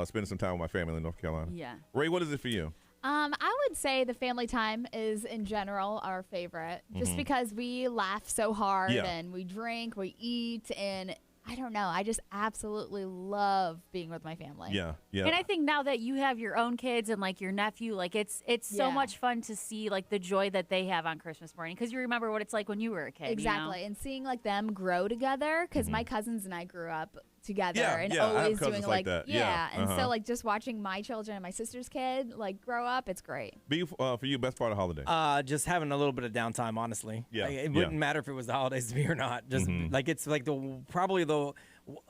spending some time with my family in North Carolina. Yeah. Ray, what is it for you? I would say the family time is, in general, our favorite. Just because we laugh so hard and we drink, we eat, and I don't know. I just absolutely love being with my family. Yeah. And I think now that you have your own kids and your nephew, it's so much fun to see the joy that they have on Christmas morning because you remember what it's like when you were a kid. Exactly. And seeing them grow together because my cousins and I grew up together and I have always cousins doing like that. and so just watching my children and my sister's kid grow up, it's great. For you, best part of holiday? Just having a little bit of downtime, honestly. Yeah. It wouldn't matter if it was the holidays to me or not. Just it's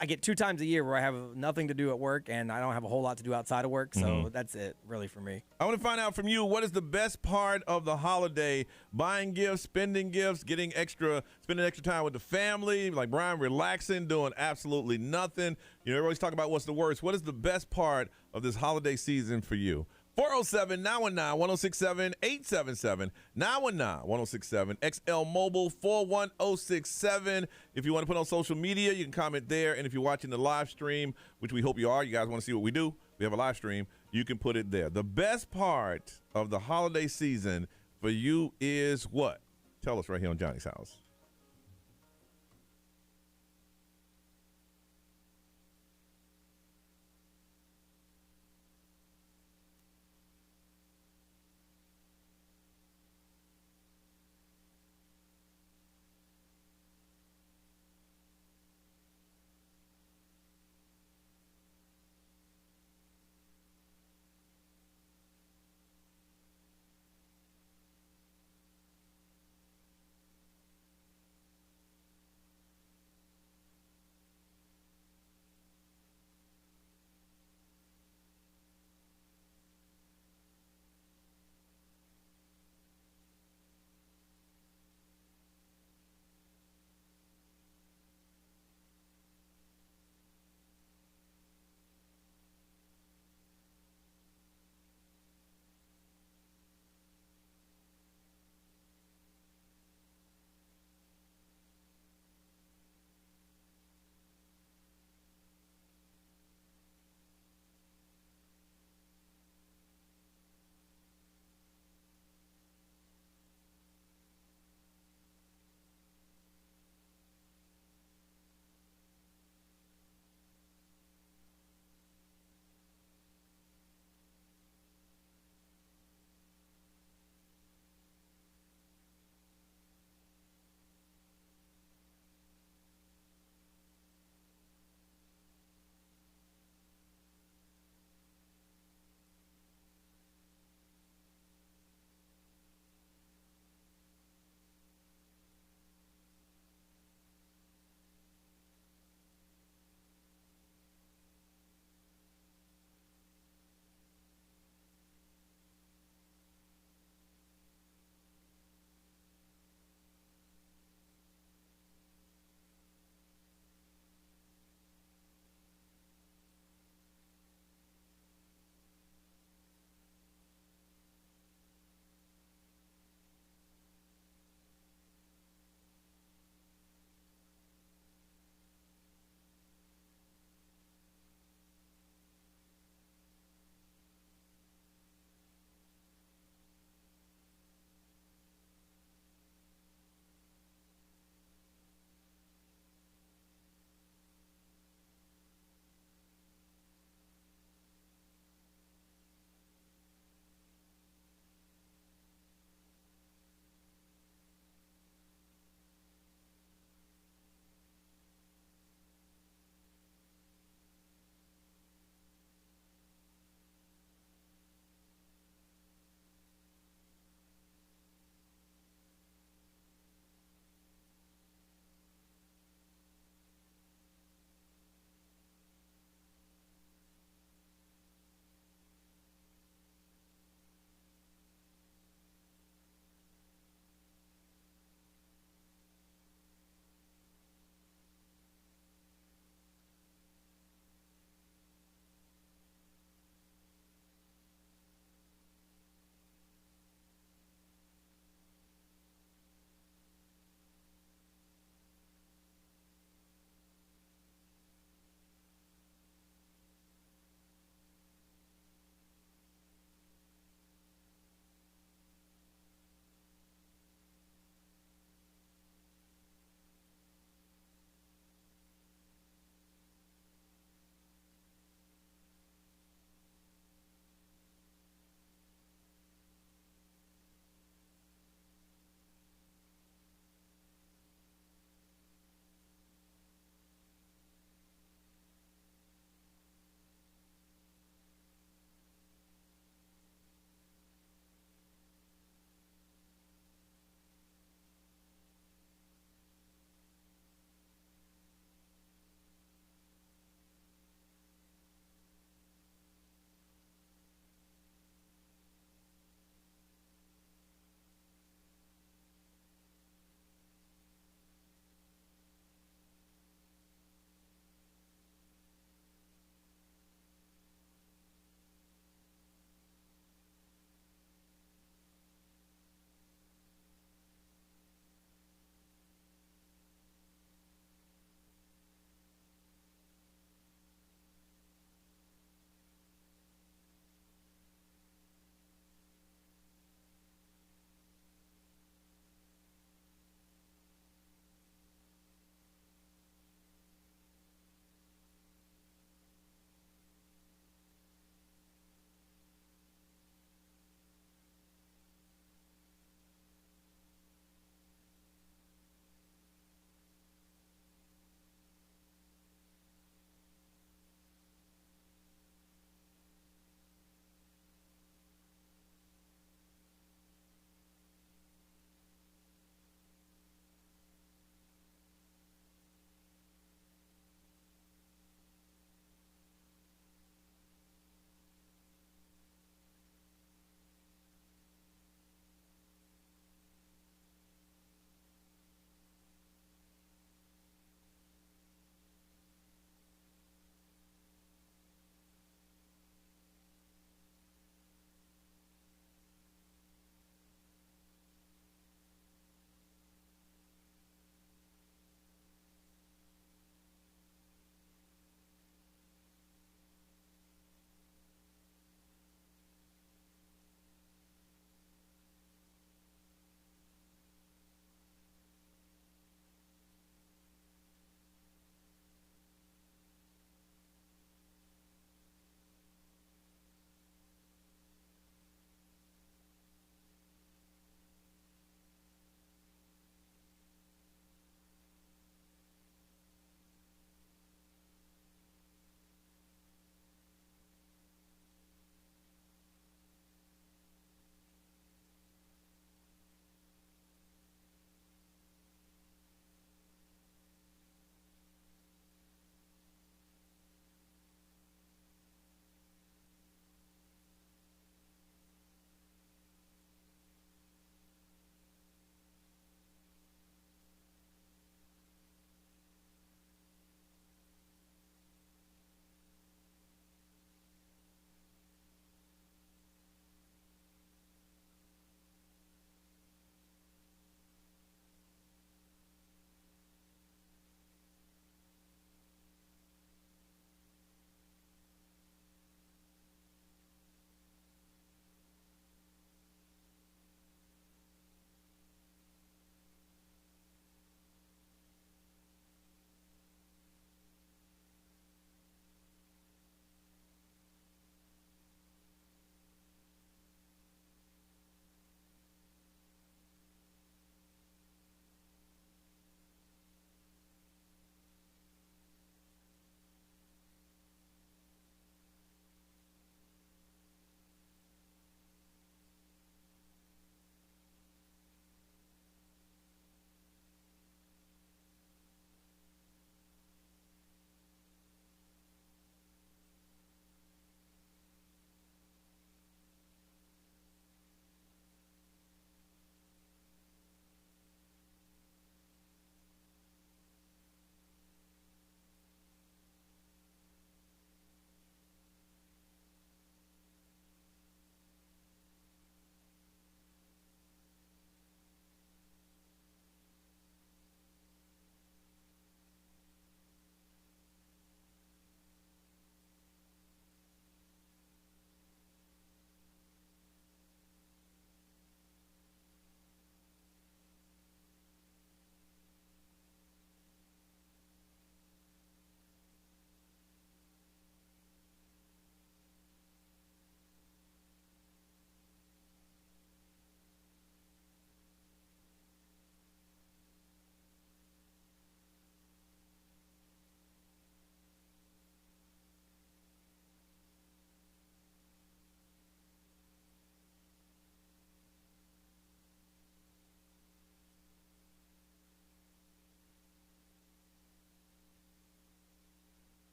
I get 2 times a year where I have nothing to do at work and I don't have a whole lot to do outside of work. So that's it really for me. I want to find out from you, what is the best part of the holiday? Buying gifts, spending gifts, spending extra time with the family, like Brian, relaxing, doing absolutely nothing. Everybody's talking about what's the worst. What is the best part of this holiday season for you? 407-919-1067, 877-919-1067, XL Mobile 41067. If you want to put on social media, you can comment there. And if you're watching the live stream, which we hope you are, you guys want to see what we do, we have a live stream, you can put it there. The best part of the holiday season for you is what? Tell us right here on Johnny's House.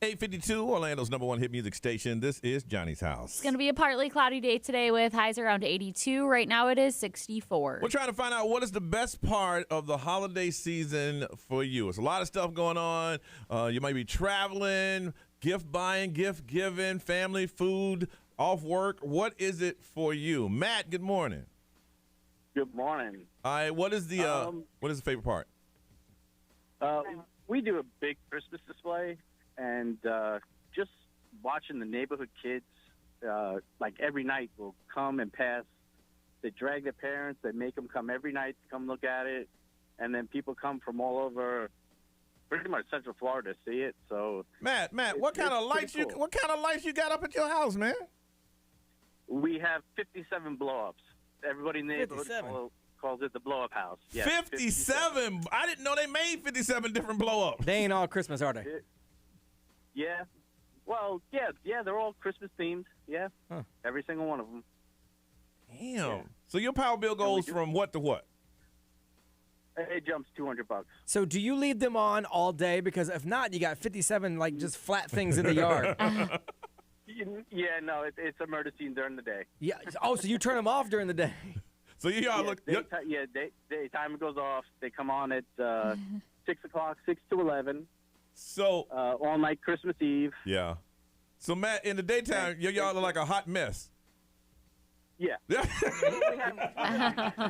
852, Orlando's #1 hit music station. This is Johnny's House. It's going to be a partly cloudy day today with highs around 82. Right now it is 64. We're trying to find out what is the best part of the holiday season for you. It's a lot of stuff going on. You might be traveling, gift buying, gift giving, family, food, off work. What is it for you? Matt, good morning. Good morning. All right, what is the favorite part? We do a big Christmas display, and just watching the neighborhood kids, like every night, will come and pass. They drag their parents. They make them come every night to come look at it, and then people come from all over, pretty much Central Florida, to see it. So, Matt, what kind of lights cool. What kind of lights you got up at your house, man? We have 57 blow-ups. Everybody in the neighborhood calls it the blow-up house. Yes, 57? I didn't know they made 57 different blow-ups. They ain't all Christmas, are they? Yeah. Well, yeah, they're all Christmas themed. Yeah, every single one of them. Damn. Yeah. So your power bill goes from what to what? It jumps $200. So do you leave them on all day? Because if not, you got 57 like just flat things in the yard. Yeah, no, it's emergency during the day. Yeah. Oh, so you turn them off during the day? So you all look. Daytime it goes off. They come on at 6 o'clock, 6 to 11. So all night Christmas Eve. Yeah. So Matt, in the daytime, your yard look like a hot mess. Yeah.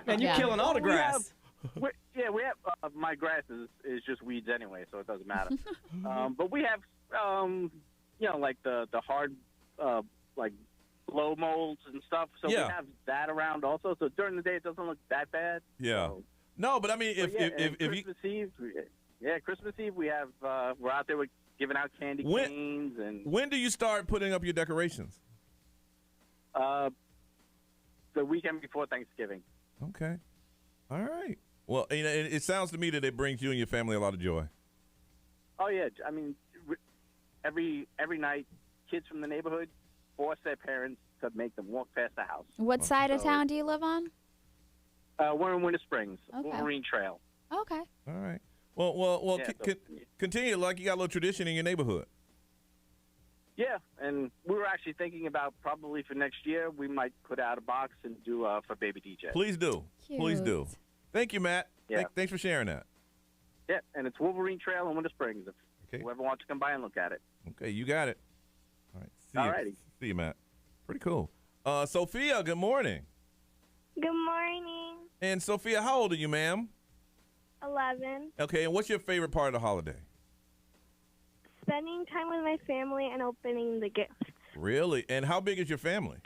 Man, you're killing all the grass. We have my grass is just weeds anyway, so it doesn't matter. But we have like the hard like blow molds and stuff. So we have that around also. So during the day, it doesn't look that bad. Yeah. So, no, but I mean, if Christmas Eve, Christmas Eve, we have we're out there with giving out candy canes and. When do you start putting up your decorations? The weekend before Thanksgiving. Okay. All right. Well, it sounds to me that it brings you and your family a lot of joy. Oh yeah, I mean, every night, kids from the neighborhood force their parents to make them walk past the house. What side of town do you live on? We're in Winter Springs, Okay. Wolverine Trail. Okay. All right. Well. Continue like you got a little tradition in your neighborhood. Yeah, and we were actually thinking about probably for next year we might put out a box and do for Baby DJ. Please do. Cute. Please do. Thank you, Matt. Yeah. Thanks for sharing that. Yeah, and it's Wolverine Trail in Winter Springs. If whoever wants to come by and look at it. Okay, you got it. All right. All righty. See you, Matt. Pretty cool. Sophia, good morning. Good morning. And Sophia, how old are you, ma'am? 11. Okay, and what's your favorite part of the holiday? Spending time with my family and opening the gifts. Really? And how big is your family?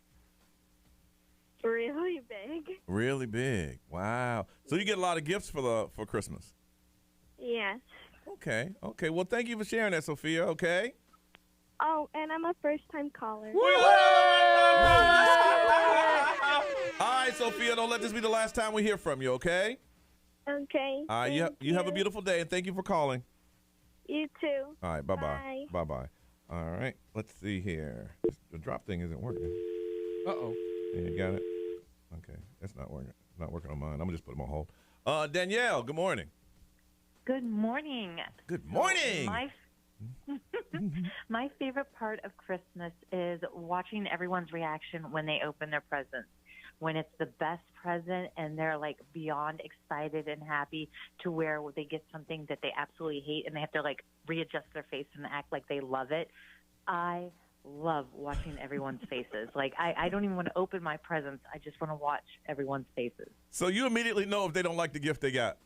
Really big. Really big. Wow. So you get a lot of gifts for Christmas? Yes. Okay. Well, thank you for sharing that, Sophia. Okay. Oh, and I'm a first-time caller. All right, Sophia, don't let this be the last time we hear from you, okay? Okay. All right, you have a beautiful day, and thank you for calling. You too. All right, bye-bye. Bye-bye. All right, let's see here. The drop thing isn't working. Uh-oh. Yeah, you got it? Okay, that's not working. Not working on mine. I'm going to just put them on hold. Danielle, good morning. Good morning. Good morning. My favorite part of Christmas is watching everyone's reaction when they open their presents. When it's the best present and they're like beyond excited and happy to where they get something that they absolutely hate and they have to like readjust their face and act like they love it. I love watching everyone's faces. Like I don't even want to open my presents. I just want to watch everyone's faces. So you immediately know if they don't like the gift they got.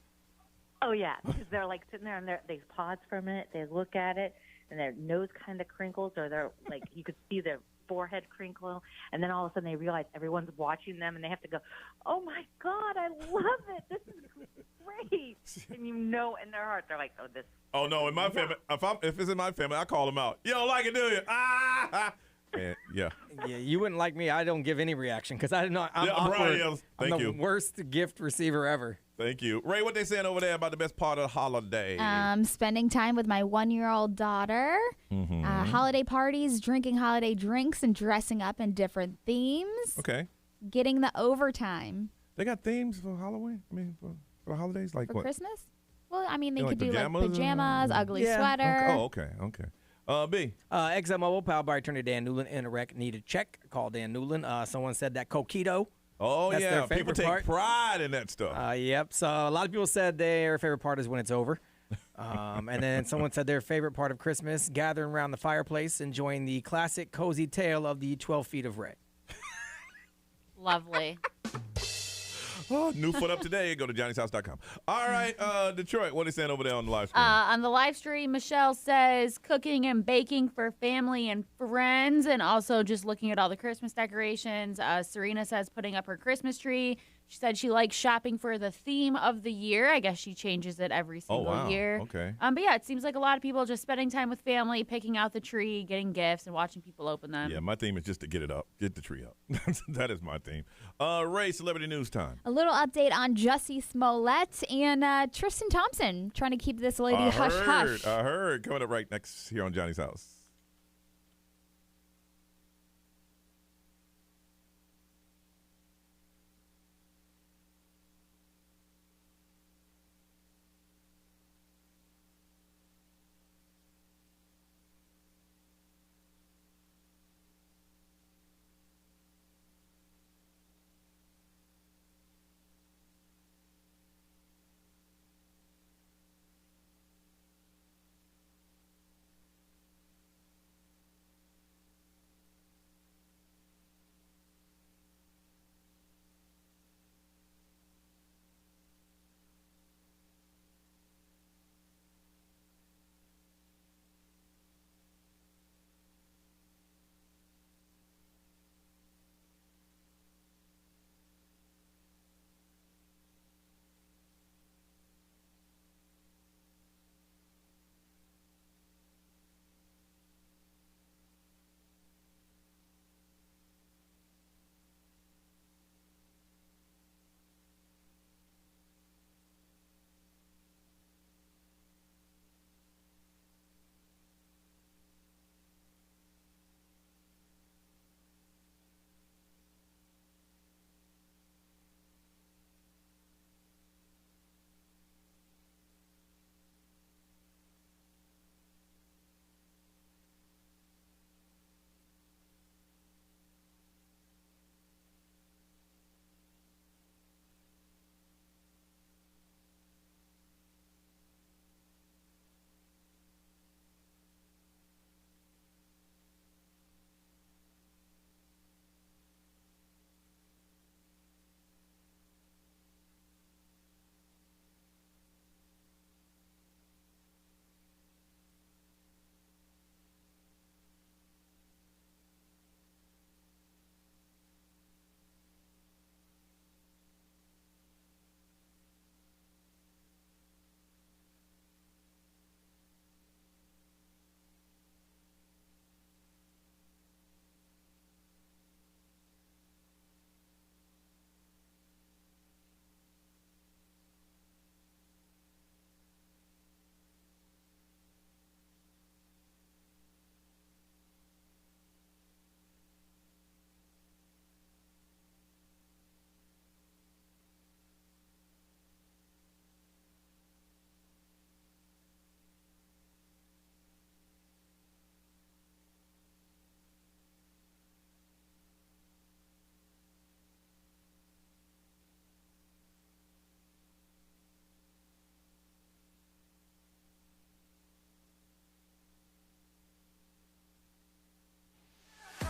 Oh, yeah, because they're like sitting there and they pause for a minute, they look at it, and their nose kind of crinkles, or they're like, you could see their forehead crinkle, and then all of a sudden they realize everyone's watching them, and they have to go, oh, my God, I love it. This is great. And you know in their heart, they're like, oh, this. Oh, no, in my family, if it's in my family, I call them out. You don't like it, do you? Ah! And, yeah. Yeah, you wouldn't like me. I don't give any reaction because I'm awkward. Brian, thank I'm you. the worst gift receiver ever. Thank you. Ray, what they saying over there about the best part of the holiday? Spending time with my 1-year-old daughter. Holiday parties, drinking holiday drinks, and dressing up in different themes. Okay. Getting the overtime. They got themes for Halloween? I mean, for the holidays? Like for what? Christmas? Well, I mean, they Like could do like pajamas? pajamas, ugly sweater. Okay. B. ExxonMobil, powered by attorney Dan Newland, in a wreck, needed check. Call Dan Newland. Someone said that coquito. Oh, that's yeah. their favorite People take part. pride in that stuff. Yep. So a lot of people said their favorite part is when it's over. And then someone said their favorite part of Christmas, gathering around the fireplace, enjoying the classic cozy tale of the 12 feet of Ray. Lovely. Oh, new foot up today. Go to johnny'shouse.com. All right, Detroit, what are they saying over there on the live stream? On the live stream, Michelle says cooking and baking for family and friends, and also just looking at all the Christmas decorations. Serena says putting up her Christmas tree. She said she likes shopping for the theme of the year. I guess she changes it every single year. Okay. But yeah, it seems like a lot of people just spending time with family, picking out the tree, getting gifts, and watching people open them. Yeah, my theme is just to get it up, get the tree up. That is my theme. Ray, celebrity news time. A little update on Jussie Smollett and Tristan Thompson trying to keep this lady hush-hush. I heard. Coming up right next here on Johnny's House.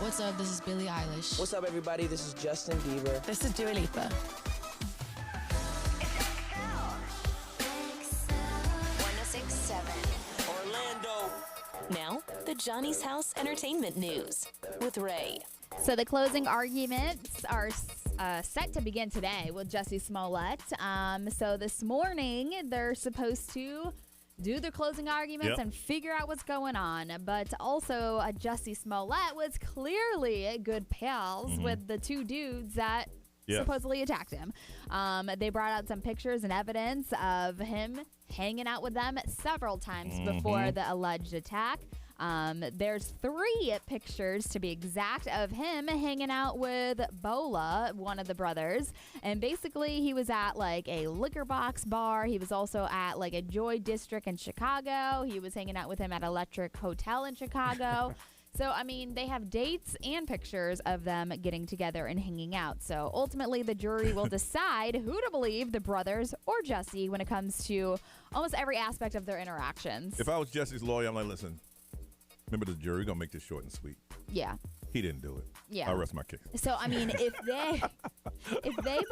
What's up? This is Billie Eilish. What's up, everybody? This is Justin Bieber. This is Dua Lipa. Orlando. Now, the Johnny's House Entertainment News with Ray. So the closing arguments are set to begin today with Jussie Smollett. So this morning, they're supposed to do their closing arguments and figure out what's going on. But also, Jussie Smollett was clearly good pals with the two dudes that supposedly attacked him. They brought out some pictures and evidence of him hanging out with them several times before the alleged attack. There's 3 pictures, to be exact, of him hanging out with Bola, one of the brothers. And basically, he was at like a liquor box bar. He was also at like a Joy District in Chicago. He was hanging out with him at Electric Hotel in Chicago. So, I mean, they have dates and pictures of them getting together and hanging out. So, ultimately, the jury will decide who to believe, the brothers or Jesse, when it comes to almost every aspect of their interactions. If I was Jesse's lawyer, I'm like, listen, remember the jury, we're going to make this short and sweet. Yeah. He didn't do it. Yeah. I'll rest my case. So, I mean, if they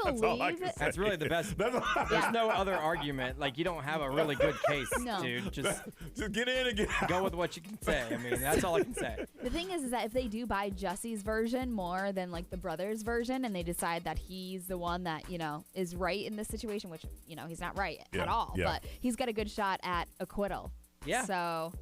believe... That's really the best. There's no other argument. Like, you don't have a really good case, No. dude. Just get in and get out. Go with what you can say. I mean, that's all I can say. The thing is that if they do buy Jesse's version more than like the brothers' version, and they decide that he's the one that, you know, is right in this situation, which, you know, he's not right at all, but he's got a good shot at acquittal. Yeah. So...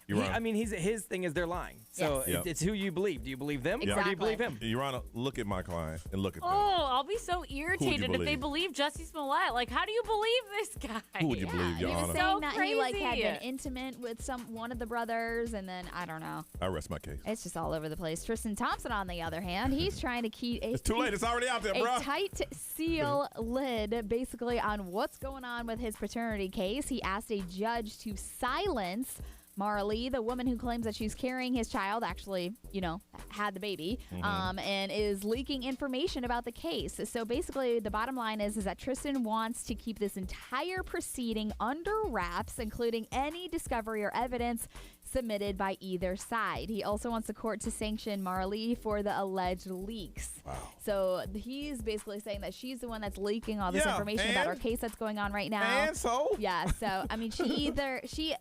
I mean, his thing is they're lying. So Yes. it's who you believe. Do you believe them or do you believe him? Your Honor, look at my client and look at them. Oh, I'll be so irritated if they believe? believe Jussie Smollett. Like, how do you believe this guy? Who would you believe, Your He was Honor? saying So that he like had crazy. been intimate with one of the brothers, and then I don't know. I rest my case. It's just all over the place. Tristan Thompson, on the other hand, he's trying to keep It's too late. It's already out there, a bro. tight seal lid, basically, on what's going on with his paternity case. He asked a judge to silence Mara Lee, the woman who claims that she's carrying his child, actually, you know, had the baby, and is leaking information about the case. So basically, the bottom line is that Tristan wants to keep this entire proceeding under wraps, including any discovery or evidence submitted by either side. He also wants the court to sanction Mara Lee for the alleged leaks. Wow. So he's basically saying that she's the one that's leaking all this Yeah, information about our case that's going on right now. And so? Yeah, so, I mean, she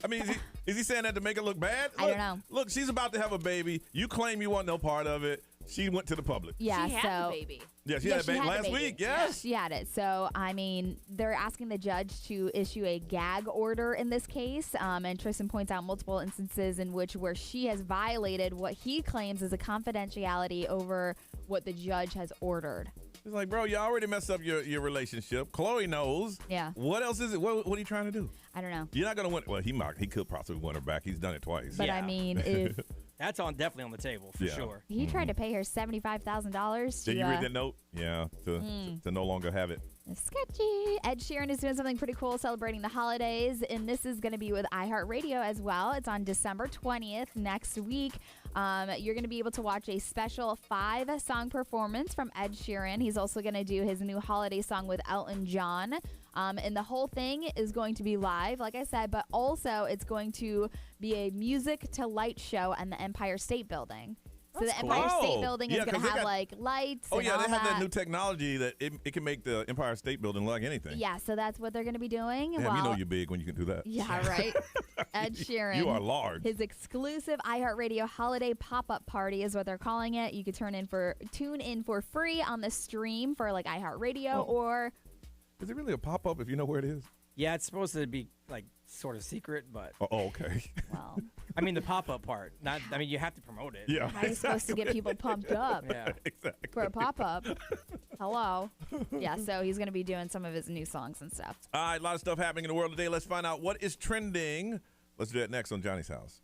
I mean, is he saying that to make it look bad? I don't know. Look, she's about to have a baby. You claim you want no part of it. She went to the public. Yeah, She had the baby. Yeah, she had a baby last the baby. week. Yes. She had it. So, I mean, they're asking the judge to issue a gag order in this case. And Tristan points out multiple instances in where she has violated what he claims is a confidentiality over what the judge has ordered. It's like, bro, you already messed up your relationship. Chloe knows. Yeah. What else is it? What are you trying to do? I don't know. You're not going to win. Well, he could possibly win her back. He's done it twice. But I mean, if That's definitely on the table for sure. he tried to pay her $75,000 to Did you read that note? Yeah, to no longer have it. sketchy. Ed Sheeran is doing something pretty cool celebrating the holidays, and this is going to be with iHeartRadio as well. It's on December 20th next week. You're going to be able to watch a special 5-song performance from Ed Sheeran. He's also going to do his new holiday song with Elton John. And the whole thing is going to be live, like I said, but also it's going to be a music to light show in the Empire State Building. So the Empire State Building is going to have like lights. Oh and yeah, all they have that that new technology that it can make the Empire State Building look like anything. Yeah, so that's what they're going to be doing. Damn, you know you're big when you can do that. Yeah, right. Ed Sheeran. You are large. His exclusive iHeartRadio holiday pop-up party is what they're calling it. You could tune in for free on the stream for like iHeartRadio or. Is it really a pop-up if you know where it is? Yeah, it's supposed to be like sort of secret, but. Oh, okay. Well. I mean, the pop-up part. Not. I mean, you have to promote it. Yeah. How are you supposed to get people pumped up Yeah. Exactly. for a pop-up? Hello. Yeah, so he's going to be doing some of his new songs and stuff. All right, a lot of stuff happening in the world today. Let's find out what is trending. Let's do that next on Johnny's House.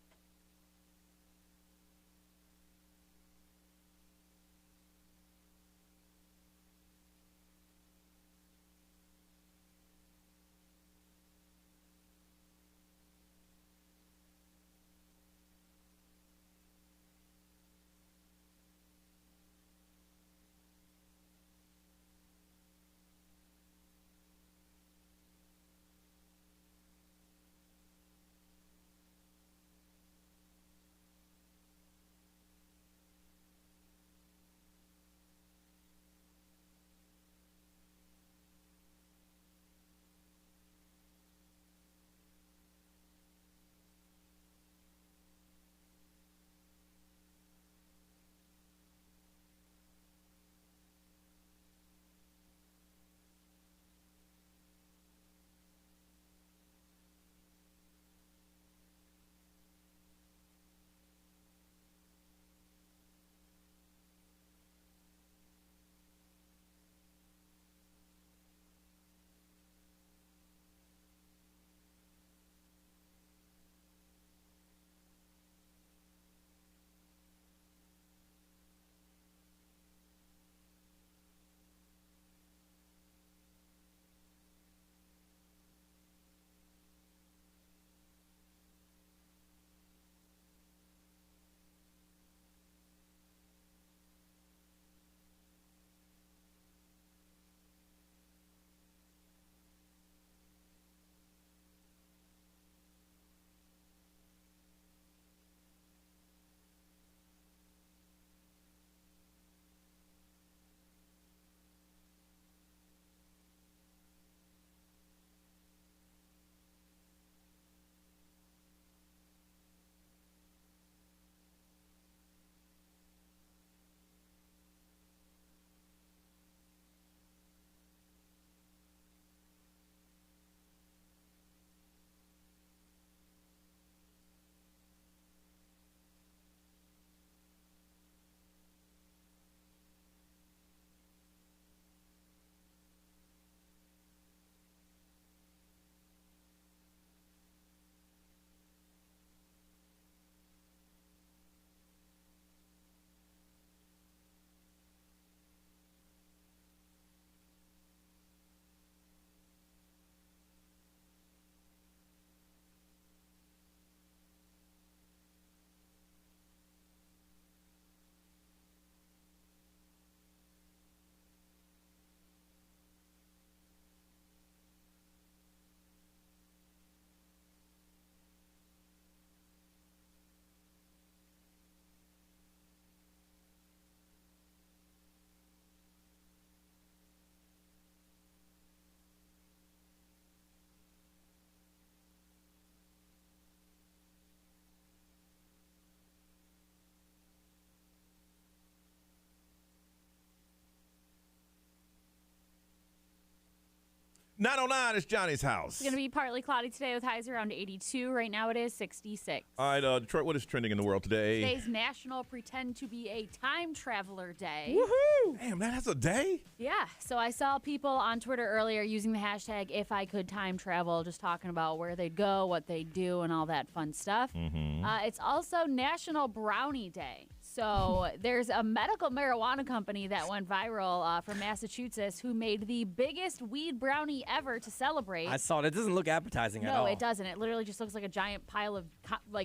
909 is Johnny's house. It's going to be partly cloudy today with highs around 82. Right now it is 66. All right, Detroit, what is trending in the world today? Today's National Pretend to be a Time Traveler Day. Woohoo! Damn, that's a day? Yeah, so I saw people on Twitter earlier using the hashtag if I could time travel, just talking about where they'd go, what they'd do, and all that fun stuff. It's also National Brownie Day. So there's a medical marijuana company that went viral from Massachusetts who made the biggest weed brownie ever to celebrate. I saw it. It doesn't look appetizing at all. No, it doesn't. It literally just looks like a giant pile of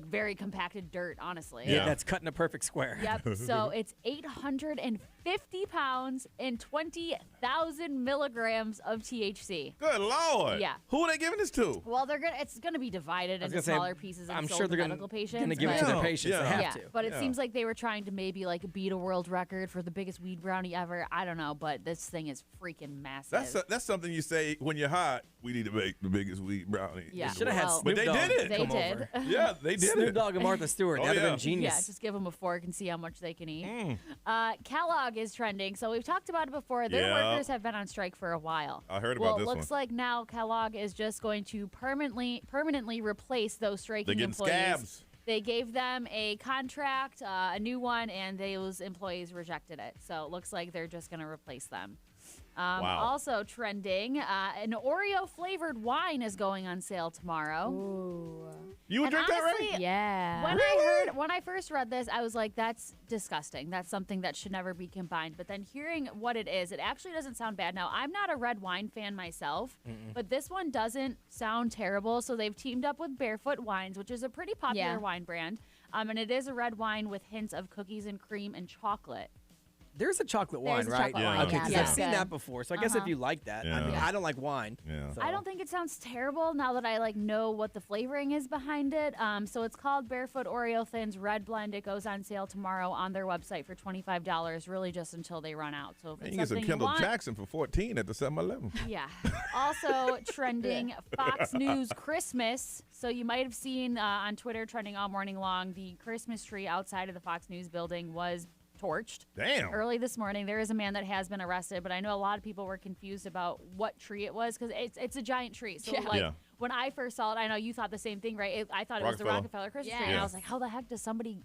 very compacted dirt, honestly. Yeah, that's cut in a perfect square. Yep. So it's 850 pounds and 20,000 milligrams of THC. Good Lord. Yeah. Who are they giving this to? Well, it's gonna be divided into smaller pieces and I'm sold sure to they're medical patients. going to give it to their patients. They have to. But it seems like they were trying to maybe like beat a world record for the biggest weed brownie ever. I don't know, but this thing is freaking massive. That's something you say when you're hot. We need to make the biggest weed brownie. Yeah. Should have had Snoop But they Dogg did it. They come did. over. Yeah, they did Snoop it. Dogg and Martha Stewart. Oh, That'd have yeah. been genius. Yeah, just give them a fork and see how much they can eat. Kellogg is trending. So we've talked about it before. Their Yeah. workers have been on strike for a while. I heard well, about this it looks one. like now Kellogg is just going to permanently replace those striking They're getting employees. scabs. They gave them a contract, a new one, and those employees rejected it. So it looks like they're just going to replace them. Wow. Also trending, an Oreo-flavored wine is going on sale tomorrow. Ooh. You would drink that, honestly, right? Yeah. When I first read this, I was like, that's disgusting. That's something that should never be combined. But then hearing what it is, it actually doesn't sound bad. Now, I'm not a red wine fan myself, but this one doesn't sound terrible. So they've teamed up with Barefoot Wines, which is a pretty popular wine brand. And it is a red wine with hints of cookies and cream and chocolate. There's a chocolate wine, There's a right? chocolate wine, Okay, because yeah. I've seen Good. that before. So I guess if you like that, I mean, I don't like wine. Yeah. So. I don't think it sounds terrible now that I know what the flavoring is behind it. So it's called Barefoot Oreo Thins Red Blend. It goes on sale tomorrow on their website for $25, really just until they run out. So if Man, it's you get some something Kendall you want, Jackson for 14 at the 7-Eleven. yeah. Also trending, Fox News Christmas. So you might have seen on Twitter trending all morning long, the Christmas tree outside of the Fox News building was torched. Damn. Early this morning, there is a man that has been arrested, but I know a lot of people were confused about what tree it was because it's a giant tree. So when I first saw it, I know you thought the same thing, right? I thought it was the Rockefeller Christmas tree, and I was like, how the heck does somebody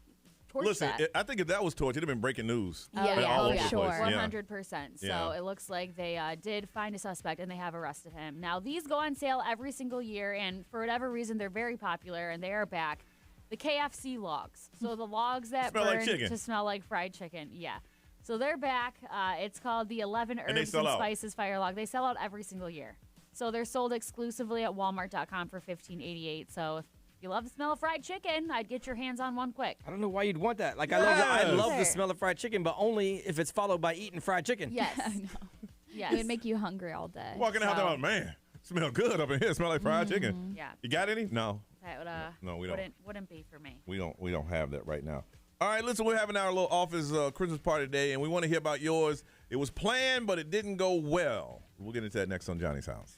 torch Listen, that? I think if that was torch, it'd have been breaking news. Yeah, all over the place. 100%. So Yeah. it looks like they did find a suspect and they have arrested him. Now, these go on sale every single year, and for whatever reason, they're very popular, and they are back. The KFC logs. So the logs that Smell like burn chicken. to smell like fried chicken. Yeah. So they're back. It's called the 11 they Herbs sell and out. Spices Fire Log. They sell out every single year. So they're sold exclusively at Walmart.com for $15.88. So if you love the smell of fried chicken, I'd get your hands on one quick. I don't know why you'd want that. Like, I love the smell of fried chicken, but only if it's followed by eating fried chicken. Yes. I know. Yes. It would make you hungry all day. Walking out there, man, smell good up in here. Smell like fried chicken. Yeah. You got any? No. That would, No, we don't. Wouldn't be for me. We don't have that right now. All right, listen, we're having our little office Christmas party today, and we want to hear about yours. It was planned, but it didn't go well. We'll get into that next on Johnny's House.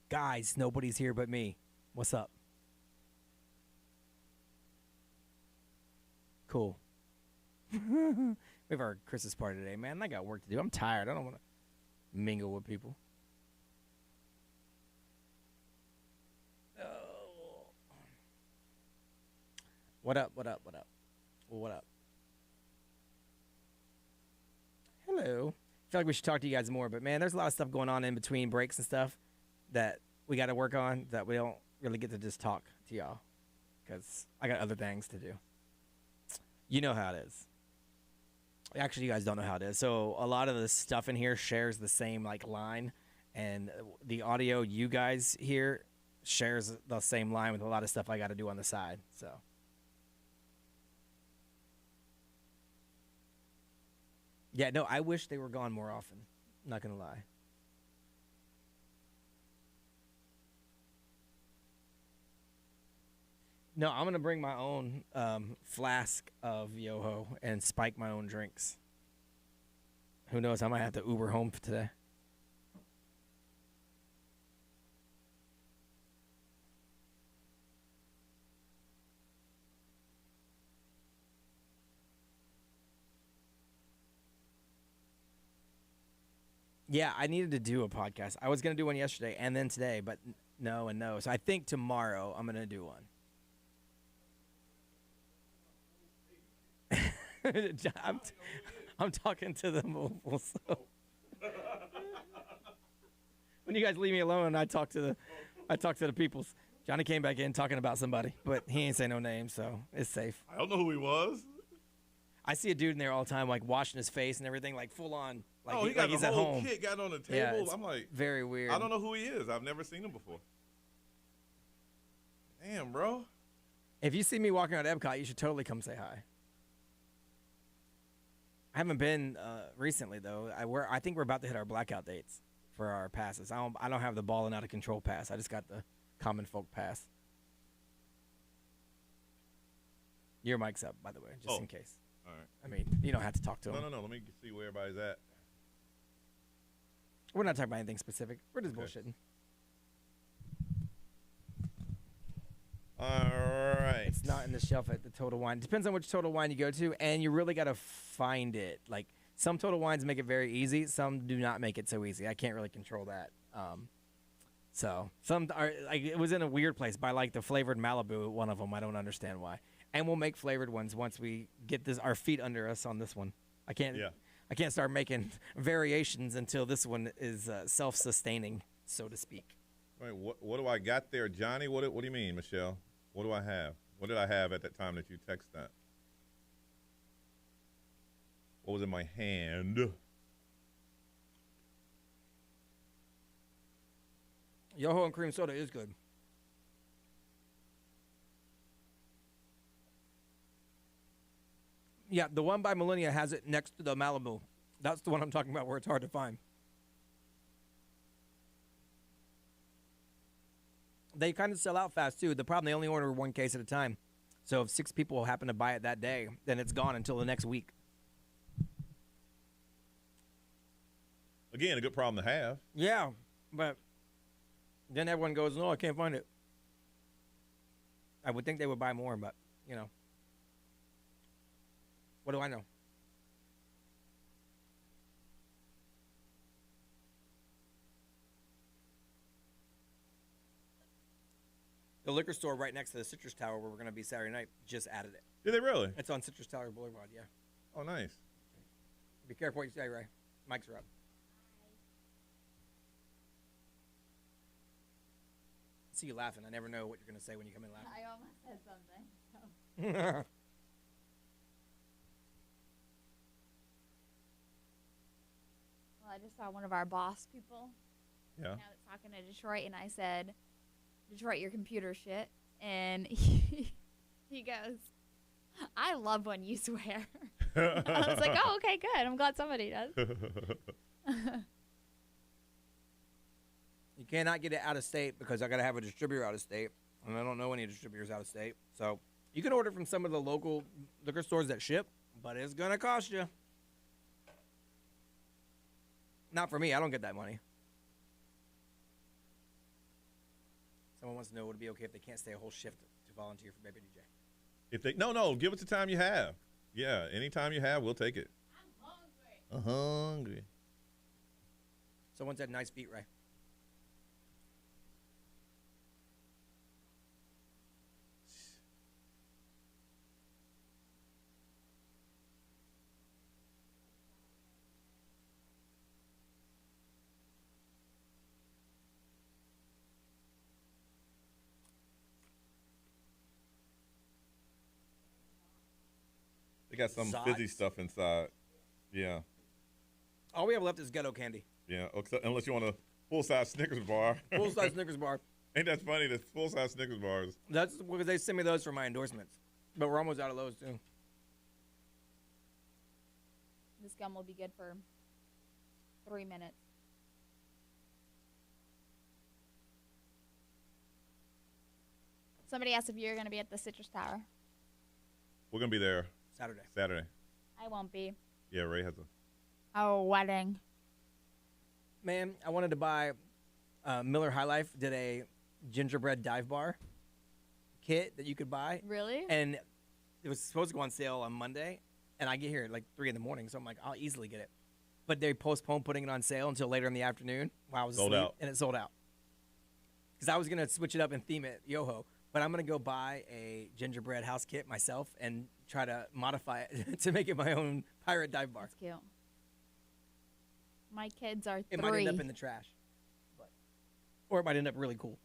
Guys, nobody's here but me. What's up? Cool. We have our Christmas party today, man. I got work to do. I'm tired. I don't want to mingle with people. Oh. What up? What up? What up? What up? Hello. I feel like we should talk to you guys more, but man, there's a lot of stuff going on in between breaks and stuff that we got to work on that we don't really get to just talk to y'all because I got other things to do. You know how it is. Actually, you guys don't know how it is. So a lot of the stuff in here shares the same like line, and the audio you guys hear shares the same line with a lot of stuff I got to do on the side. So. Yeah, no, I wish they were gone more often. Not going to lie. No, I'm going to bring my own flask of Yoho and spike my own drinks. Who knows? I might have to Uber home today. Yeah, I needed to do a podcast. I was going to do one yesterday and then today, but no and no. So I think tomorrow I'm going to do one. I'm talking to the mobile. So. When you guys leave me alone, I talk to the peoples. Johnny came back in talking about somebody, but he ain't say no name, so it's safe. I don't know who he was. I see a dude in there all the time, like washing his face and everything, like full on. Like he got like he's the at whole home. kit got on the table. Yeah, I'm like, very weird. I don't know who he is. I've never seen him before. Damn, bro. If you see me walking around Epcot, you should totally come say hi. I haven't been recently though. I think we're about to hit our blackout dates for our passes. I don't have the ball and out of control pass. I just got the common folk pass. Your mic's up, by the way, just in case. All right. I mean, you don't have to talk to him. No. Let me see where everybody's at. We're not talking about anything specific. We're just bullshitting. All right. It's not in the shelf at the Total Wine. Depends on which Total Wine you go to, and you really got to find it. Like, some Total Wines make it very easy. Some do not make it so easy. I can't really control that. So some are like, it was in a weird place by like the flavored Malibu. One of them, I don't understand why. And we'll make flavored ones once we get our feet under us on this one. I can't start making variations until this one is self-sustaining, so to speak. All right, what do I got there, Johnny? What do you mean, Michelle? What do I have? What did I have at that time that you text that? What was in my hand? Yoho and cream soda is good. Yeah, the one by Millennia has it next to the Malibu. That's the one I'm talking about where it's hard to find. They kind of sell out fast, too. The problem, they only order one case at a time. So if 6 people happen to buy it that day, then it's gone until the next week. Again, a good problem to have. Yeah, but then everyone goes, no, I can't find it. I would think they would buy more, but, you know. What do I know? The liquor store right next to the Citrus Tower where we're going to be Saturday night just added it. Did they really? It's on Citrus Tower Boulevard, yeah. Oh, nice. Be careful what you say, Ray. Mics are up. I see you laughing. I never know what you're going to say when you come in laughing. I almost said something. So. Well, I just saw one of our boss people. Yeah. Now that's talking to Detroit, and I said, Detroit, your computer shit. And he goes, I love when you swear. I was like, oh, okay, good. I'm glad somebody does. You cannot get it out of state because I got to have a distributor out of state, and I don't know any distributors out of state. So you can order from some of the local liquor stores that ship, but it's going to cost you. Not for me. I don't get that money. Someone wants to know would it be okay if they can't stay a whole shift to volunteer for Baby DJ? If they no, give it the time you have. Yeah, anytime you have, we'll take it. I'm hungry. Someone said nice beat, Ray. They got some Zots. fizzy stuff inside. Yeah. All we have left is ghetto candy. Yeah, unless you want a full-size Snickers bar. Full-size Snickers bar. Ain't that funny? The full-size Snickers bars. That's because they send me those for my endorsements. But we're almost out of those, too. This gum will be good for 3 minutes. Somebody asked if you're going to be at the Citrus Tower. We're going to be there. Saturday. I won't be. Yeah, Ray has a... Oh, wedding. Man, I wanted to buy Miller High Life did a gingerbread dive bar kit that you could buy. Really? And it was supposed to go on sale on Monday, and I get here at like 3 in the morning, so I'm like, I'll easily get it. But they postponed putting it on sale until later in the afternoon while I was Sold asleep, out. and it sold out. Because I was going to switch it up and theme it Yoho, but I'm going to go buy a gingerbread house kit myself and try to modify it to make it my own pirate dive bar. That's cute. My kids are 3. It might end up in the trash. Or it might end up really cool.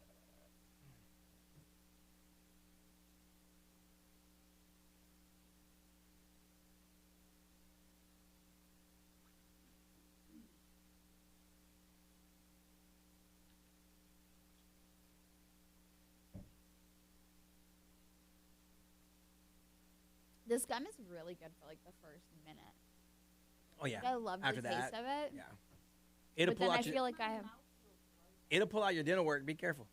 This gum is really good for like the first minute. Oh, yeah. Like, I love After the that, taste of it. yeah. It'll But pull then out I feel like I have. It'll pull out your dinner work. Be careful.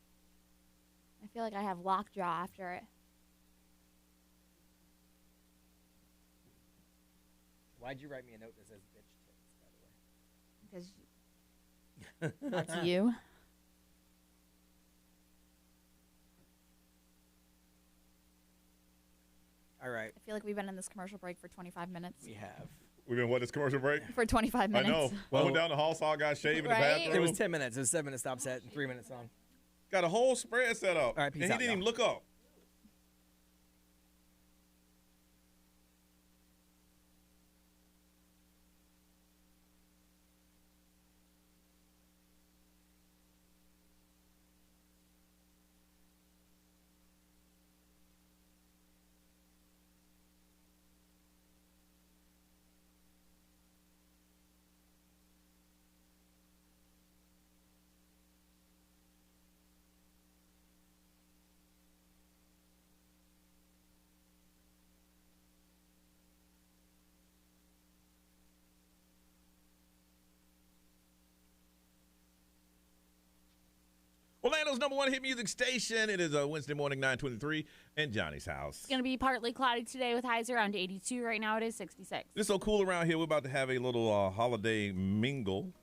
I feel like I have lockjaw after it. Why'd you write me a note that says bitch tits, by the way? Because that's you. All right. I feel like we've been in this commercial break for 25 minutes. We have. We've been what, this commercial break? For 25 minutes. I know. Well, I went down the hall, saw a guy shaving in the Right? bathroom. It was 10 minutes. It was 7 minutes stop set and 3 minutes song. Got a whole spread set up. All right, peace and he out, didn't even y'all. look up. Orlando's #1 hit music station. It is a Wednesday morning, 9:23, and Johnny's house. It's going to be partly cloudy today with highs around 82. Right now it is 66. It's so cool around here. We're about to have a little holiday mingle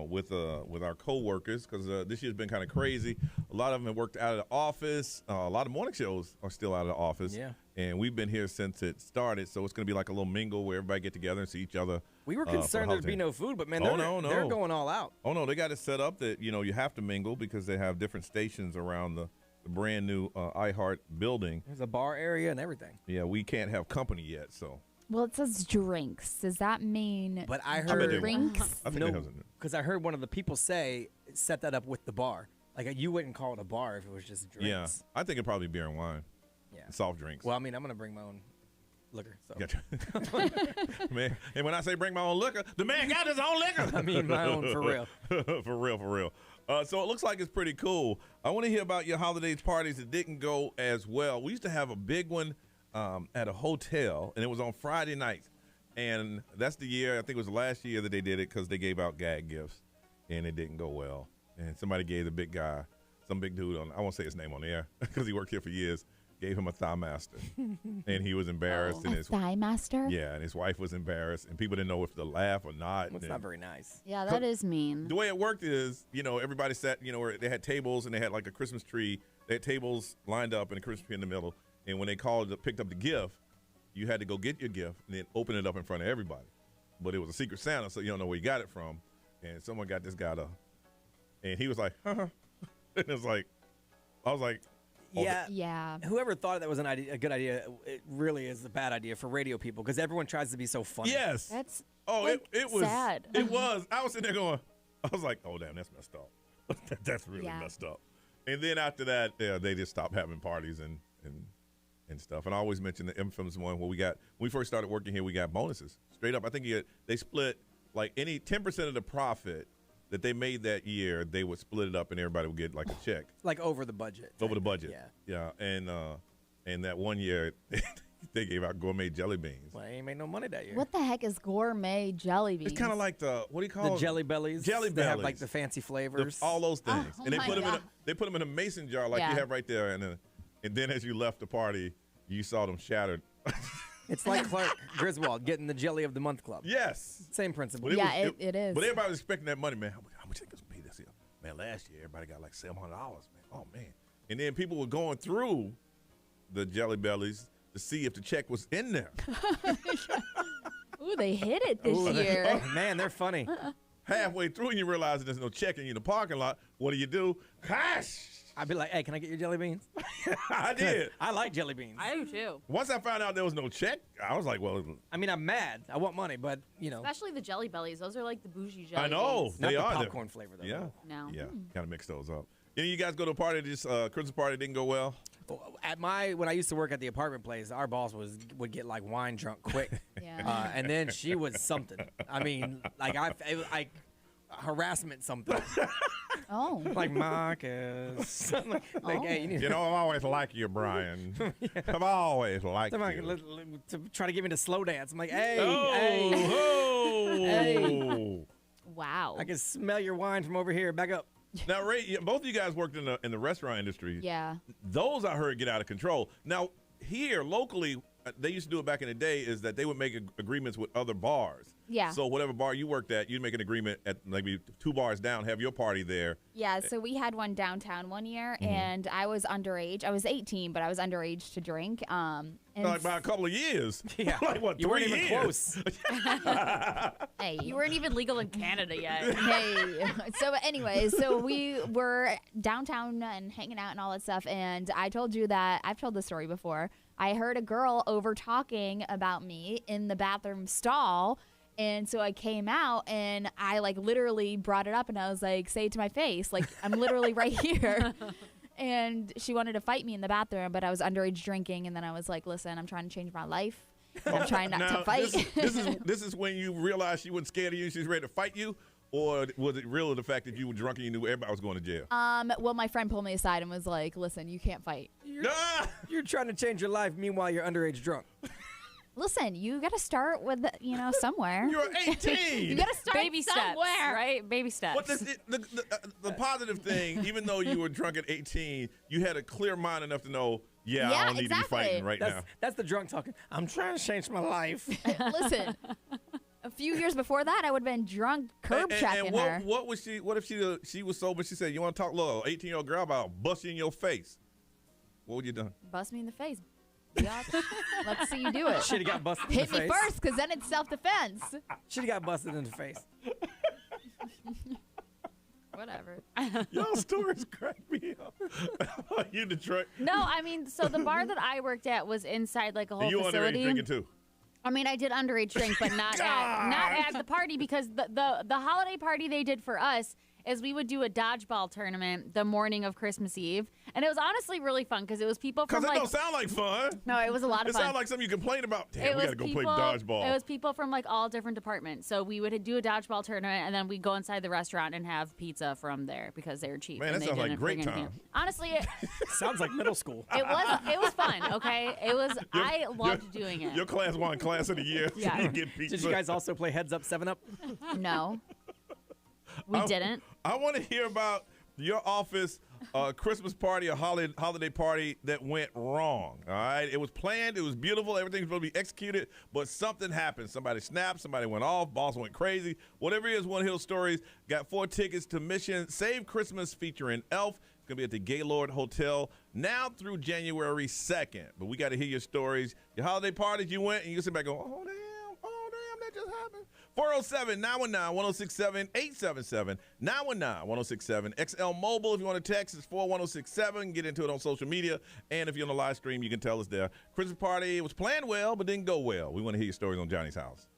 with our co-workers because this year's been kind of crazy. A lot of them have worked out of the office. A lot of morning shows are still out of the office. Yeah. And we've been here since it started, so it's going to be like a little mingle where everybody get together and see each other. We were for the concerned there'd holiday. be no food, but man, no. they're going all out. Oh, no, they got it set up that, you have to mingle because they have different stations around the brand new iHeart building. There's a bar area and everything. Yeah, we can't have company yet, so. Well, it says drinks. Does that mean But I bet they heard will. drinks? I think no, it has it. because I heard one of the people say set that up with the bar. Like you wouldn't call it a bar if it was just drinks. Yeah, I think it'd probably beer and wine. Yeah. Soft drinks. Well, I mean, I'm gonna bring my own liquor. So. Gotcha. Man, and when I say bring my own liquor, the man got his own liquor. I mean my own for real. for real. So it looks like it's pretty cool. I want to hear about your holidays parties that didn't go as well. We used to have a big one at a hotel, and it was on Friday nights. And that's the year, I think it was last year that they did it because they gave out gag gifts, and it didn't go well. And somebody gave the big guy, some big dude I won't say his name on the air because he worked here for years, gave him a thigh master, and he was embarrassed. And his Thigh master? yeah, and his wife was embarrassed, and people didn't know if to laugh or not. That's not very nice. Yeah, that is mean. The way it worked is, everybody sat, where they had tables and they had like a Christmas tree. They had tables lined up and a Christmas tree in the middle. And when they picked up the gift, you had to go get your gift and then open it up in front of everybody. But it was a Secret Santa, so you don't know where you got it from. And someone got this guy and he was like, and it was like, I was like, Yeah. Whoever thought that was a good idea, it really is a bad idea for radio people because everyone tries to be so funny. Yes. That's it was sad. It was. I was sitting there going, I was like, oh, damn, that's messed up. That's really messed up. And then after that, they just stopped having parties and stuff. And I always mention the infamous one where when we first started working here, we got bonuses. Straight up, I think they split like any 10% of the profit that they made that year, they would split it up and everybody would get like a check. Like over the budget. Over the budget. Yeah. And that one year, they gave out gourmet jelly beans. Well, they ain't made no money that year. What the heck is gourmet jelly beans? It's kind of like what do you call the it? Jelly Bellies. Jelly They have Bellies. like the fancy flavors. All those things. Oh And they my put them God. they put them in a mason jar like you have right there. And then as you left the party, you saw them shattered. It's like Clark Griswold getting the Jelly of the Month Club. Yes. Same principle. But it is. But everybody was expecting that money, man. How much they gonna pay this year? Man, last year everybody got like $700, man. Oh man. And then people were going through the Jelly Bellies to see if the check was in there. Ooh, they hit it this year. Oh, man, they're funny. Halfway through, and you realize that there's no check in the parking lot. What do? Cash. I'd be like, hey, can I get your jelly beans? I did. I like jelly beans. I do too. Once I found out there was no check, I was like, well. I mean, I'm mad. I want money, but, Especially the Jelly Bellies. Those are like the bougie jelly I know. beans. Not They the are. popcorn flavor, though. Yeah. No. Yeah. Kind of mix those up. You guys go to a party, this Christmas party didn't go well? When I used to work at the apartment place, our boss would get like wine drunk quick. Yeah. And then she was something. I mean, like harassment something. Oh. Like Marcus. Hey, you need I've always liked you, Brian. I've always liked somebody you. to try to get me to slow dance. I'm like, hey, Hey. Wow. I can smell your wine from over here. Back up. Now, Ray, both of you guys worked in the restaurant industry. Yeah. Those I heard get out of control. Now, here locally, they used to do it back in the day, is that they would make agreements with other bars. Yeah. So whatever bar you worked at, you'd make an agreement at maybe 2 bars down, have your party there. Yeah, so we had one downtown one year, and I was underage. I was 18, but I was underage to drink. And Like by a couple of years. Yeah. Like what, You 3 weren't even years? close. hey, You weren't even legal in Canada yet. hey. So anyway, so we were downtown and hanging out and all that stuff, and I told you that I've told this story before. I heard a girl over talking about me in the bathroom stall. And so I came out and I literally brought it up and I was like, say it to my face. Like, I'm literally right here. And she wanted to fight me in the bathroom, but I was underage drinking. And then I was like, listen, I'm trying to change my life. I'm trying not to fight. This is when you realized she wasn't scared of you and she was ready to fight you? Or was it real the fact that you were drunk and you knew everybody was going to jail? Well, my friend pulled me aside and was like, listen, you can't fight. You're trying to change your life. Meanwhile, you're underage drunk. Listen, you got to start with, somewhere. You're 18. You got to start Baby steps, somewhere. right? Baby steps. But the positive thing, even though you were drunk at 18, you had a clear mind enough to know, I don't need to be fighting right now. That's the drunk talking. I'm trying to change my life. Listen, a few years before that, I would have been drunk curb checking her. What was she? What if she was sober? She said, "You want to talk, little 18-year-old girl, about bust you in your face?" What would you done? Bust me in the face. Let's see you do it. Should have got busted in Hit the face. me first, because then it's self-defense. Should have got busted in the face. Whatever. Y'all stories crack me up. You Detroit. No, I mean, so the bar that I worked at was inside like a whole You facility. underage drinking too. I mean, I did underage drink, but not at the party because the holiday party they did for us is we would do a dodgeball tournament the morning of Christmas Eve, and it was honestly really fun because it was people from Because it don't sound like fun. No, it was a lot of It fun. sounds like something you complain about. Damn, It we was got to go play people- dodgeball. It was people from all different departments. So we would do a dodgeball tournament, and then we'd go inside the restaurant and have pizza from there because they were cheap. Man, and that they sounds like didn't great bring anything time. in. Honestly, it Sounds like middle school. was fun. Okay, it was. I loved doing it. Your class won class of the year. Yeah. So you get pizza. Did you guys also play Heads Up 7-Up? No, we didn't. I want to hear about your office Christmas party, a holiday party that went wrong. All right, it was planned, it was beautiful, everything was supposed to be executed, but something happened. Somebody snapped, somebody went off, boss went crazy. Whatever it is, One Hill Stories got 4 tickets to Mission Save Christmas featuring Elf. It's gonna be at the Gaylord Hotel now through January 2nd. But we got to hear your stories, your holiday parties you went, and you can sit back and go, oh damn, that just happened. 407-919-1067, 877-919-1067. XL Mobile, if you want to text, it's 41067. Get into it on social media. And if you're on the live stream, you can tell us there. Christmas party, it was planned well, but didn't go well. We want to hear your stories on Johnny's House.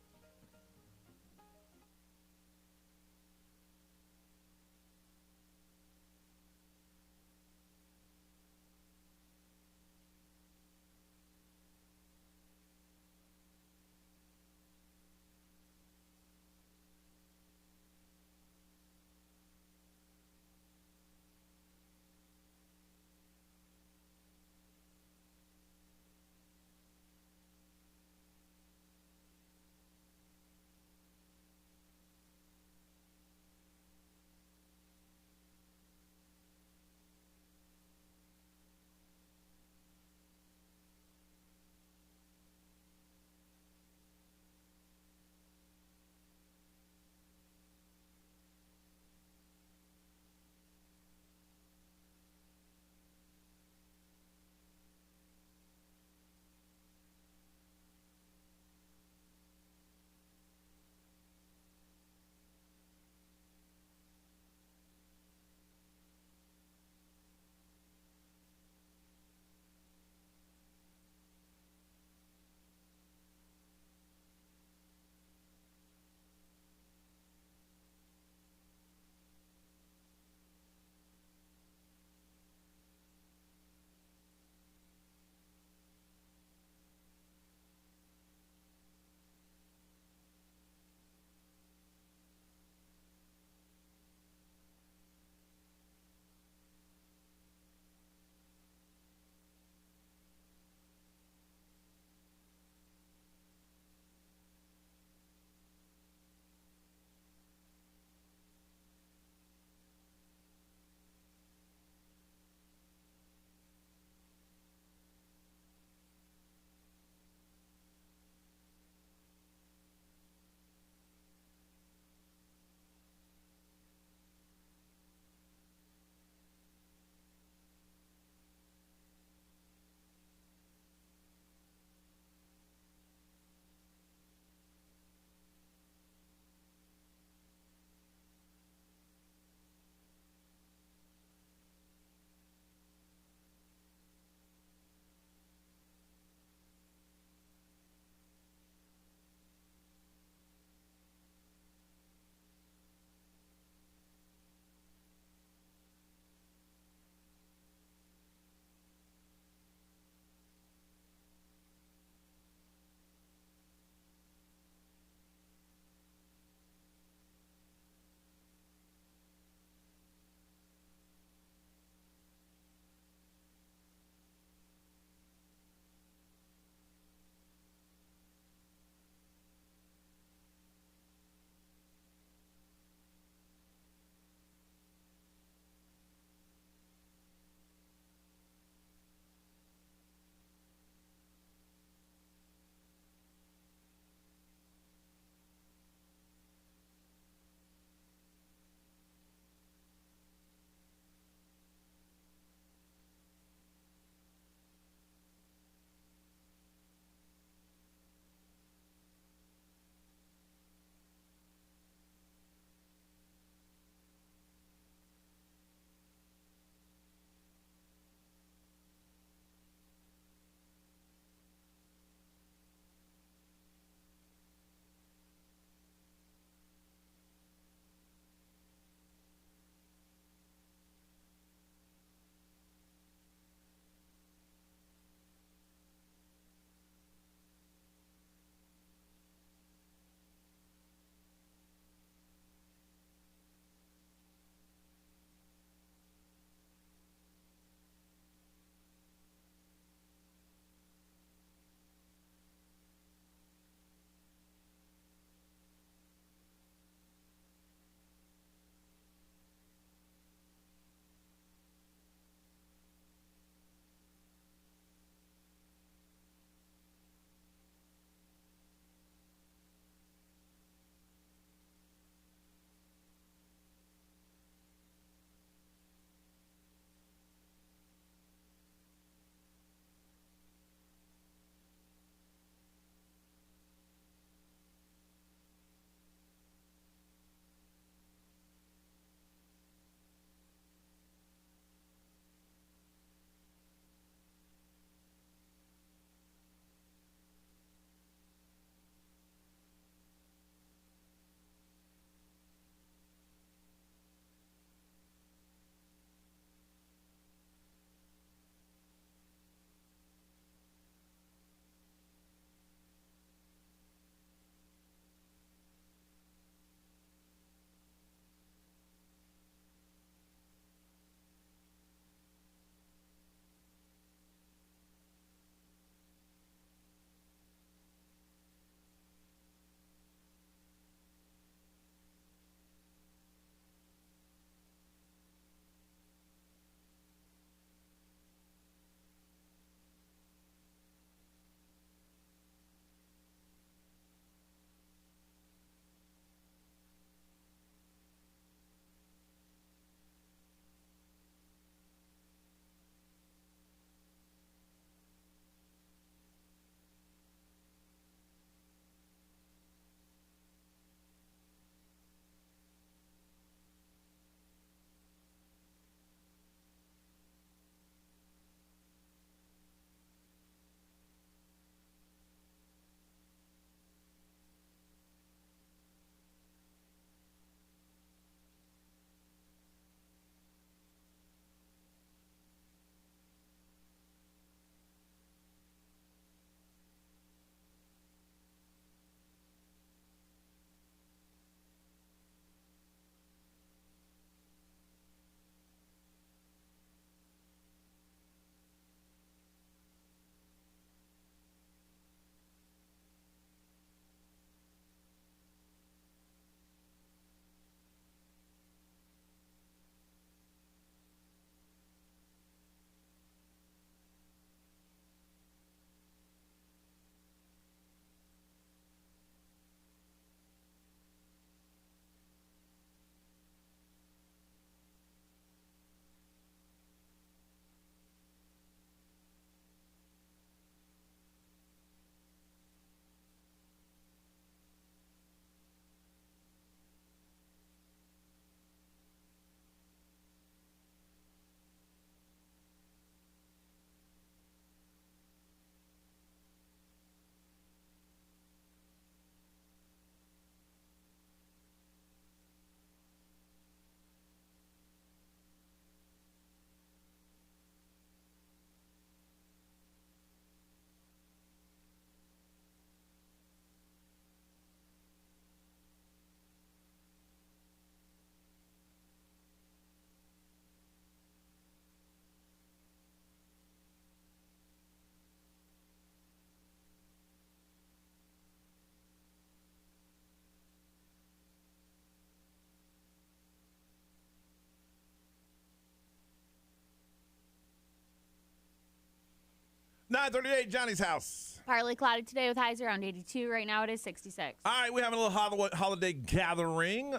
9:38, Johnny's house. Partly cloudy today with highs around 82. Right now it is 66. All right, we're having a little holiday gathering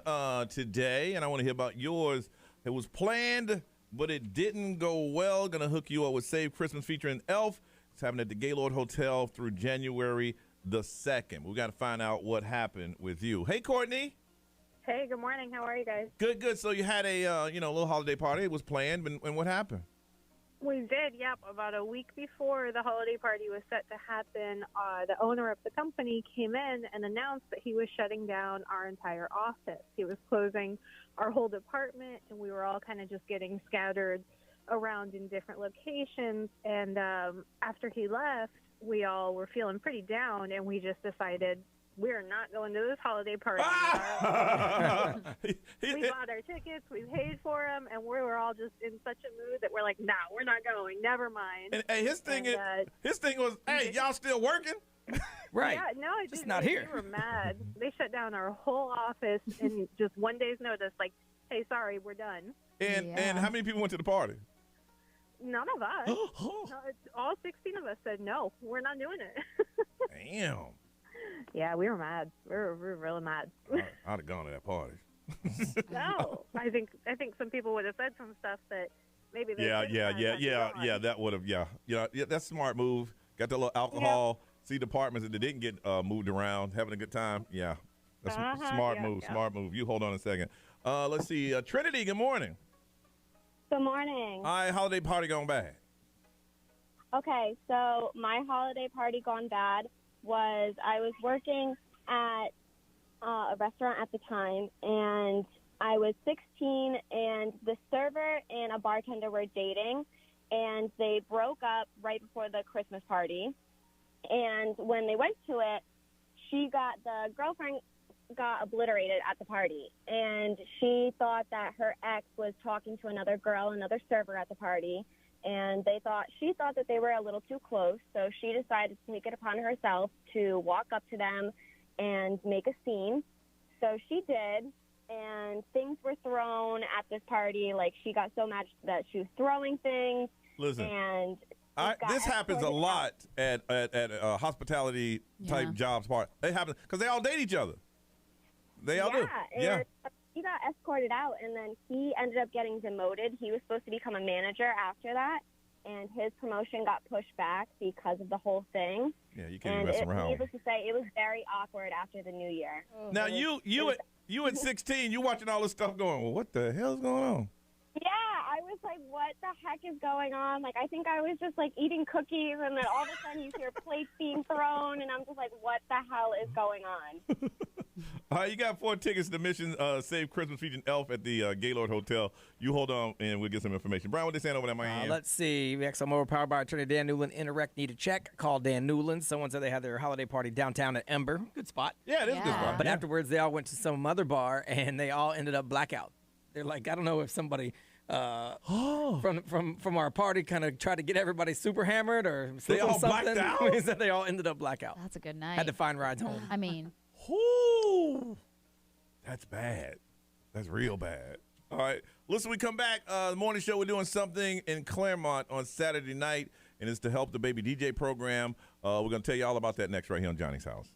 today, and I want to hear about yours. It was planned, but it didn't go well. Going to hook you up with Save Christmas featuring Elf. It's happening at the Gaylord Hotel through January the 2nd. We got to find out what happened with you. Hey, Courtney. Hey, good morning. How are you guys? Good, good. So you had a little holiday party. It was planned, and what happened? We did, yep. About a week before the holiday party was set to happen, the owner of the company came in and announced that he was shutting down our entire office. He was closing our whole department, and we were all kind of just getting scattered around in different locations. And after he left, we all were feeling pretty down, and we just decided we're not going to this holiday party. We bought our tickets, we paid for them, and we were all just in such a mood that we're like, nah, we're not going. Never mind. And hey, his thing was, hey, y'all still working? Right. Yeah, no, just not here. We were mad. They shut down our whole office in just one day's notice. Like, hey, sorry, we're done. And how many people went to the party? None of us. No, all 16 of us said no. We're not doing it. Damn. Yeah, we were mad. We were really mad. I'd have gone to that party. No, I think some people would have said some stuff that maybe they yeah. That would have that's a smart move. Got the little alcohol. See departments that didn't get moved around, having a good time. Yeah, that's smart move. Smart move. You hold on a second. Let's see. Trinity, good morning. Good morning. All right, holiday party gone bad. Okay, so my holiday party gone bad was I was working at a restaurant at the time, and I was 16, and the server and a bartender were dating, and they broke up right before the Christmas party. And when they went to it, the girlfriend got obliterated at the party, and she thought that her ex was talking to another girl, another server at the party, and she thought that they were a little too close, so she decided to take it upon herself to walk up to them and make a scene. So she did, and things were thrown at this party. Like, she got so mad that she was throwing things. Listen, and this happens a lot at hospitality type jobs part. It happens because they all date each other. They all do. Yeah. He got escorted out, and then he ended up getting demoted. He was supposed to become a manager after that, and his promotion got pushed back because of the whole thing. Yeah, you can't mess around. Needless to say, it was very awkward after the New Year. Now, you at 16, you watching all this stuff going, well, what the hell's going on? Yeah, I was like, what the heck is going on? Like, I think I was just, like, eating cookies, and then all of a sudden you hear plates being thrown, and I'm just like, what the hell is going on? All right, you got 4 tickets to Mission Save Christmas featuring Elf at the Gaylord Hotel. You hold on, and we'll get some information. Brian, what they saying over there in Miami? Let's see. We got some more powered by attorney Dan Newland. Interact need a check. Call Dan Newland. Someone said they had their holiday party downtown at Ember. Good spot. Yeah, it is a good spot. But afterwards, they all went to some other bar, and they all ended up blackout. They're like, I don't know if somebody from our party kind of tried to get everybody super hammered or they all something. blacked out? He said they all ended up blackout. That's a good night. Had to find rides home. I mean, that's bad. That's real bad. All right. Listen, we come back. The morning show, we're doing something in Claremont on Saturday night, and it's to help the Baby DJ program. We're going to tell you all about that next right here on Johnny's House.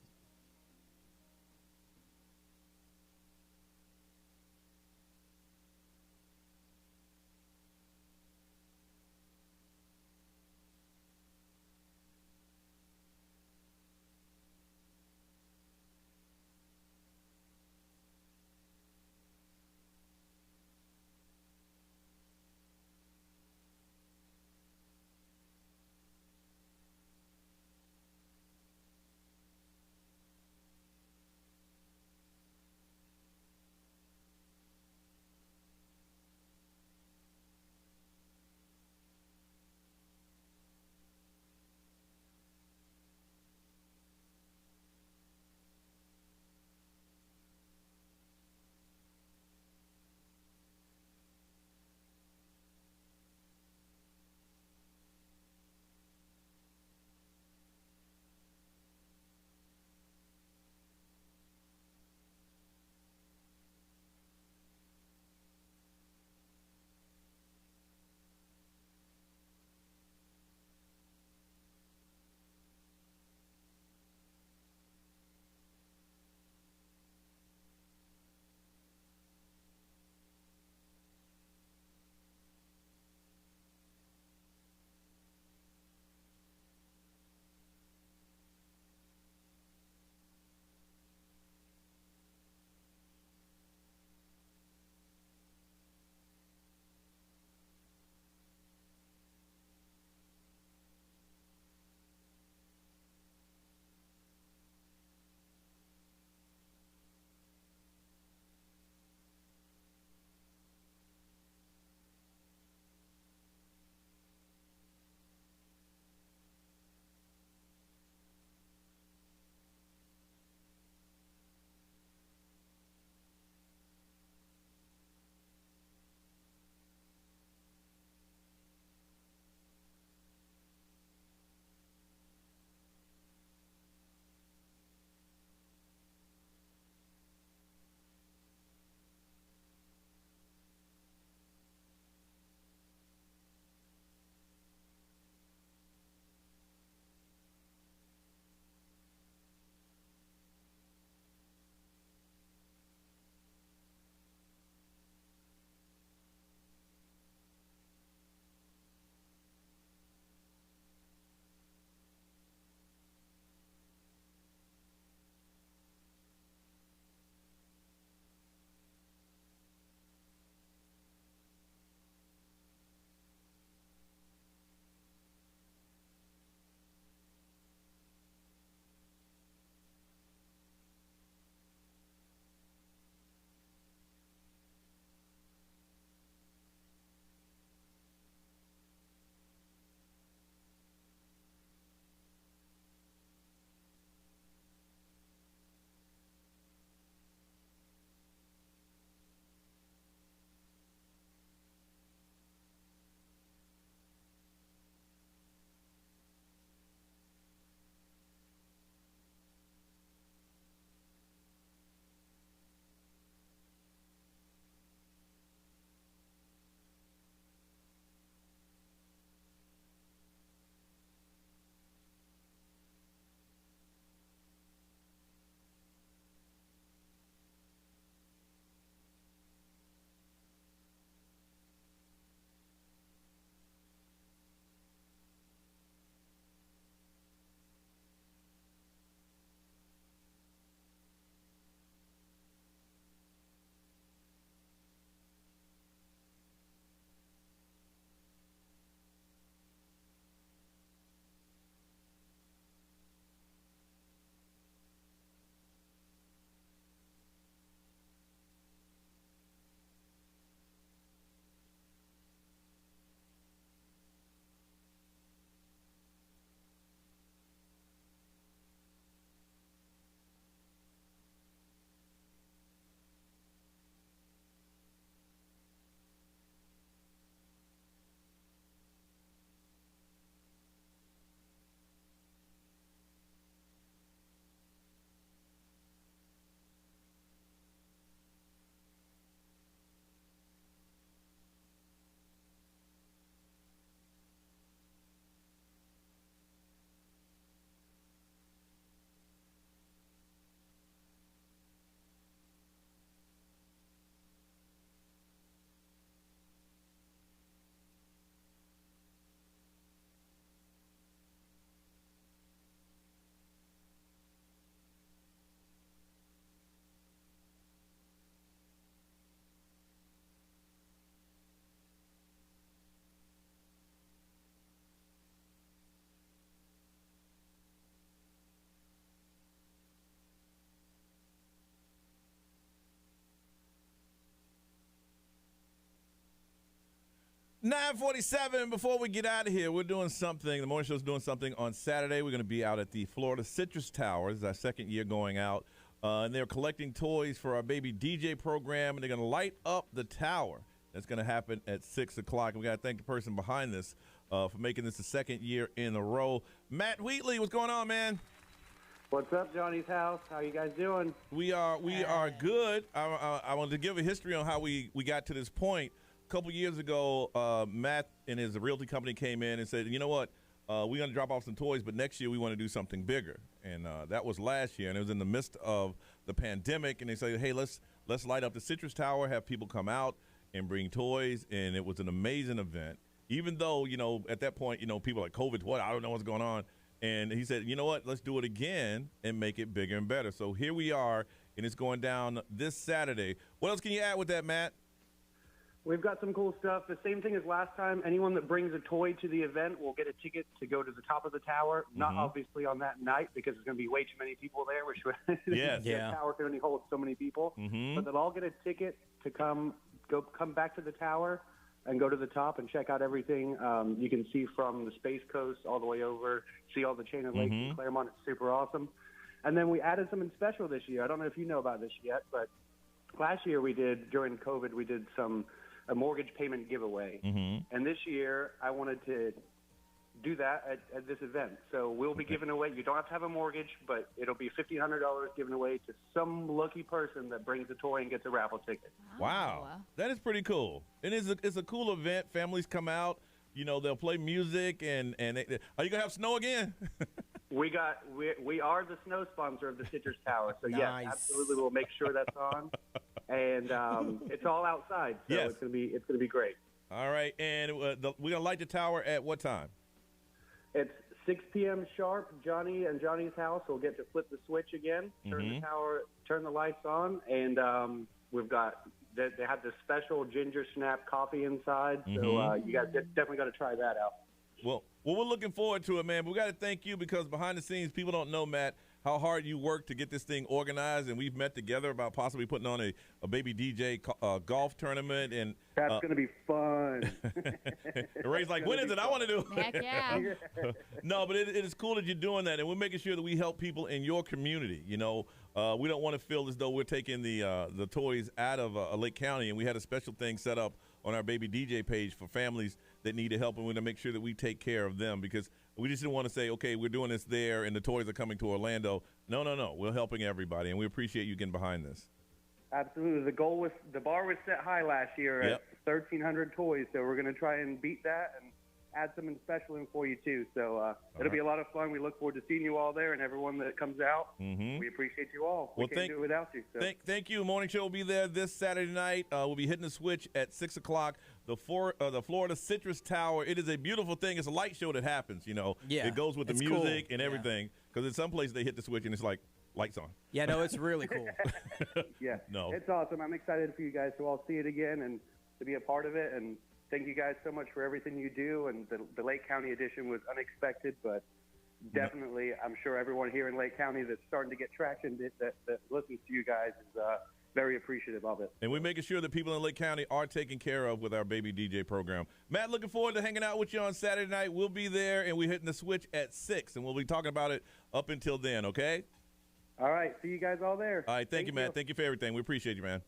9:47. Before we get out of here, we're doing something. The morning show's doing something on Saturday. We're going to be out at the Florida Citrus Tower. This is our second year going out. And they're collecting toys for our baby DJ program, and they're going to light up the tower. That's going to happen at 6 o'clock. And we got to thank the person behind this for making this the second year in a row. Matt Wheatley, what's going on, man? What's up, Johnny's house? How you guys doing? We are good. I wanted to give a history on how we got to this point. A couple years ago, Matt and his realty company came in and said, you know what, we're going to drop off some toys, but next year we want to do something bigger. And that was last year, and it was in the midst of the pandemic. And they said, hey, let's light up the Citrus Tower, have people come out and bring toys. And it was an amazing event. Even though, at that point, people are like, COVID, what? I don't know what's going on. And he said, you know what, let's do it again and make it bigger and better. So here we are, and it's going down this Saturday. What else can you add with that, Matt? We've got some cool stuff. The same thing as last time. Anyone that brings a toy to the event will get a ticket to go to the top of the tower. Not obviously on that night because there's going to be way too many people there. Yes. The tower can only hold so many people. But they'll all get a ticket to come back to the tower and go to the top and check out everything. You can see from the Space Coast all the way over, see all the chain of lakes in Claremont. It's super awesome. And then we added something special this year. I don't know if you know about this yet, but last year during COVID, we did a mortgage payment giveaway. And this year, I wanted to do that at this event. So we'll be giving away, you don't have to have a mortgage, but it'll be $1,500 given away to some lucky person that brings a toy and gets a raffle ticket. Wow. That is pretty cool. And it's a cool event. Families come out, they'll play music, and are you going to have snow again? We are the snow sponsor of the Citrus Tower. So yes, absolutely, we'll make sure that's on. And it's all outside, so it's gonna be great. All right, and we're gonna light the tower at what time? It's 6 p.m. sharp. Johnny and Johnny's house will get to flip the switch again, turn the tower, turn the lights on, and they have this special ginger snap coffee inside. So you guys definitely got to try that out. Well, we're looking forward to it, man. But we got to thank you because behind the scenes, people don't know, Matt, how hard you work to get this thing organized. And we've met together about possibly putting on a baby DJ golf tournament. And that's going to be fun. Ray's like, when is it? I want to do it. Heck yeah. No, but it is cool that you're doing that. And we're making sure that we help people in your community. We don't want to feel as though we're taking the toys out of Lake County. And we had a special thing set up on our baby DJ page for families that need help, and we're going to make sure that we take care of them because we just didn't want to say, okay, we're doing this there and the toys are coming to Orlando. No. We're helping everybody, and we appreciate you getting behind this. Absolutely. The bar was set high last year at 1,300 toys, so we're going to try and beat that and add something special in for you, too. So it'll be a lot of fun. We look forward to seeing you all there and everyone that comes out. We appreciate you all. We can't do it without you. So. Thank you. Morning Show will be there this Saturday night. We'll be hitting the switch at 6 o'clock. The Florida Citrus Tower. It is a beautiful thing. It's a light show that happens, Yeah, it goes with the music and everything. Because in some places they hit the switch and it's like lights on. Yeah, no, it's really cool. Yeah, it's awesome. I'm excited for you guys to all see it again and to be a part of it. And thank you guys so much for everything you do. And the Lake County edition was unexpected, but definitely I'm sure everyone here in Lake County that's starting to get traction that listens to you guys is very appreciative of it. And we're making sure that people in Lake County are taken care of with our baby DJ program. Matt, looking forward to hanging out with you on Saturday night. We'll be there, and we're hitting the switch at 6, and we'll be talking about it up until then, okay? All right. See you guys all there. All right. Thank you, Matt. Thank you for everything. We appreciate you, man.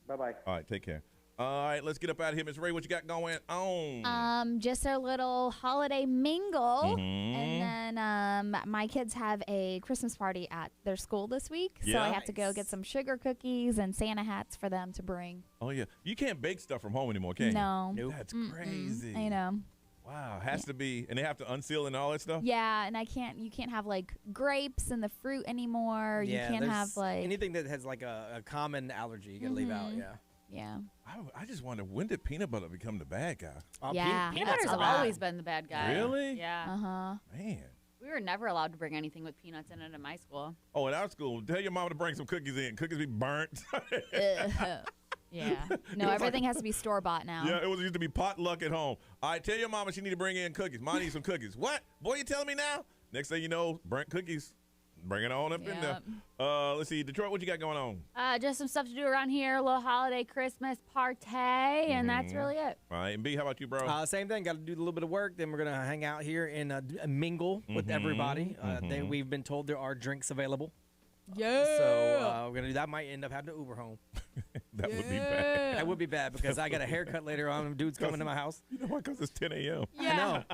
Bye-bye. All right. Take care. All right, let's get up out of here. Ms. Ray, what you got going on? Just a little holiday mingle. And then my kids have a Christmas party at their school this week. So I have to go get some sugar cookies and Santa hats for them to bring. Oh, yeah. You can't bake stuff from home anymore, can you? No. That's crazy. I know. Wow. Has to be. And they have to unseal and all that stuff? Yeah, and you can't have like grapes and the fruit anymore. Yeah, you can't have like anything that has like a common allergy you gotta leave out, Yeah. I just wonder, when did peanut butter become the bad guy? Yeah. Peanut butter's always been the bad guy. Really? Yeah. Uh-huh. Man. We were never allowed to bring anything with peanuts in it in my school. Oh, in our school, tell your mama to bring some cookies in. Cookies be burnt. Yeah. No, everything has to be store-bought now. Yeah, it used to be potluck at home. All right, tell your mama she need to bring in cookies. Mom needs some cookies. What? Boy, you telling me now? Next thing you know, burnt cookies. Bring it on up in there. Let's see, Detroit, what you got going on? Just some stuff to do around here. A little holiday Christmas party, and that's really it. All right, and B, how about you, bro? Same thing. Got to do a little bit of work. Then we're going to hang out here and mingle with everybody. We've been told there are drinks available. Yeah. So we're going to do that. Might end up having to Uber home. That would be bad. That would be bad because I got a haircut later on. Dude's coming to my house. You know why? Because it's 10 a.m. Yeah. I know.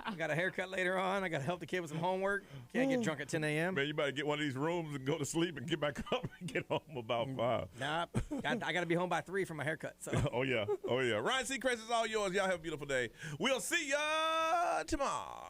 I got a haircut later on. I got to help the kid with some homework. Can't get drunk at 10 a.m. Man, you better get one of these rooms and go to sleep and get back up and get home about 5. Nah, I got to be home by 3 for my haircut. So. Oh, yeah. Ryan Seacrest is all yours. Y'all have a beautiful day. We'll see ya tomorrow.